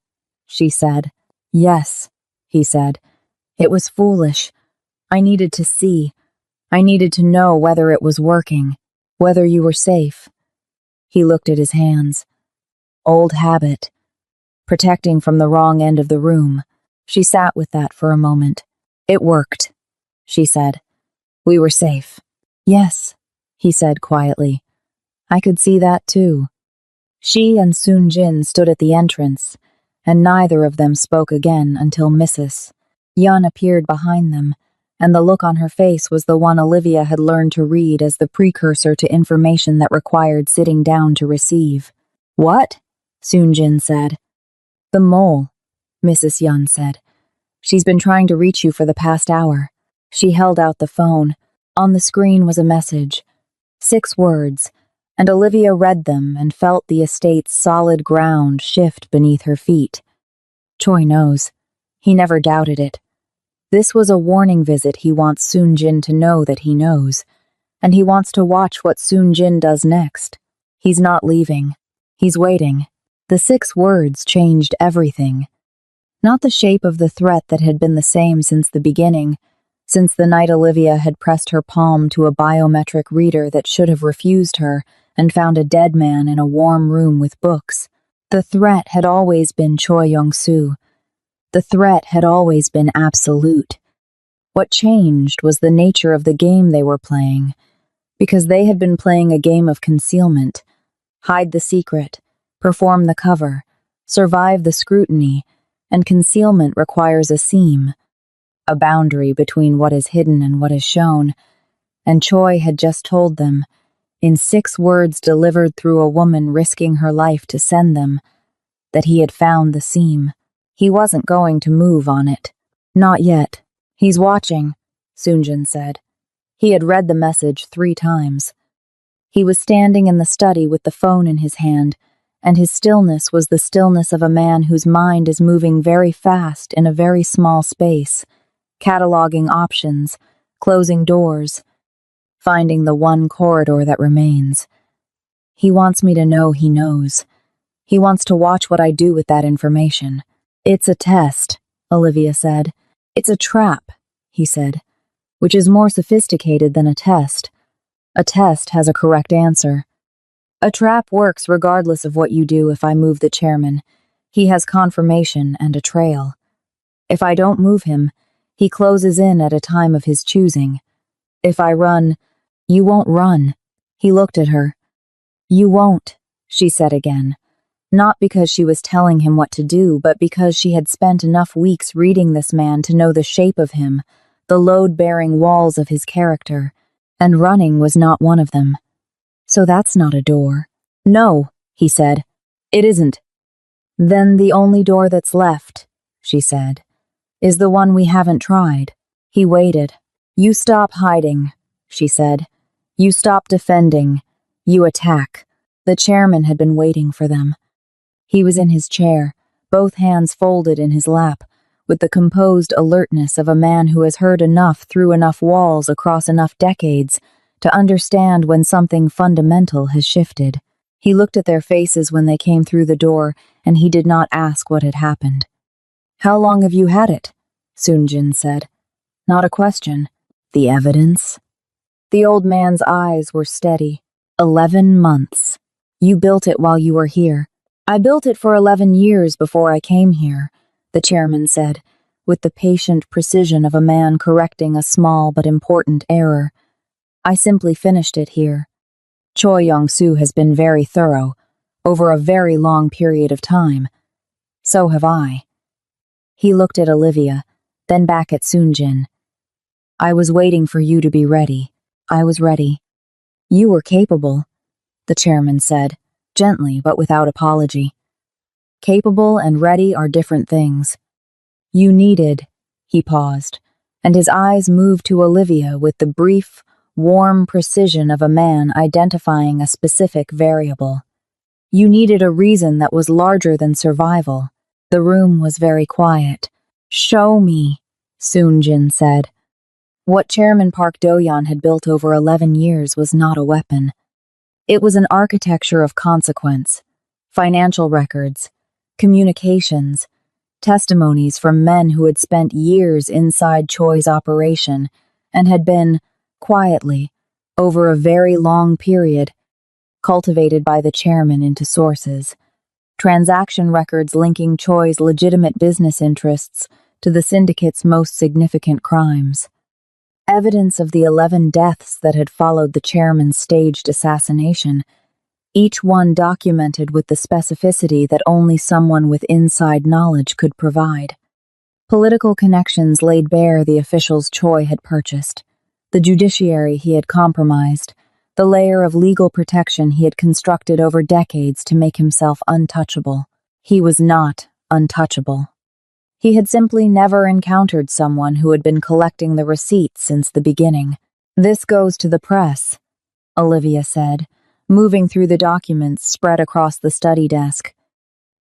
she said. Yes, he said. It was foolish. I needed to see. I needed to know whether it was working, whether you were safe. He looked at his hands. Old habit. Protecting from the wrong end of the room. She sat with that for a moment. It worked, she said. We were safe. Yes, he said quietly. I could see that too. She and Soonjin stood at the entrance, and neither of them spoke again until Mrs. Yun appeared behind them, and the look on her face was the one Olivia had learned to read as the precursor to information that required sitting down to receive. What? Soonjin said. The mole, Mrs. Yun said. She's been trying to reach you for the past hour. She held out the phone. On the screen was a message. 6 words, and Olivia read them and felt the estate's solid ground shift beneath her feet. Choi knows. He never doubted it. This was a warning visit he wants Soonjin to know that he knows, and he wants to watch what Soonjin does next. He's not leaving. He's waiting. The 6 words changed everything. Not the shape of the threat that had been the same since the beginning, since the night Olivia had pressed her palm to a biometric reader that should have refused her and found a dead man in a warm room with books. The threat had always been Choi Young-soo. The threat had always been absolute. What changed was the nature of the game they were playing, because they had been playing a game of concealment. Hide the secret, perform the cover, survive the scrutiny, and concealment requires a seam, a boundary between what is hidden and what is shown, and Choi had just told them, in 6 words delivered through a woman risking her life to send them, that he had found the seam. He wasn't going to move on it. Not yet. He's watching, Soonjin said. He had read the message 3 times. He was standing in the study with the phone in his hand, and his stillness was the stillness of a man whose mind is moving very fast in a very small space, cataloging options, closing doors, finding the one corridor that remains. He wants me to know he knows. He wants to watch what I do with that information. It's a test, Olivia said. It's a trap, he said, which is more sophisticated than a test. A test has a correct answer. A trap works regardless of what you do if I move the chairman. He has confirmation and a trail. If I don't move him, he closes in at a time of his choosing. If I run, you won't run. He looked at her. You won't, she said again. Not because she was telling him what to do, but because she had spent enough weeks reading this man to know the shape of him, the load-bearing walls of his character, and running was not one of them. So that's not a door. No, he said. It isn't. Then the only door that's left, she said, is the one we haven't tried. He waited. You stop hiding, she said. You stop defending. You attack. The chairman had been waiting for them. He was in his chair, both hands folded in his lap, with the composed alertness of a man who has heard enough through enough walls across enough decades to understand when something fundamental has shifted. He looked at their faces when they came through the door, and he did not ask what had happened. How long have you had it? Soonjin said. Not a question. The evidence? The old man's eyes were steady. 11 months. You built it while you were here. I built it for 11 years before I came here, the chairman said, with the patient precision of a man correcting a small but important error. I simply finished it here. Choi Yong-soo has been very thorough, over a very long period of time. So have I. He looked at Olivia, then back at Soonjin. I was waiting for you to be ready. I was ready. You were capable, the chairman said, gently but without apology. Capable and ready are different things. You needed, he paused, and his eyes moved to Olivia with the brief, warm precision of a man identifying a specific variable. You needed a reason that was larger than survival. The room was very quiet. Show me, Soonjin said. What Chairman Park Do-yeon had built over 11 years was not a weapon. It was an architecture of consequence, financial records, communications, testimonies from men who had spent years inside Choi's operation and had been, quietly, over a very long period, cultivated by the chairman into sources, transaction records linking Choi's legitimate business interests to the syndicate's most significant crimes. Evidence of the 11 deaths that had followed the chairman's staged assassination, each one documented with the specificity that only someone with inside knowledge could provide. Political connections laid bare the officials Choi had purchased, the judiciary he had compromised, the layer of legal protection he had constructed over decades to make himself untouchable. He was not untouchable. He had simply never encountered someone who had been collecting the receipts since the beginning. This goes to the press, Olivia said, moving through the documents spread across the study desk,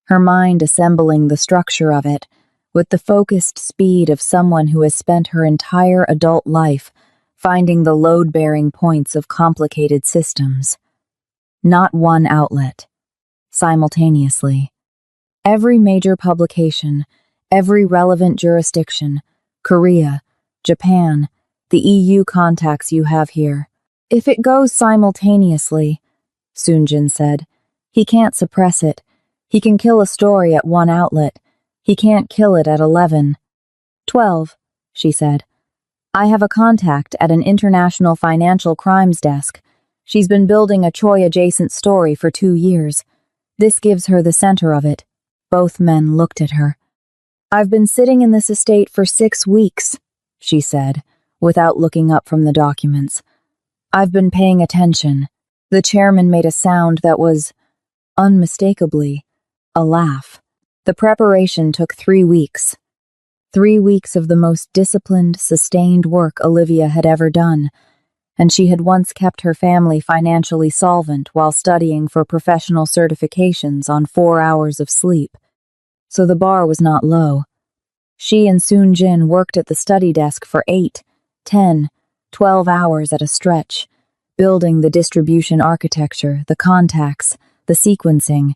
her mind assembling the structure of it with the focused speed of someone who has spent her entire adult life finding the load-bearing points of complicated systems. Not one outlet. Simultaneously. Every major publication, every relevant jurisdiction, Korea, Japan, the EU contacts you have here. If it goes simultaneously, Soonjin said, he can't suppress it. He can kill a story at one outlet. He can't kill it at 11. 12, she said. I have a contact at an international financial crimes desk. She's been building a Choi-adjacent story for 2 years. This gives her the center of it. Both men looked at her. I've been sitting in this estate for 6 weeks, she said, without looking up from the documents. I've been paying attention. The chairman made a sound that was, unmistakably, a laugh. The preparation took 3 weeks. 3 weeks of the most disciplined, sustained work Olivia had ever done, and she had once kept her family financially solvent while studying for professional certifications on 4 hours of sleep. So the bar was not low. She and Soonjin worked at the study desk for 8, 10, 12 hours at a stretch, building the distribution architecture, the contacts, the sequencing,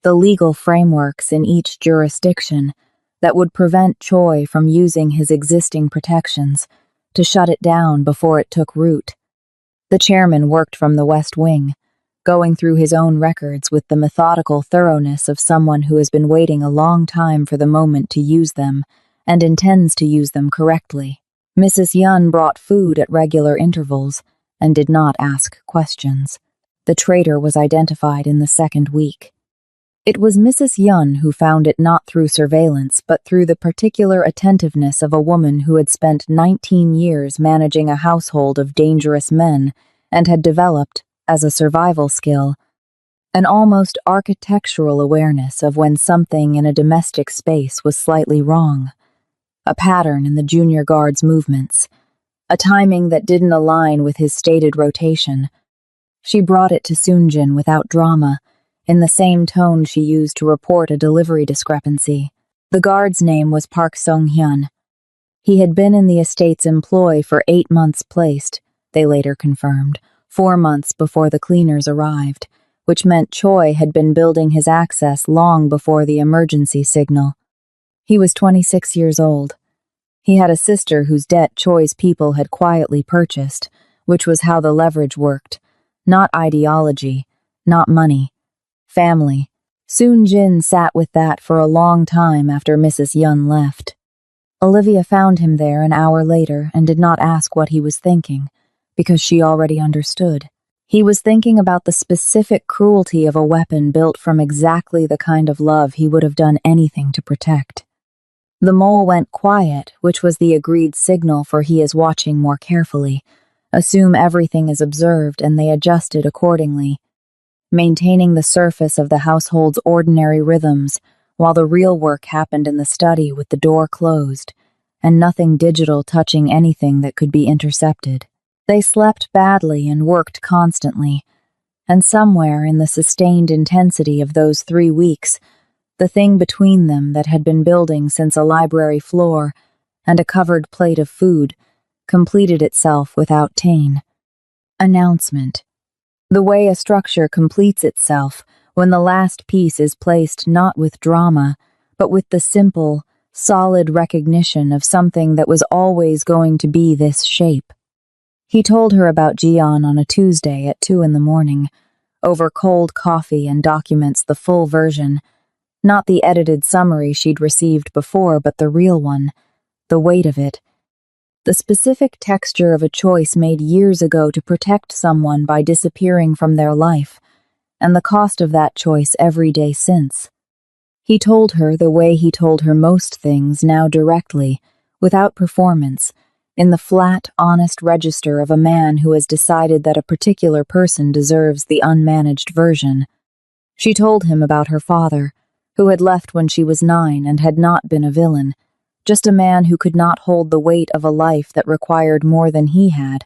the legal frameworks in each jurisdiction that would prevent Choi from using his existing protections, to shut it down before it took root. The chairman worked from the West Wing, going through his own records with the methodical thoroughness of someone who has been waiting a long time for the moment to use them and intends to use them correctly. Mrs. Yun brought food at regular intervals and did not ask questions. The traitor was identified in the 2nd week. It was Mrs. Yun who found it not through surveillance but through the particular attentiveness of a woman who had spent 19 years managing a household of dangerous men and had developed, as a survival skill, an almost architectural awareness of when something in a domestic space was slightly wrong, a pattern in the junior guard's movements, a timing that didn't align with his stated rotation. She brought it to Soonjin without drama, in the same tone she used to report a delivery discrepancy. The guard's name was Park Sung-hyun. He had been in the estate's employ for 8 months placed, they later confirmed, 4 months before the cleaners arrived, which meant Choi had been building his access long before the emergency signal. He was 26 years old. He had a sister whose debt Choi's people had quietly purchased, which was how the leverage worked. Not ideology, not money. Family. Soonjin sat with that for a long time after Mrs. Yun left. Olivia found him there an hour later and did not ask what he was thinking, because she already understood. He was thinking about the specific cruelty of a weapon built from exactly the kind of love he would have done anything to protect. The mole went quiet, which was the agreed signal for he is watching more carefully. Assume everything is observed and they adjusted accordingly, maintaining the surface of the household's ordinary rhythms, while the real work happened in the study with the door closed, and nothing digital touching anything that could be intercepted. They slept badly and worked constantly, and somewhere in the sustained intensity of those 3 weeks, the thing between them that had been building since a library floor and a covered plate of food completed itself without taint. Announcement. The way a structure completes itself when the last piece is placed not with drama, but with the simple, solid recognition of something that was always going to be this shape. He told her about Gian on a Tuesday at 2 a.m, over cold coffee and documents the full version, not the edited summary she'd received before, but the real one, the weight of it. The specific texture of a choice made years ago to protect someone by disappearing from their life, and the cost of that choice every day since. He told her the way he told her most things now directly, without performance, in the flat, honest register of a man who has decided that a particular person deserves the unmanaged version. She told him about her father, who had left when she was 9 and had not been a villain, just a man who could not hold the weight of a life that required more than he had,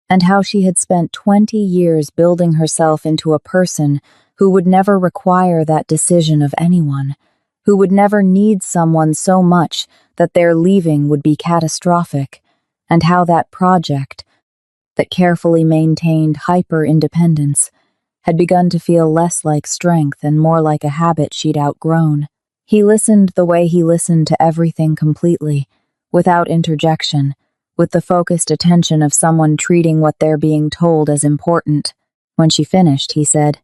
and how she had spent 20 years building herself into a person who would never require that decision of anyone, who would never need someone so much that their leaving would be catastrophic, and how that project, that carefully maintained hyper-independence, had begun to feel less like strength and more like a habit she'd outgrown. He listened the way he listened to everything completely, without interjection, with the focused attention of someone treating what they're being told as important. When she finished, he said,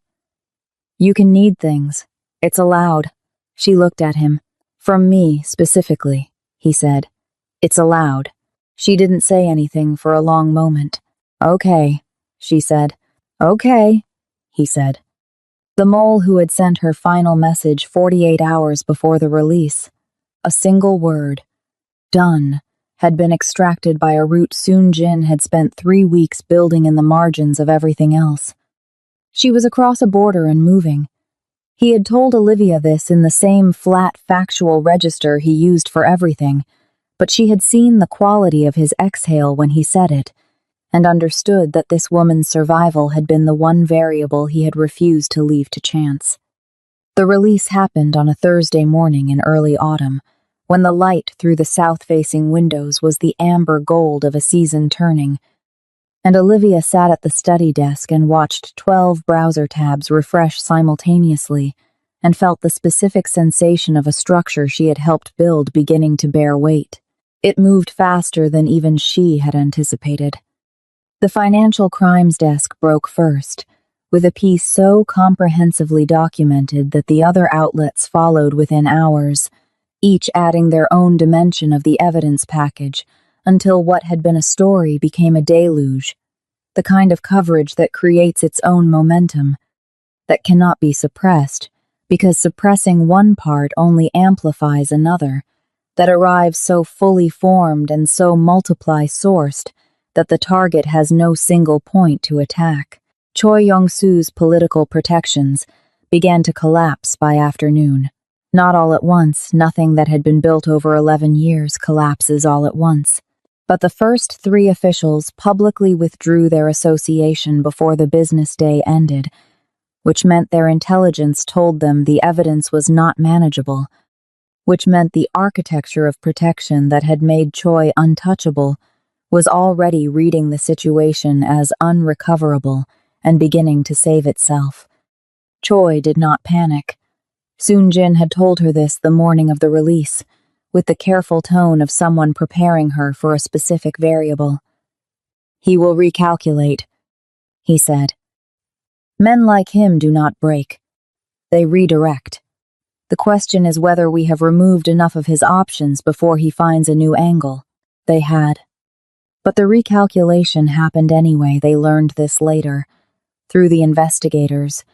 "You can need things. It's allowed." She looked at him. "From me, specifically," he said. "It's allowed." She didn't say anything for a long moment. "Okay," she said. "Okay," he said. The mole who had sent her final message 48 hours before the release, a single word, "done," had been extracted by a route Soon Jin had spent 3 weeks building in the margins of everything else. She was across a border and moving. He had told Olivia this in the same flat, factual register he used for everything, but she had seen the quality of his exhale when he said it, and understood that this woman's survival had been the one variable he had refused to leave to chance. The release happened on a Thursday morning in early autumn, when the light through the south-facing windows was the amber gold of a season turning, and Olivia sat at the study desk and watched 12 browser tabs refresh simultaneously and felt the specific sensation of a structure she had helped build beginning to bear weight. It moved faster than even she had anticipated. The financial crimes desk broke first, with a piece so comprehensively documented that the other outlets followed within hours, each adding their own dimension of the evidence package, until what had been a story became a deluge, the kind of coverage that creates its own momentum, that cannot be suppressed, because suppressing one part only amplifies another, that arrives so fully formed and so multiply-sourced that the target has no single point to attack. Choi Yong-soo's political protections began to collapse by afternoon. Not all at once, nothing that had been built over 11 years collapses all at once. But the first 3 officials publicly withdrew their association before the business day ended, which meant their intelligence told them the evidence was not manageable, which meant the architecture of protection that had made Choi untouchable was already reading the situation as unrecoverable and beginning to save itself. Choi did not panic. Soon Jin had told her this the morning of the release, with the careful tone of someone preparing her for a specific variable. "He will recalculate," he said. Men like him do not break. They redirect. The question is whether we have removed enough of his options before he finds a new angle. They had. But the recalculation happened anyway. They learned this later, through the investigators,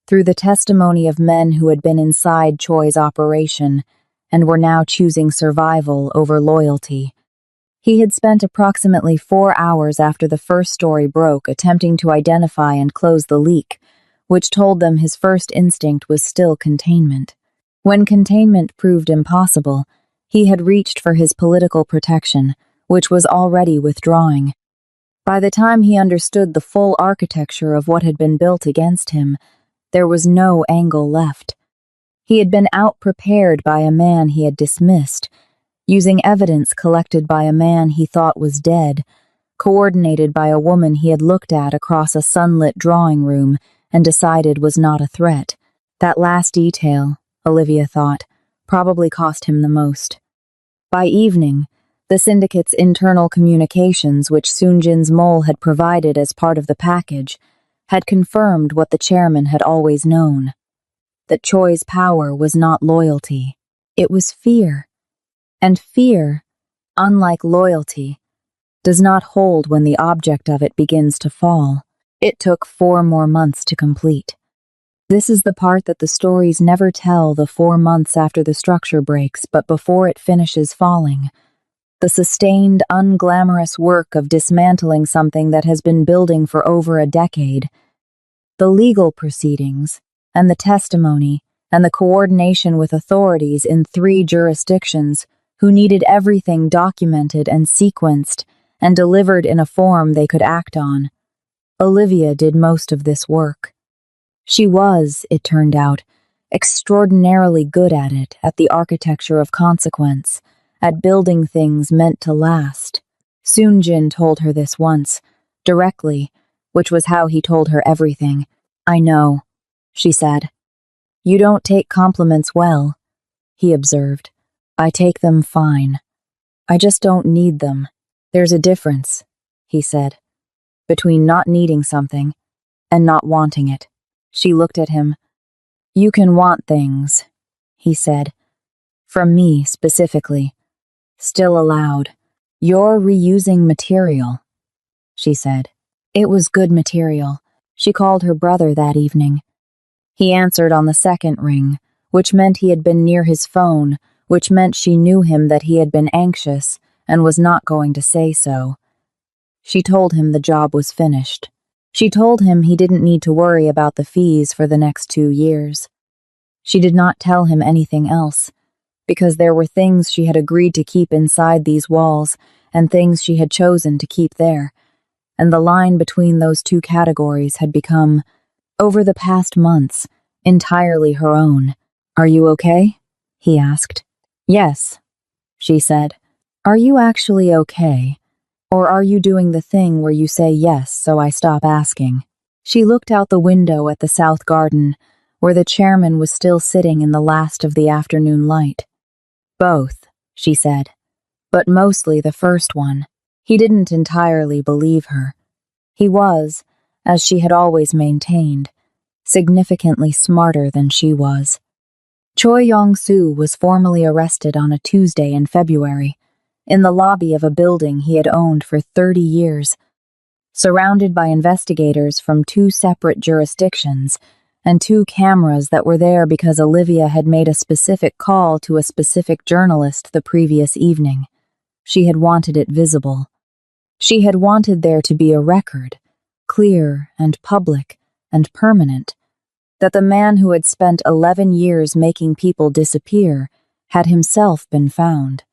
through the testimony of men who had been inside Choi's operation and were now choosing survival over loyalty. He had spent approximately 4 hours after the first story broke attempting to identify and close the leak, which told them his first instinct was still containment. When containment proved impossible, he had reached for his political protection, which was already withdrawing. By the time he understood the full architecture of what had been built against him, there was no angle left. He had been out-prepared by a man he had dismissed, using evidence collected by a man he thought was dead, coordinated by a woman he had looked at across a sunlit drawing room and decided was not a threat. That last detail, Olivia thought, probably cost him the most. By evening, the syndicate's internal communications, which Soonjin's mole had provided as part of the package, had confirmed what the chairman had always known. That Choi's power was not loyalty, it was fear. And fear, unlike loyalty, does not hold when the object of it begins to fall. It took 4 more months to complete. This is the part that the stories never tell, the 4 months after the structure breaks, but before it finishes falling. The sustained, unglamorous work of dismantling something that has been building for over a decade. The legal proceedings, and the testimony, and the coordination with authorities in 3 jurisdictions who needed everything documented and sequenced and delivered in a form they could act on. Olivia did most of this work. She was, it turned out, extraordinarily good at it, at the architecture of consequence, at building things meant to last. Soonjin told her this once, directly, which was how he told her everything. "I know," she said. "You don't take compliments well," he observed. "I take them fine. I just don't need them." "There's a difference," he said, "between not needing something and not wanting it." She looked at him. "You can want things," he said. "From me, specifically. Still allowed." "You're reusing material," she said. It was good material. She called her brother that evening. He answered on the second ring, which meant he had been near his phone, which meant she knew him that he had been anxious and was not going to say so. She told him the job was finished. She told him he didn't need to worry about the fees for the next 2 years. She did not tell him anything else, because there were things she had agreed to keep inside these walls and things she had chosen to keep there, and the line between those 2 categories had become, over the past months, entirely her own. "Are you okay?" he asked. "Yes," she said. "Are you actually okay? Or are you doing the thing where you say yes so I stop asking?" She looked out the window at the south garden, where the chairman was still sitting in the last of the afternoon light. "Both," she said, "but mostly the first one." He didn't entirely believe her. He was, as she had always maintained, significantly smarter than she was. Choi Yong-soo was formally arrested on a Tuesday in February, in the lobby of a building he had owned for 30 years, surrounded by investigators from 2 separate jurisdictions and 2 cameras that were there because Olivia had made a specific call to a specific journalist the previous evening. She had wanted it visible. She had wanted there to be a record, clear and public and permanent, that the man who had spent 11 years making people disappear had himself been found.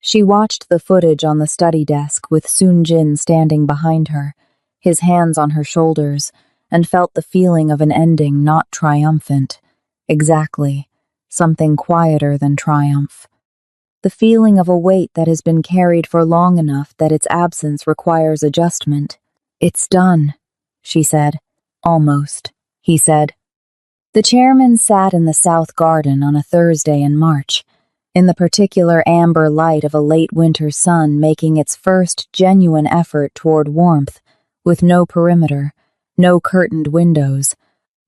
She watched the footage on the study desk with Soonjin standing behind her, his hands on her shoulders, and felt the feeling of an ending not triumphant. Exactly, something quieter than triumph. The feeling of a weight that has been carried for long enough that its absence requires adjustment. "It's done," she said. "Almost," he said. The chairman sat in the south garden on a Thursday in March, in the particular amber light of a late winter sun making its first genuine effort toward warmth, with no perimeter, no curtained windows,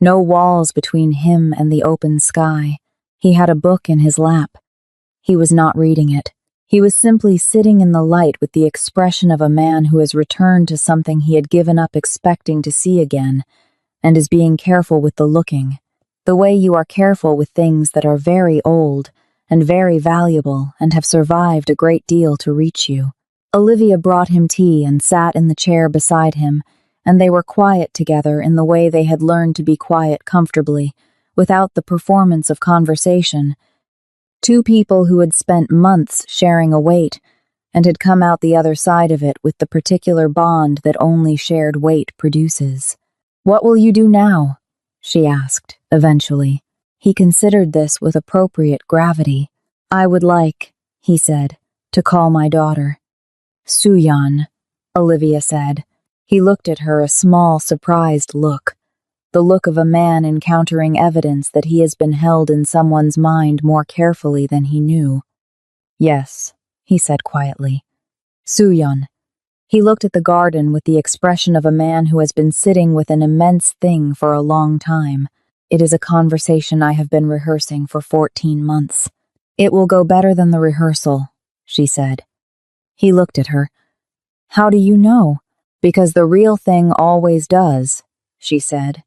no walls between him and the open sky. He had a book in his lap. He was not reading it. He was simply sitting in the light with the expression of a man who has returned to something he had given up expecting to see again, and is being careful with the looking, the way you are careful with things that are very old and very valuable and have survived a great deal to reach you. Olivia brought him tea and sat in the chair beside him, and they were quiet together in the way they had learned to be quiet comfortably, without the performance of conversation. Two people who had spent months sharing a weight and had come out the other side of it with the particular bond that only shared weight produces. "What will you do now?" she asked, eventually. He considered this with appropriate gravity. "I would like," he said, "to call my daughter." "Suyan," Olivia said. He looked at her, a small, surprised look. The look of a man encountering evidence that he has been held in someone's mind more carefully than he knew. "Yes," he said quietly. "Suyan." He looked at the garden with the expression of a man who has been sitting with an immense thing for a long time. "It is a conversation I have been rehearsing for 14 months. It will go better than the rehearsal," she said. He looked at her. "How do you know?" "Because the real thing always does," she said.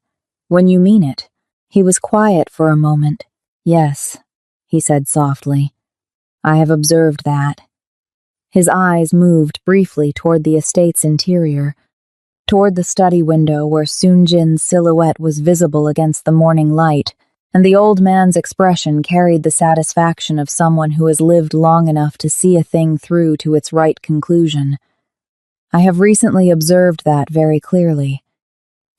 "When you mean it." He was quiet for a moment. "Yes," he said softly. "I have observed that." His eyes moved briefly toward the estate's interior, toward the study window where Soon-jin's silhouette was visible against the morning light, and the old man's expression carried the satisfaction of someone who has lived long enough to see a thing through to its right conclusion. "I have recently observed that very clearly."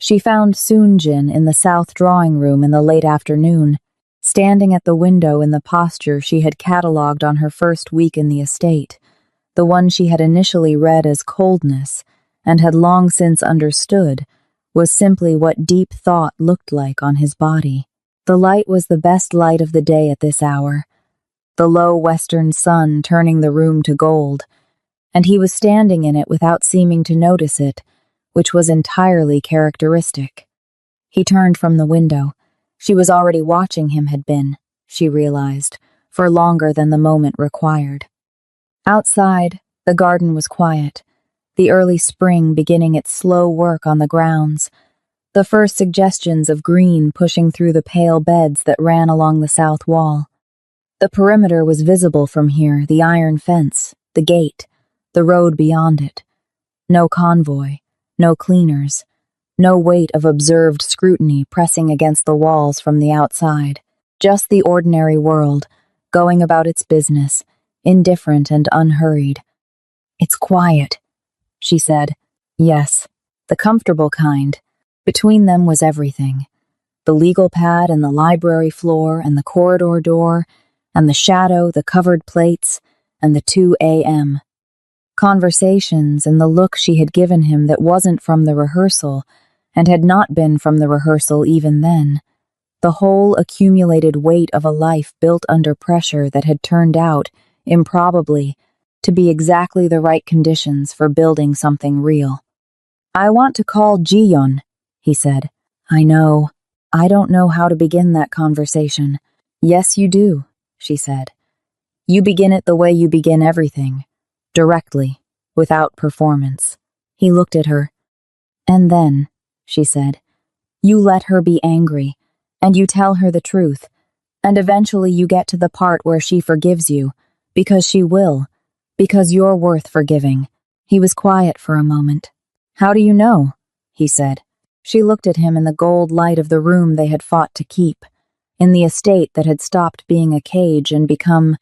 She found Soon-jin in the south drawing room in the late afternoon, standing at the window in the posture she had catalogued on her first week in the estate, the one she had initially read as coldness, and had long since understood, was simply what deep thought looked like on his body. The light was the best light of the day at this hour, the low western sun turning the room to gold, and he was standing in it without seeming to notice it, which was entirely characteristic. He turned from the window. She was already watching him, had been, she realized, for longer than the moment required. Outside, the garden was quiet, the early spring beginning its slow work on the grounds, the first suggestions of green pushing through the pale beds that ran along the south wall. The perimeter was visible from here, the iron fence, the gate, the road beyond it. No convoy, no cleaners, no weight of observed scrutiny pressing against the walls from the outside. Just the ordinary world, going about its business, indifferent and unhurried. "It's quiet," she said. "Yes, the comfortable kind." Between them was everything. The legal pad and the library floor and the corridor door and the shadow, the covered plates, and the 2 a.m. Conversations and the look she had given him that wasn't from the rehearsal, and had not been from the rehearsal even then. The whole accumulated weight of a life built under pressure that had turned out, improbably, to be exactly the right conditions for building something real. "I want to call Ji-yeon," he said. "I know. I don't know how to begin that conversation." "Yes, you do," she said. "You begin it the way you begin everything. Directly, without performance." He looked at her. "And then," she said, "you let her be angry, and you tell her the truth, and eventually you get to the part where she forgives you, because she will, because you're worth forgiving." He was quiet for a moment. "How do you know?" he said. She looked at him in the gold light of the room they had fought to keep, in the estate that had stopped being a cage and become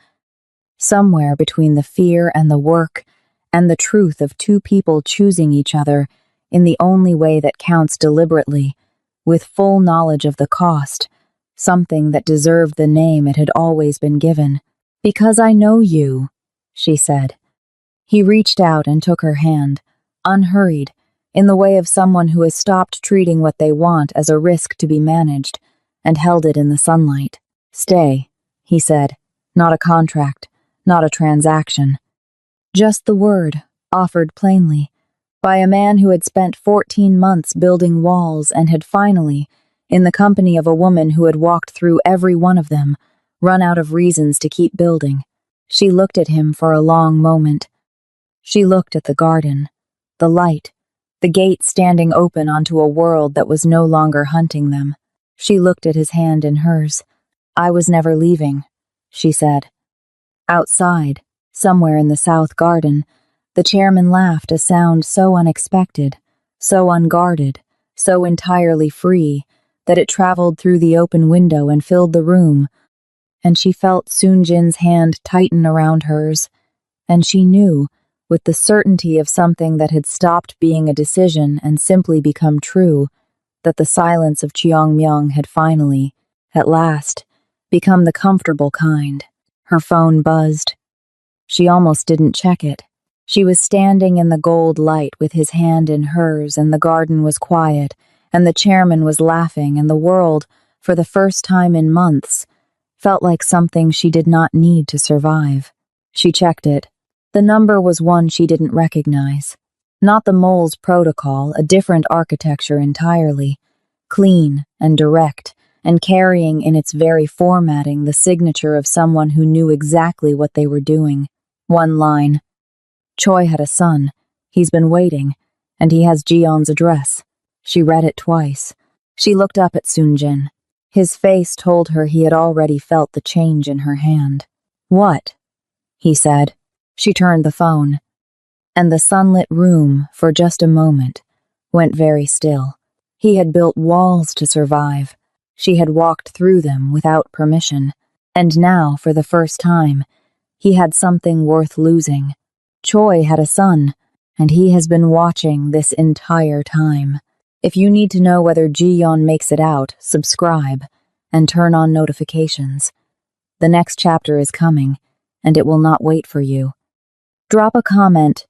somewhere between the fear and the work and the truth of two people choosing each other in the only way that counts deliberately, with full knowledge of the cost, something that deserved the name it had always been given. "Because I know you," she said. He reached out and took her hand, unhurried, in the way of someone who has stopped treating what they want as a risk to be managed, and held it in the sunlight. "Stay," he said. "Not a contract. Not a transaction. Just the word, offered plainly, by a man who had spent 14 months building walls and had finally, in the company of a woman who had walked through every one of them, run out of reasons to keep building. She looked at him for a long moment. She looked at the garden, the light, the gate standing open onto a world that was no longer hunting them. She looked at his hand in hers. "I was never leaving," she said. Outside, somewhere in the south garden, the chairman laughed, a sound so unexpected, so unguarded, so entirely free, that it traveled through the open window and filled the room, and she felt Soonjin's hand tighten around hers, and she knew, with the certainty of something that had stopped being a decision and simply become true, that the silence of Cheongmyeong had finally, at last, become the comfortable kind. Her phone buzzed. She almost didn't check it. She was standing in the gold light with his hand in hers, and the garden was quiet, and the chairman was laughing, and the world, for the first time in months, felt like something she did not need to survive. She checked it. The number was one she didn't recognize. Not the mole's protocol, a different architecture entirely. Clean and direct, and carrying in its very formatting the signature of someone who knew exactly what they were doing. One line. Choi had a son. He's been waiting, and he has Jeon's address. She read it twice. She looked up at Soonjin. His face told her he had already felt the change in her hand. "What?" he said. She turned the phone, and the sunlit room, for just a moment, went very still. He had built walls to survive. She had walked through them without permission, and now, for the first time, he had something worth losing. Choi had a son, and he has been watching this entire time. If you need to know whether Jiyeon makes it out, subscribe, and turn on notifications. The next chapter is coming, and it will not wait for you. Drop a comment.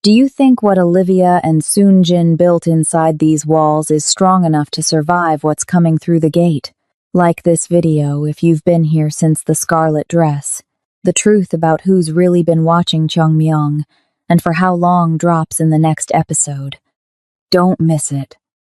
Do you think what Olivia and Soonjin built inside these walls is strong enough to survive what's coming through the gate? Like this video if you've been here since the scarlet dress. The truth about who's really been watching Cheongmyeong and for how long drops in the next episode. Don't miss it.